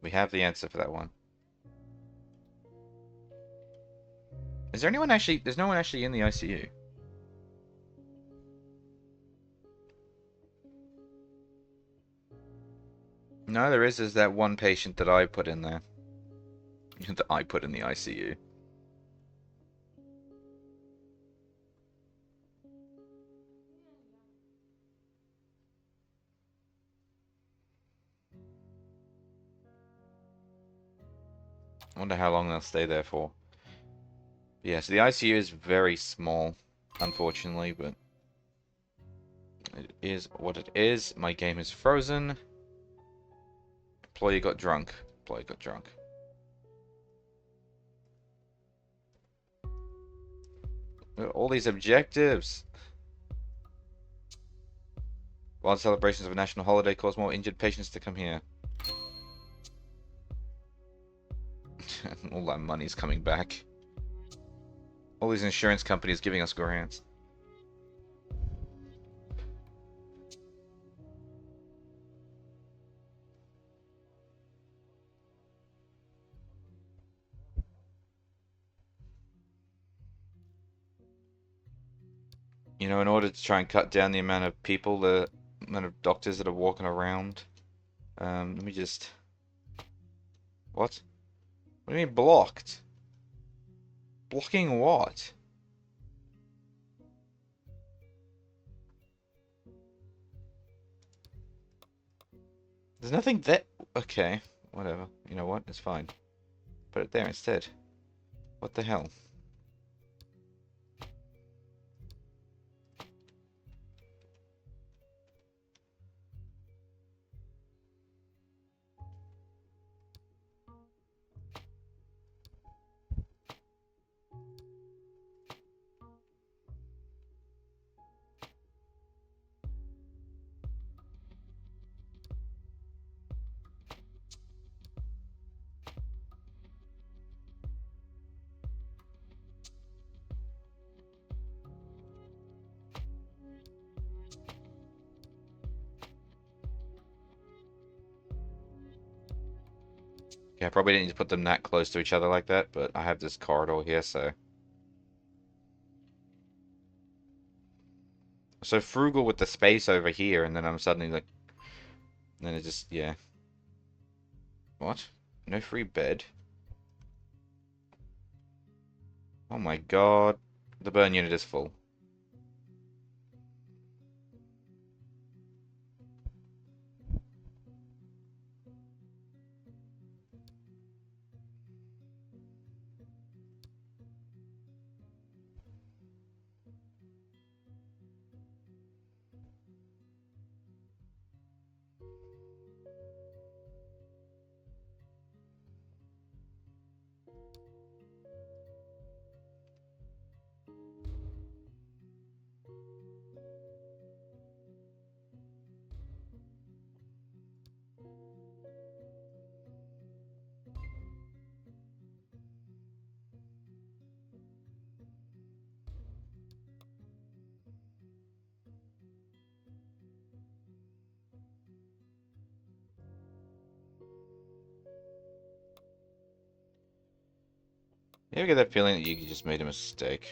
We have the answer for that one. Is there anyone actually? There's no one actually in the ICU. No, there is that one patient that I put in there. That I put in the ICU. I wonder how long they'll stay there for. But yeah, so the ICU is very small, unfortunately, but it is what it is. My game is frozen. Employee got drunk. Employee got drunk. Look at all these objectives. Wild celebrations of a national holiday cause more injured patients to come here. All that money's coming back. All these insurance companies giving us grants. You know, in order to try and cut down the amount of people, the amount of doctors that are walking around. Let me just... What? What do you mean blocked? Blocking what? There's nothing there. Okay, whatever. You know what? It's fine. Put it there instead. What the hell? Yeah, I probably didn't need to put them that close to each other like that, but I have this corridor here, so... So frugal with the space over here, and then I'm suddenly like... Then it just, yeah. What? No free bed? Oh my god. The burn unit is full. You ever get that feeling that you just made a mistake?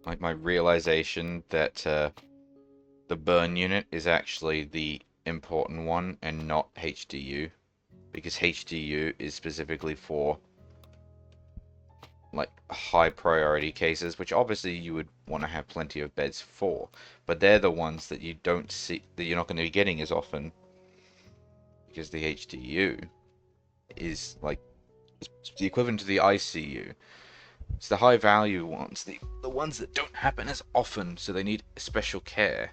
Like my realization that the burn unit is actually the important one and not HDU. Because HDU is specifically for like high priority cases, which obviously you would want to have plenty of beds for, but they're the ones that you don't see, that you're not going to be getting as often, because the HDU is like the equivalent to the ICU. It's the high value ones, the ones that don't happen as often, so they need special care.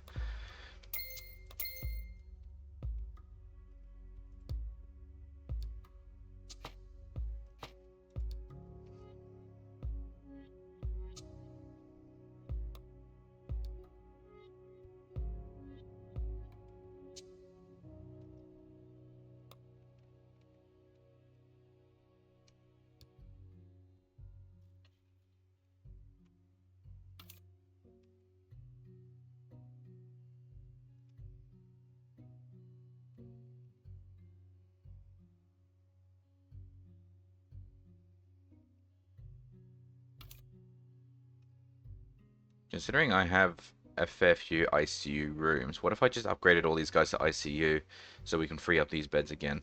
Considering I have a fair few ICU rooms, what if I just upgraded all these guys to ICU so we can free up these beds again?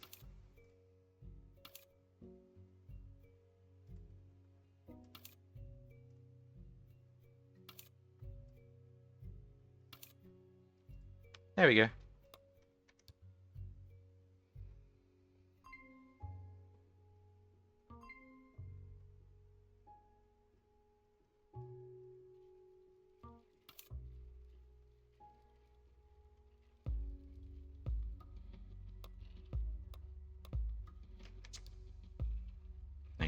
There we go.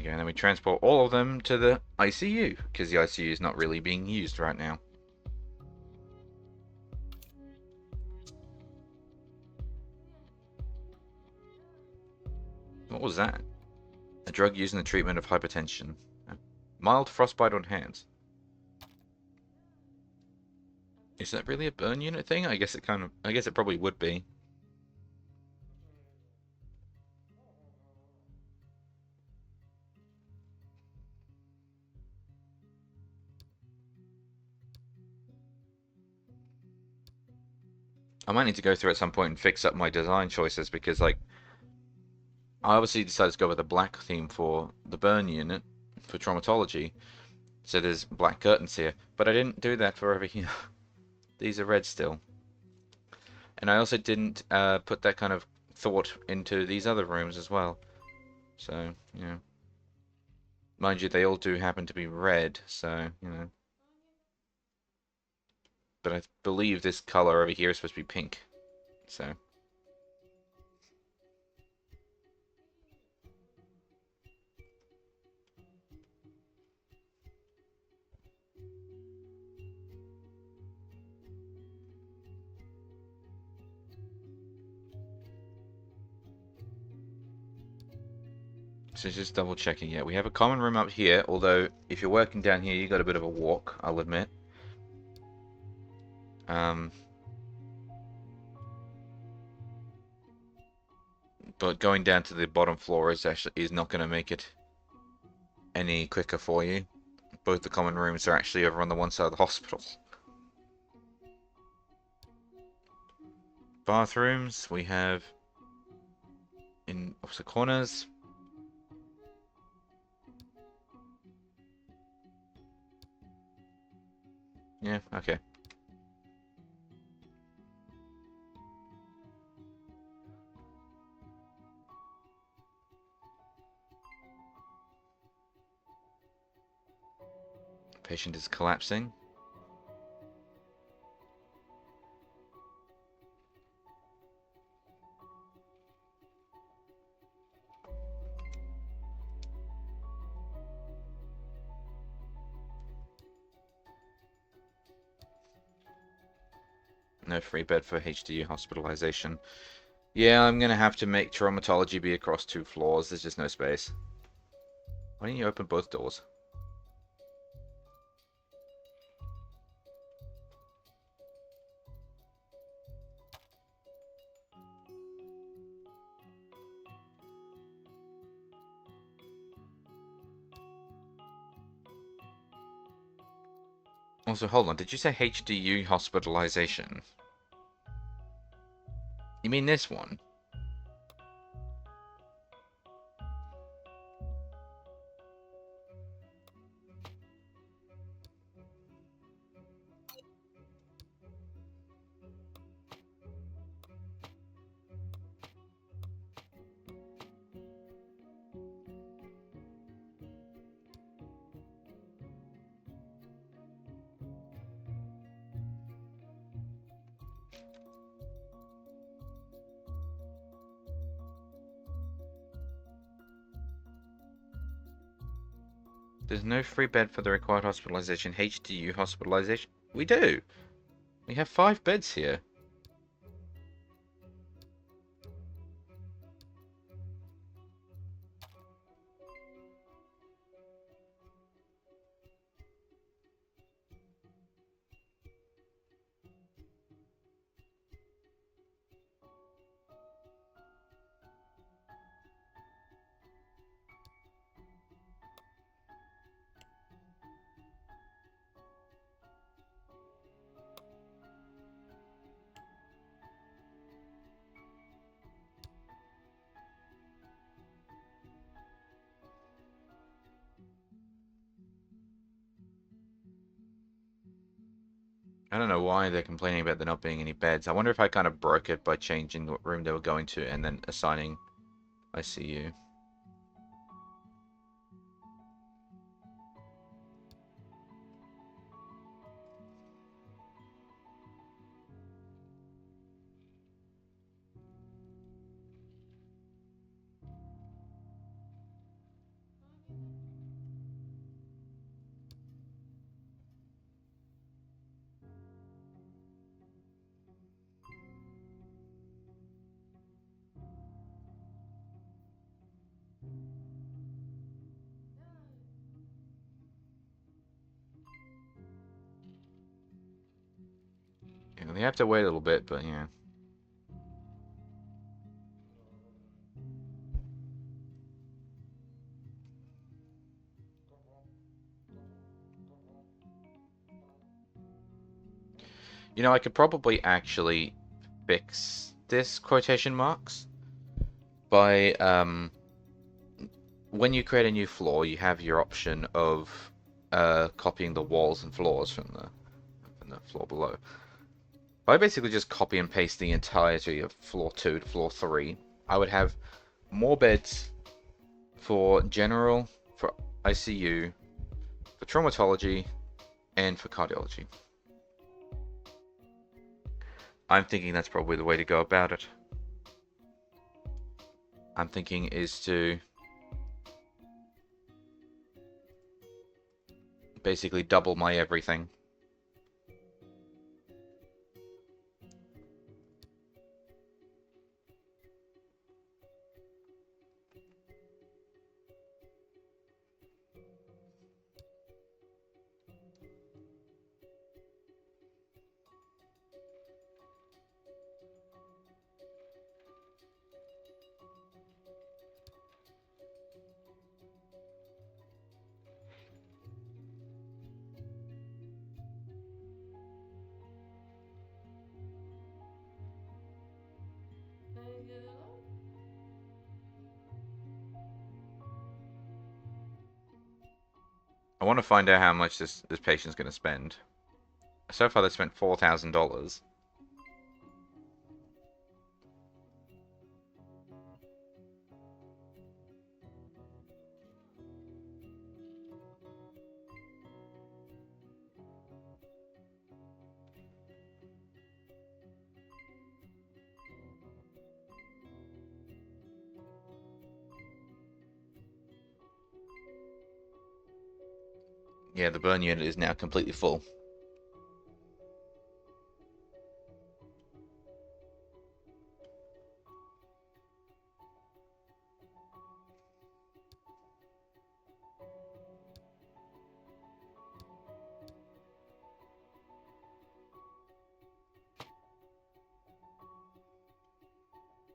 go, and then we transport all of them to the ICU, because the ICU is not really being used right now. What was that? A drug used in the treatment of hypertension. Mild frostbite on hands. Is that really a burn unit thing? I guess it probably would be. I might need to go through at some point and fix up my design choices because, like, I obviously decided to go with a black theme for the burn unit for traumatology. So there's black curtains here, but I didn't do that for over here. These are red still. And I also didn't put that kind of thought into these other rooms as well. So, you know. Mind you, they all do happen to be red, so, you know. But I believe this color over here is supposed to be pink. So. So just double checking, yeah. We have a common room up here, although if you're working down here, you got a bit of a walk, I'll admit. But going down to the bottom floor is not going to make it any quicker for you. Both the common rooms are actually over on the one side of the hospital. Bathrooms, we have in opposite corners. Yeah, okay. Patient is collapsing. No free bed for HDU hospitalization. Yeah, I'm gonna have to make traumatology be across 2 floors. There's just no space. Why don't you open both doors? Also, hold on. Did you say HDU hospitalization? You mean this one? There's no free bed for the required hospitalization. HDU hospitalization? We do. We have 5 beds here. I don't know why they're complaining about there not being any beds. I wonder if I kind of broke it by changing what room they were going to and then assigning ICU. You have to wait a little bit, but yeah. You know, I could probably actually fix this quotation marks by when you create a new floor, you have your option of copying the walls and floors from the floor below. If I basically just copy and paste the entirety of floor 2 to floor 3, I would have more beds for general, for ICU, for traumatology, and for cardiology. I'm thinking that's probably the way to go about it. I'm thinking is to basically double my everything. I want to find out how much this patient's going to spend. So far, they spent $4,000. Yeah, the burn unit is now completely full.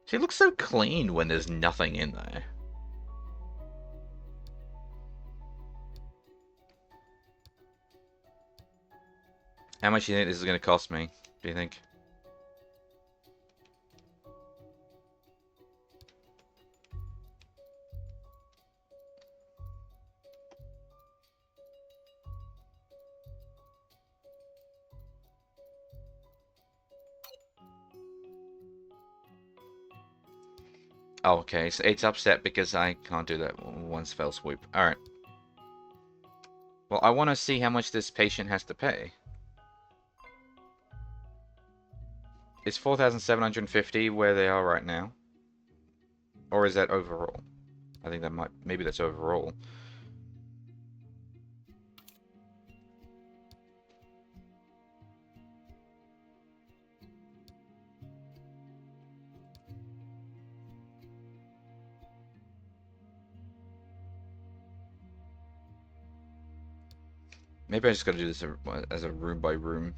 She looks so clean when there's nothing in there. How much do you think this is going to cost me? Do you think? Oh, okay, so it's upset because I can't do that one fell swoop. Alright. Well, I want to see how much this patient has to pay. Is 4,750 where they are right now? Or is that overall? I think that might... Maybe that's overall. Maybe I just gotta do this as a room by room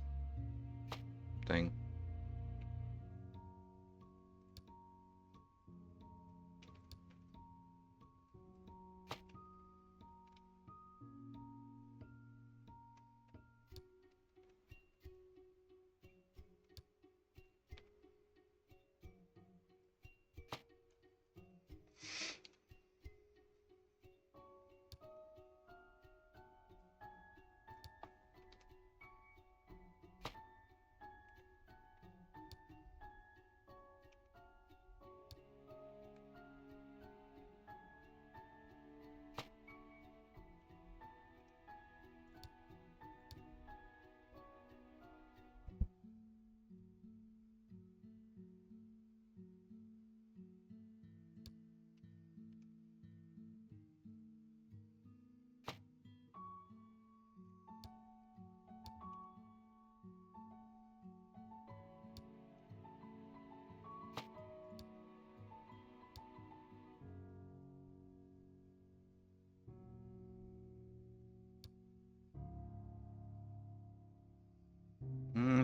thing.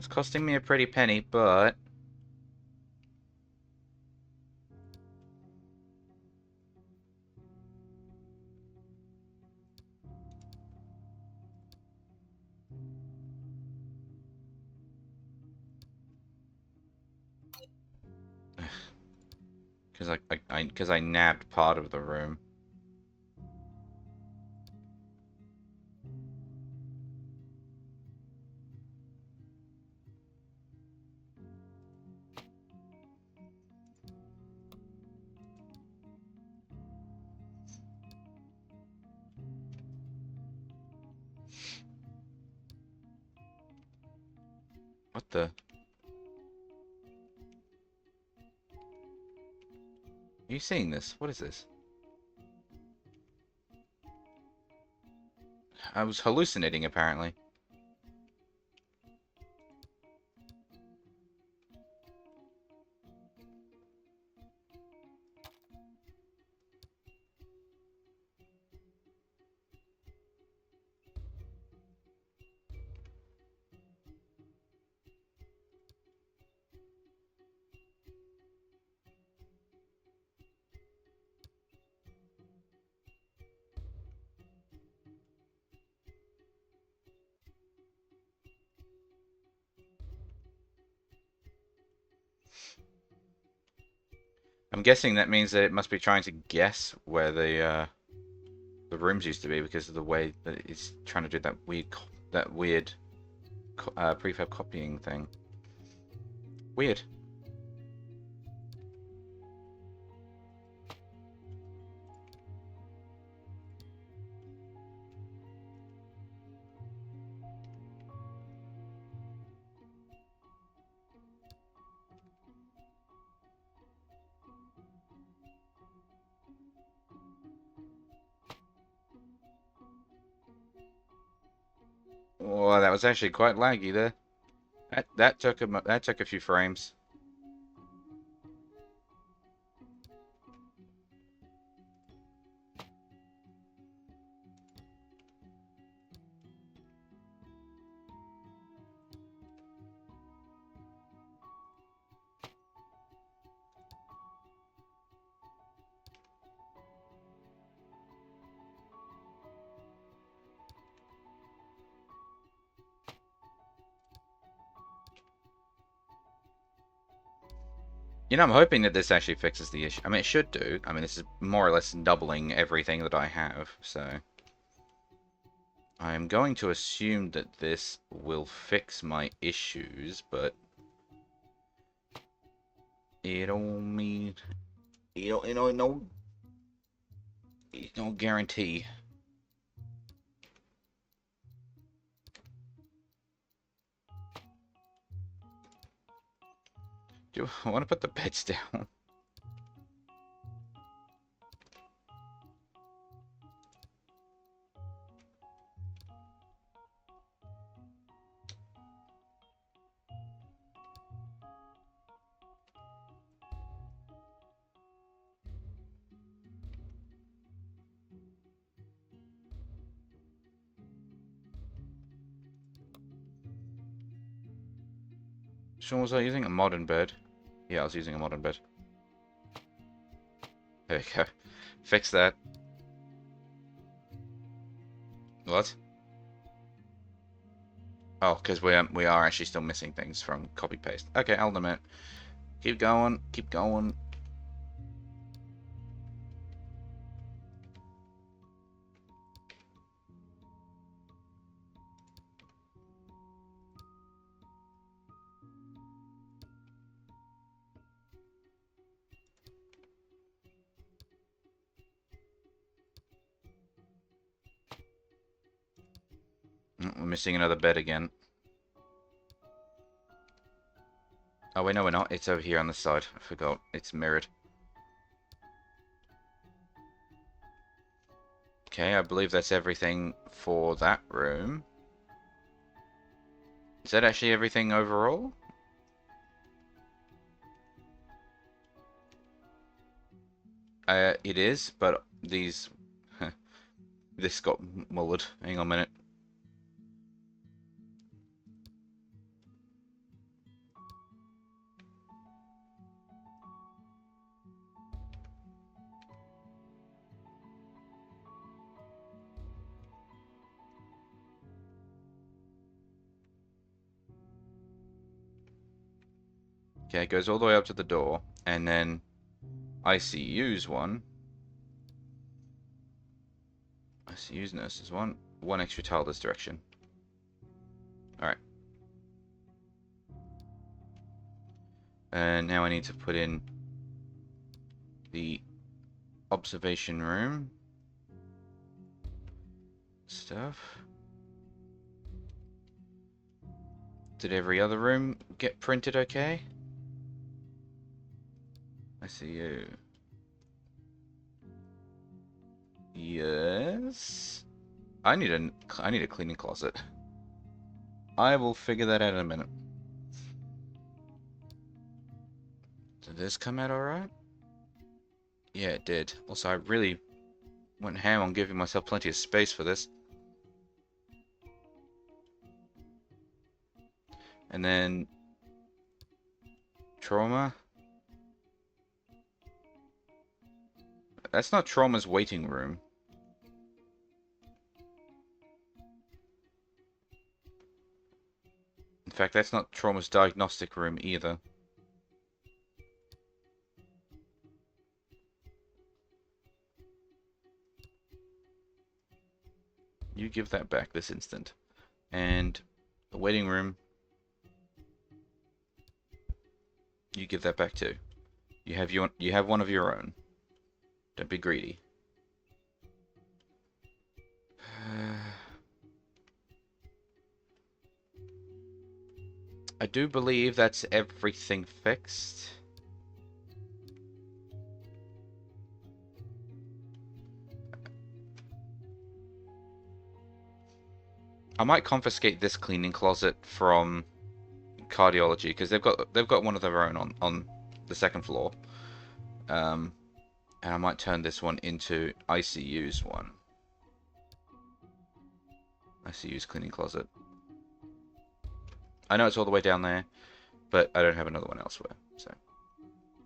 It's costing me a pretty penny, but... Because I nabbed part of the room. What the? Are you seeing this? What is this? I was hallucinating, apparently. I'm guessing that means that it must be trying to guess where the rooms used to be because of the way that it's trying to do that weird prefab copying thing. Weird. Oh, that was actually quite laggy there. That took a few frames. You know, I'm hoping that this actually fixes the issue. I mean, it should do. I mean, this is more or less doubling everything that I have, so... I'm going to assume that this will fix my issues, but... It don't mean... It's no guarantee. Do I want to put the beds down? Sean, was I using a modern bed? Yeah, I was using a modern bed. There you go. Fix that. What? Oh, because we are actually still missing things from copy paste. Okay, hold on a minute. Keep going. Keep going. We're missing another bed again. Oh, wait, no, we're not. It's over here on the side. I forgot. It's mirrored. Okay, I believe that's everything for that room. Is that actually everything overall? It is, but these... this got mullered. Hang on a minute. Okay, it goes all the way up to the door, and then ICU's one. ICU's nurses one. One extra tile this direction. Alright. And now I need to put in the observation room stuff. Did every other room get printed okay? I see you. Yes. I need a cleaning closet. I will figure that out in a minute. Did this come out alright? Yeah, it did. Also, I really went ham on giving myself plenty of space for this. And then trauma. That's not trauma's waiting room. In fact, that's not trauma's diagnostic room either. You give that back this instant. And the waiting room, you give that back too. You have one of your own. Don't be greedy. I do believe that's everything fixed. I might confiscate this cleaning closet from cardiology because they've got one of their own on the second floor. And I might turn this one into ICU's one. ICU's cleaning closet. I know it's all the way down there, but I don't have another one elsewhere. So,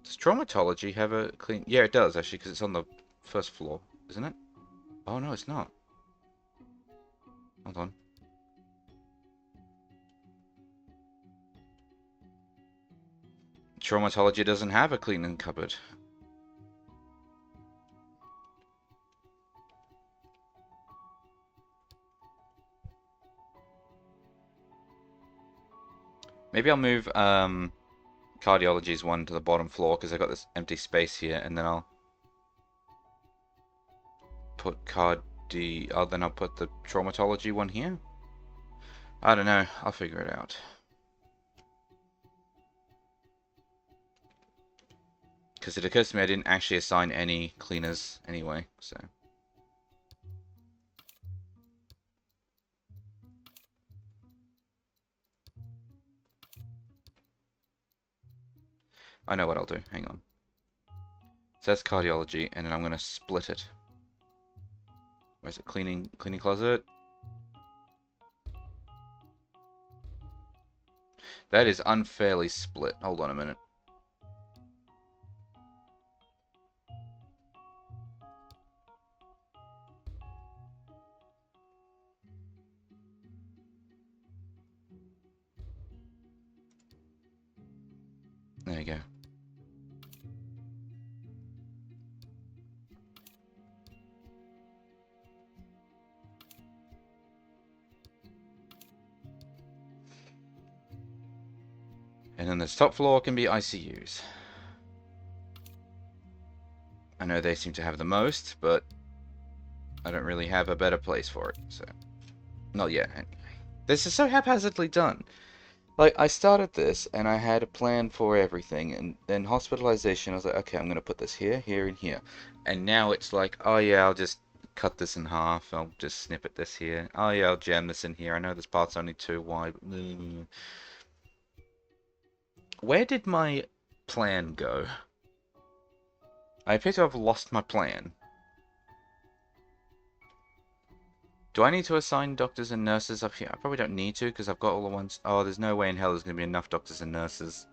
does traumatology have a clean? Yeah, it does actually, because it's on the first floor, isn't it? Oh no, it's not. Hold on. Traumatology doesn't have a cleaning cupboard. Maybe I'll move cardiology's one to the bottom floor because I've got this empty space here, and then I'll put then I'll put the traumatology one here. I don't know. I'll figure it out. Because it occurs to me I didn't actually assign any cleaners anyway, so. I know what I'll do. Hang on. So that's cardiology, and then I'm going to split it. Where's it? Cleaning closet. That is unfairly split. Hold on a minute. There you go. And then this top floor can be ICUs. I know they seem to have the most, but I don't really have a better place for it, so. Not yet, anyway. This is so haphazardly done. Like, I started this, and I had a plan for everything, and then hospitalization, I was like, okay, I'm going to put this here, here, and here. And now it's like, oh yeah, I'll just cut this in half, I'll just snippet this here. Oh yeah, I'll jam this in here, I know this part's only 2 wide. Where did my plan go? I appear to have lost my plan. Do I need to assign doctors and nurses up here? I probably don't need to, because I've got all the ones. Oh, there's no way in hell there's going to be enough doctors and nurses.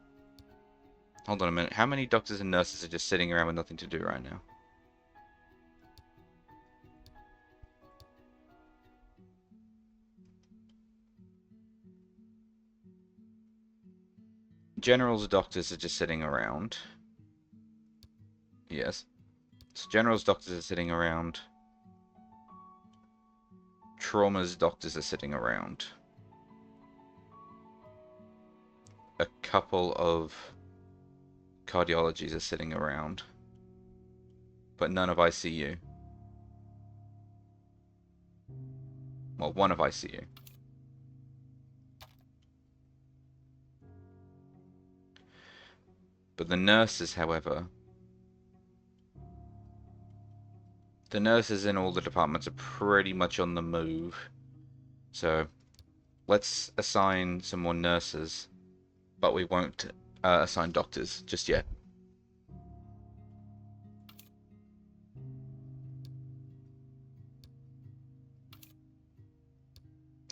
Hold on a minute. How many doctors and nurses are just sitting around with nothing to do right now? Generals, doctors are just sitting around. Yes. So generals, doctors are sitting around. Traumas, doctors are sitting around. A couple of cardiologies are sitting around. But none of ICU. Well, one of ICU. But the nurses, however, the nurses in all the departments are pretty much on the move. So let's assign some more nurses, but we won't assign doctors just yet.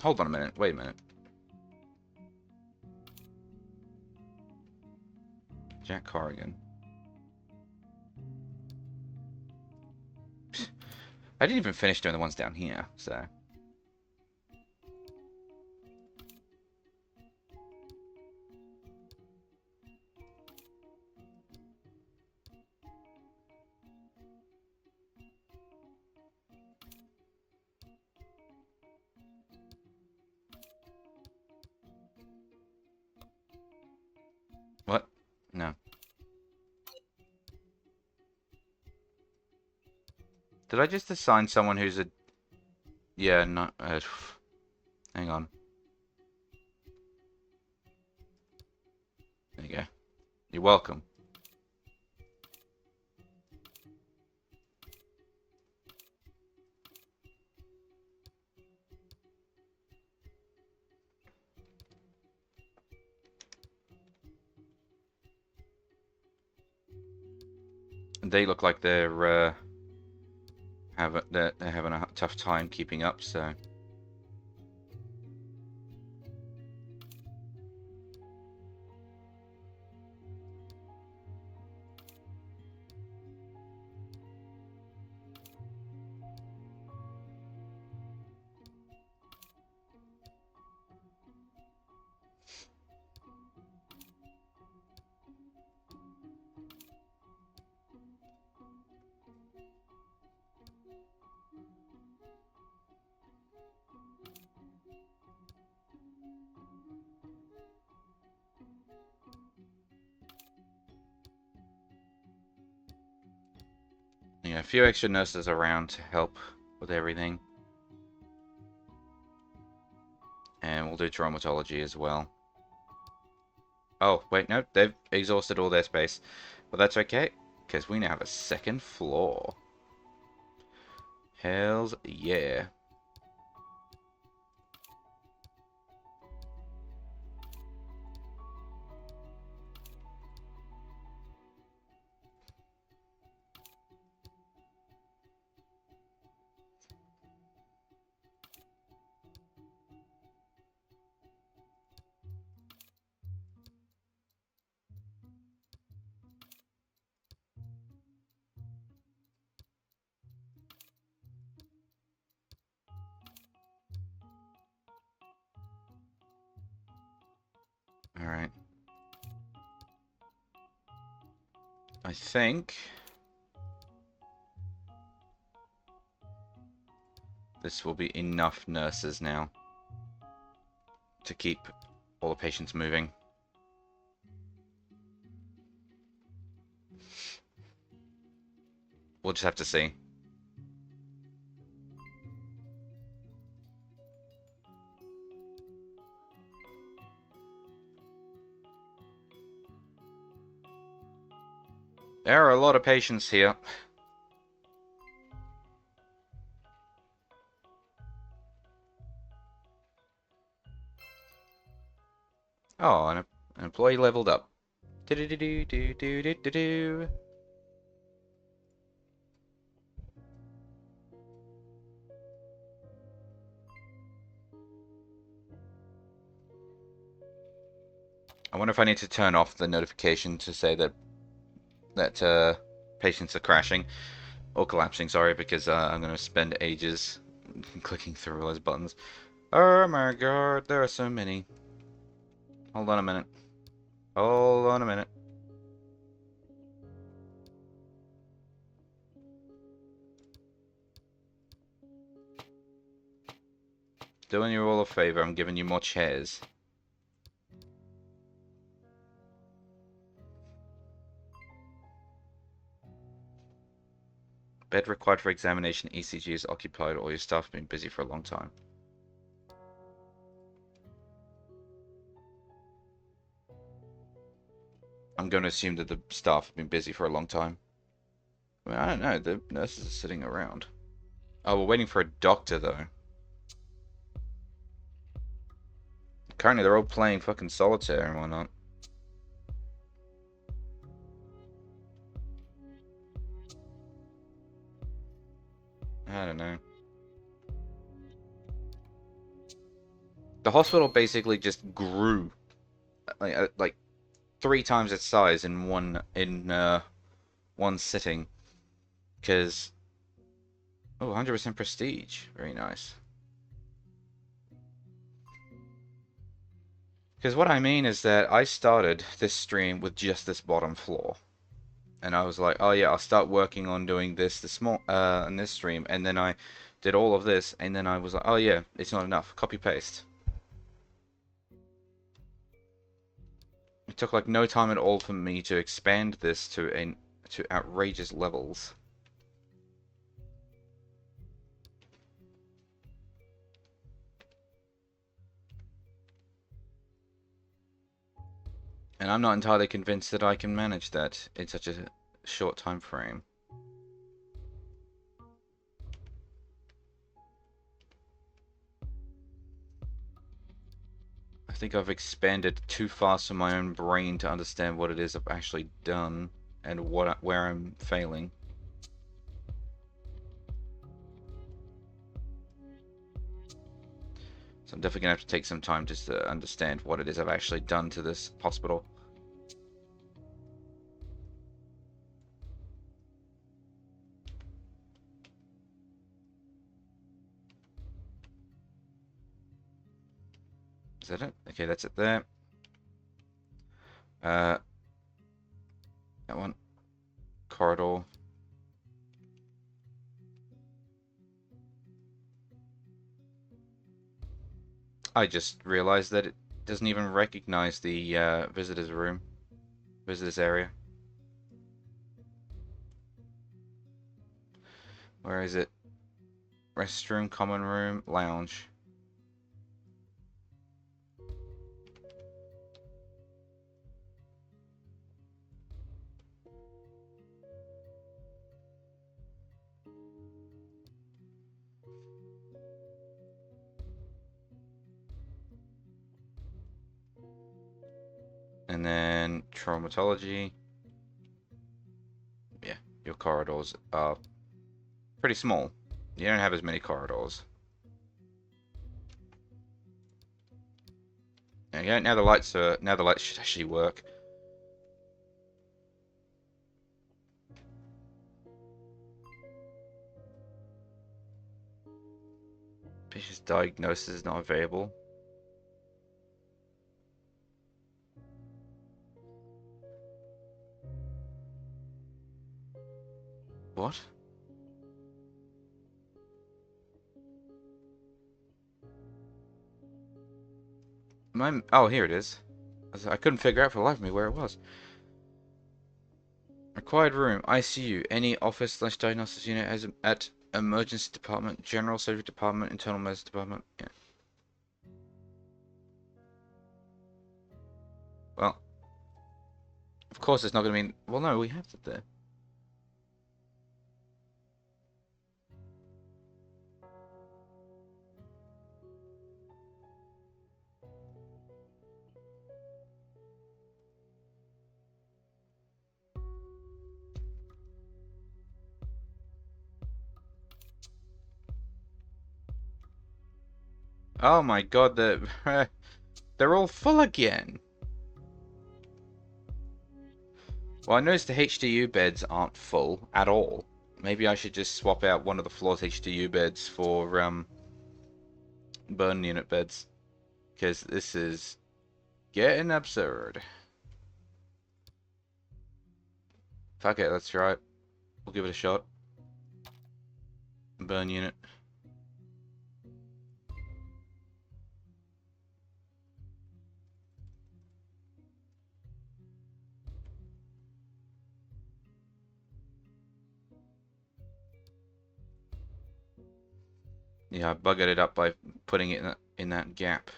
Hold on a minute. Wait a minute. Jack Corrigan. I didn't even finish doing the ones down here, so... What? No. Did I just assign someone who's a... Yeah, no... hang on. There you go. You're welcome. They look like they're having a tough time keeping up, so... Yeah, a few extra nurses around to help with everything. And we'll do traumatology as well. Oh, wait, no, they've exhausted all their space. But that's okay, because we now have a second floor. Hells yeah. Alright. I think... this will be enough nurses now to keep all the patients moving. We'll just have to see. There are a lot of patients here. Oh, an employee leveled up. Do-do-do-do-do-do-do-do. I wonder if I need to turn off the notification to say that patients are crashing or collapsing. Sorry, because I'm going to spend ages clicking through all those buttons. Oh my god, there are so many. Hold on a minute. Hold on a minute. Doing you all a favor, I'm giving you more chairs. Bed required for examination. ECG is occupied. All your staff have been busy for a long time. I'm going to assume that the staff have been busy for a long time. I mean, I don't know. The nurses are sitting around. Oh, we're waiting for a doctor, though. Currently, they're all playing fucking solitaire and whatnot. I don't know. The hospital basically just grew, like 3 times its size in one sitting. Because, oh, 100% prestige, very nice. Because what I mean is that I started this stream with just this bottom floor. And I was like, oh yeah, I'll start working on doing this in this stream, and then I did all of this, and then I was like, oh yeah, it's not enough. Copy paste. It took like no time at all for me to expand this to outrageous levels. And I'm not entirely convinced that I can manage that in such a short time frame. I think I've expanded too fast for my own brain to understand what it is I've actually done and where I'm failing. So I'm definitely gonna have to take some time just to understand what it is I've actually done to this hospital. Is that it? Okay, that's it there. That one. Corridor. I just realized that it doesn't even recognize the visitors room, visitors area. Where is it? Restroom, common room, lounge. And then traumatology. Yeah, your corridors are pretty small. You don't have as many corridors. Okay, now the lights should actually work. Patient's diagnosis is not available. What? Oh, here it is. I couldn't figure out for the life of me where it was. Required room, ICU, any office/diagnosis unit as at emergency department, general surgery department, internal medicine department. Yeah. Well, of course it's not going to mean. Well, no, we have it there. Oh my god, they're all full again. Well, I noticed the HDU beds aren't full at all. Maybe I should just swap out one of the floor's HDU beds for burn unit beds, because this is getting absurd. Fuck it, let's try it. We'll give it a shot. Burn unit. Yeah, I buggered it up by putting it in that gap.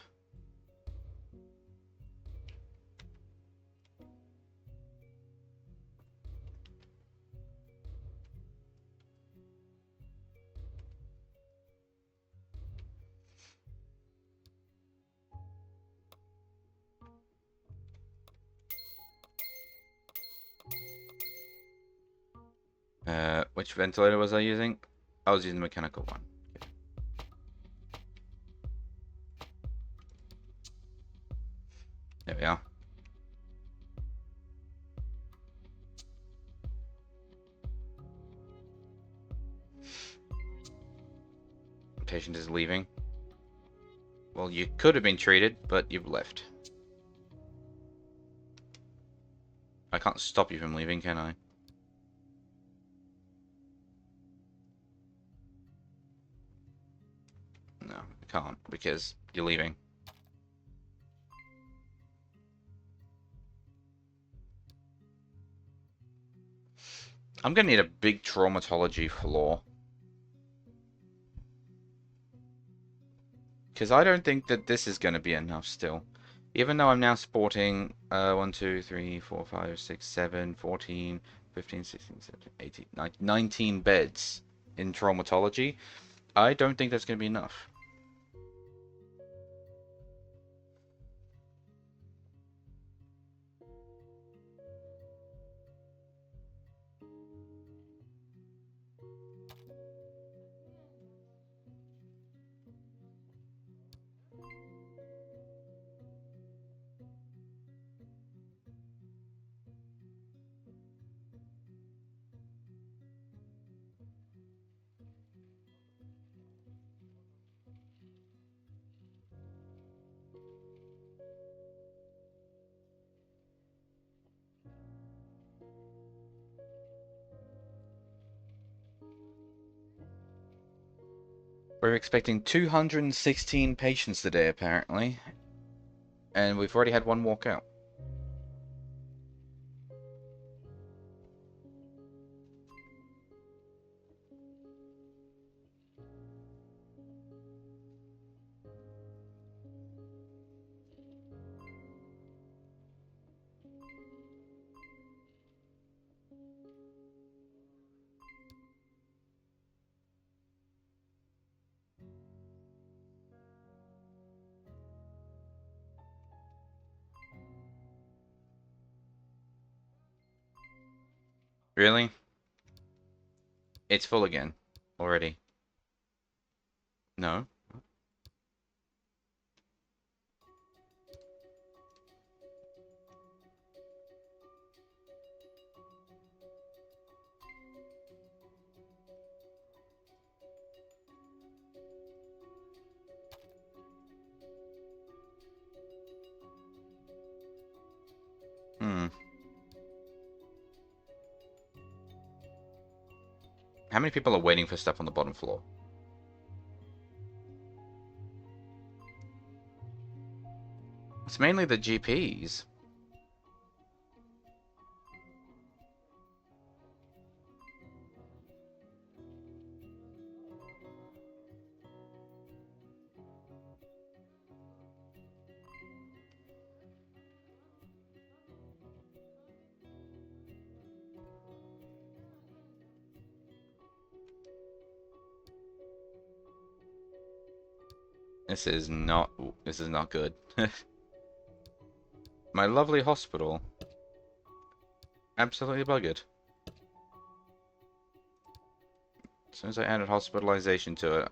Which ventilator was I using? I was using the mechanical one. There we are. Patient is leaving. Well, you could have been treated, but you've left. I can't stop you from leaving, can I? No, I can't, because you're leaving. I'm gonna need a big traumatology floor. Because I don't think that this is going to be enough still. Even though I'm now sporting 1, 2, 3, 4, 5, 6, 7, 14, 15, 16, 17, 18, 19 beds in traumatology, I don't think that's going to be enough. We're expecting 216 patients today, apparently. And we've already had one walk out. Really? It's full again. Already. No? Hmm. How many people are waiting for stuff on the bottom floor? It's mainly the GPs. This is not good. My lovely hospital. Absolutely buggered. As soon as I added hospitalization to it,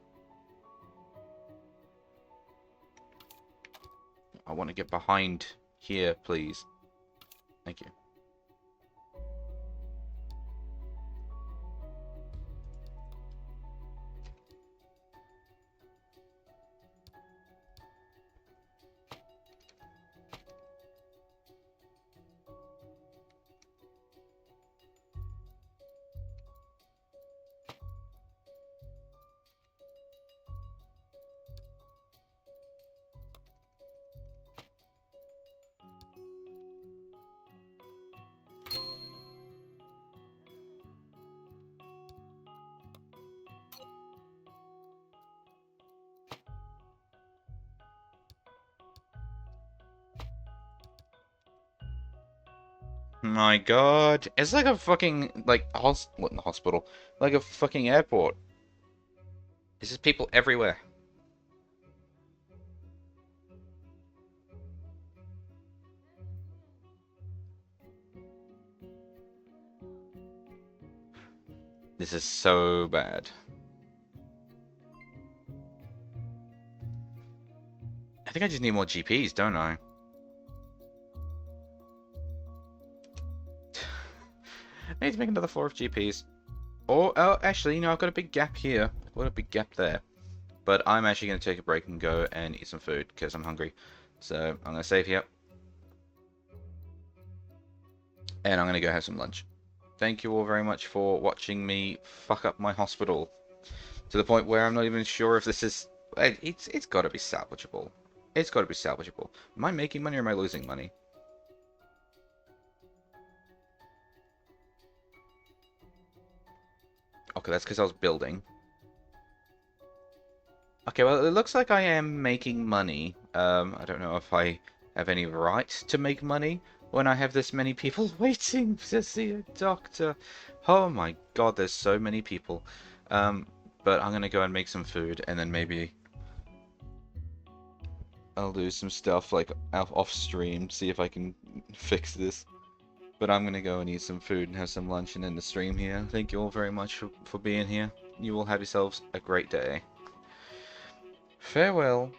I want to get behind here, please. Thank you. My God. It's like a fucking, like, what, in the hospital? Like a fucking airport. There's just people everywhere. This is so bad. I think I just need more GPs, don't I? I need to make another floor of GPs. Or, oh, actually, you know, I've got a big gap here. I've got a big gap there. But I'm actually going to take a break and go and eat some food because I'm hungry. So I'm going to save here. And I'm going to go have some lunch. Thank you all very much for watching me fuck up my hospital. To the point where I'm not even sure if this is... It's got to be salvageable. It's got to be salvageable. Am I making money or am I losing money? Okay, that's because I was building. Okay, well, it looks like I am making money. I don't know if I have any right to make money when I have this many people waiting to see a doctor. Oh my God, there's so many people. But I'm gonna go and make some food, and then maybe I'll do some stuff like off stream, see if I can fix this. But I'm gonna go and eat some food and have some lunch and end the stream here. Thank you all very much for being here. You all have yourselves a great day. Farewell.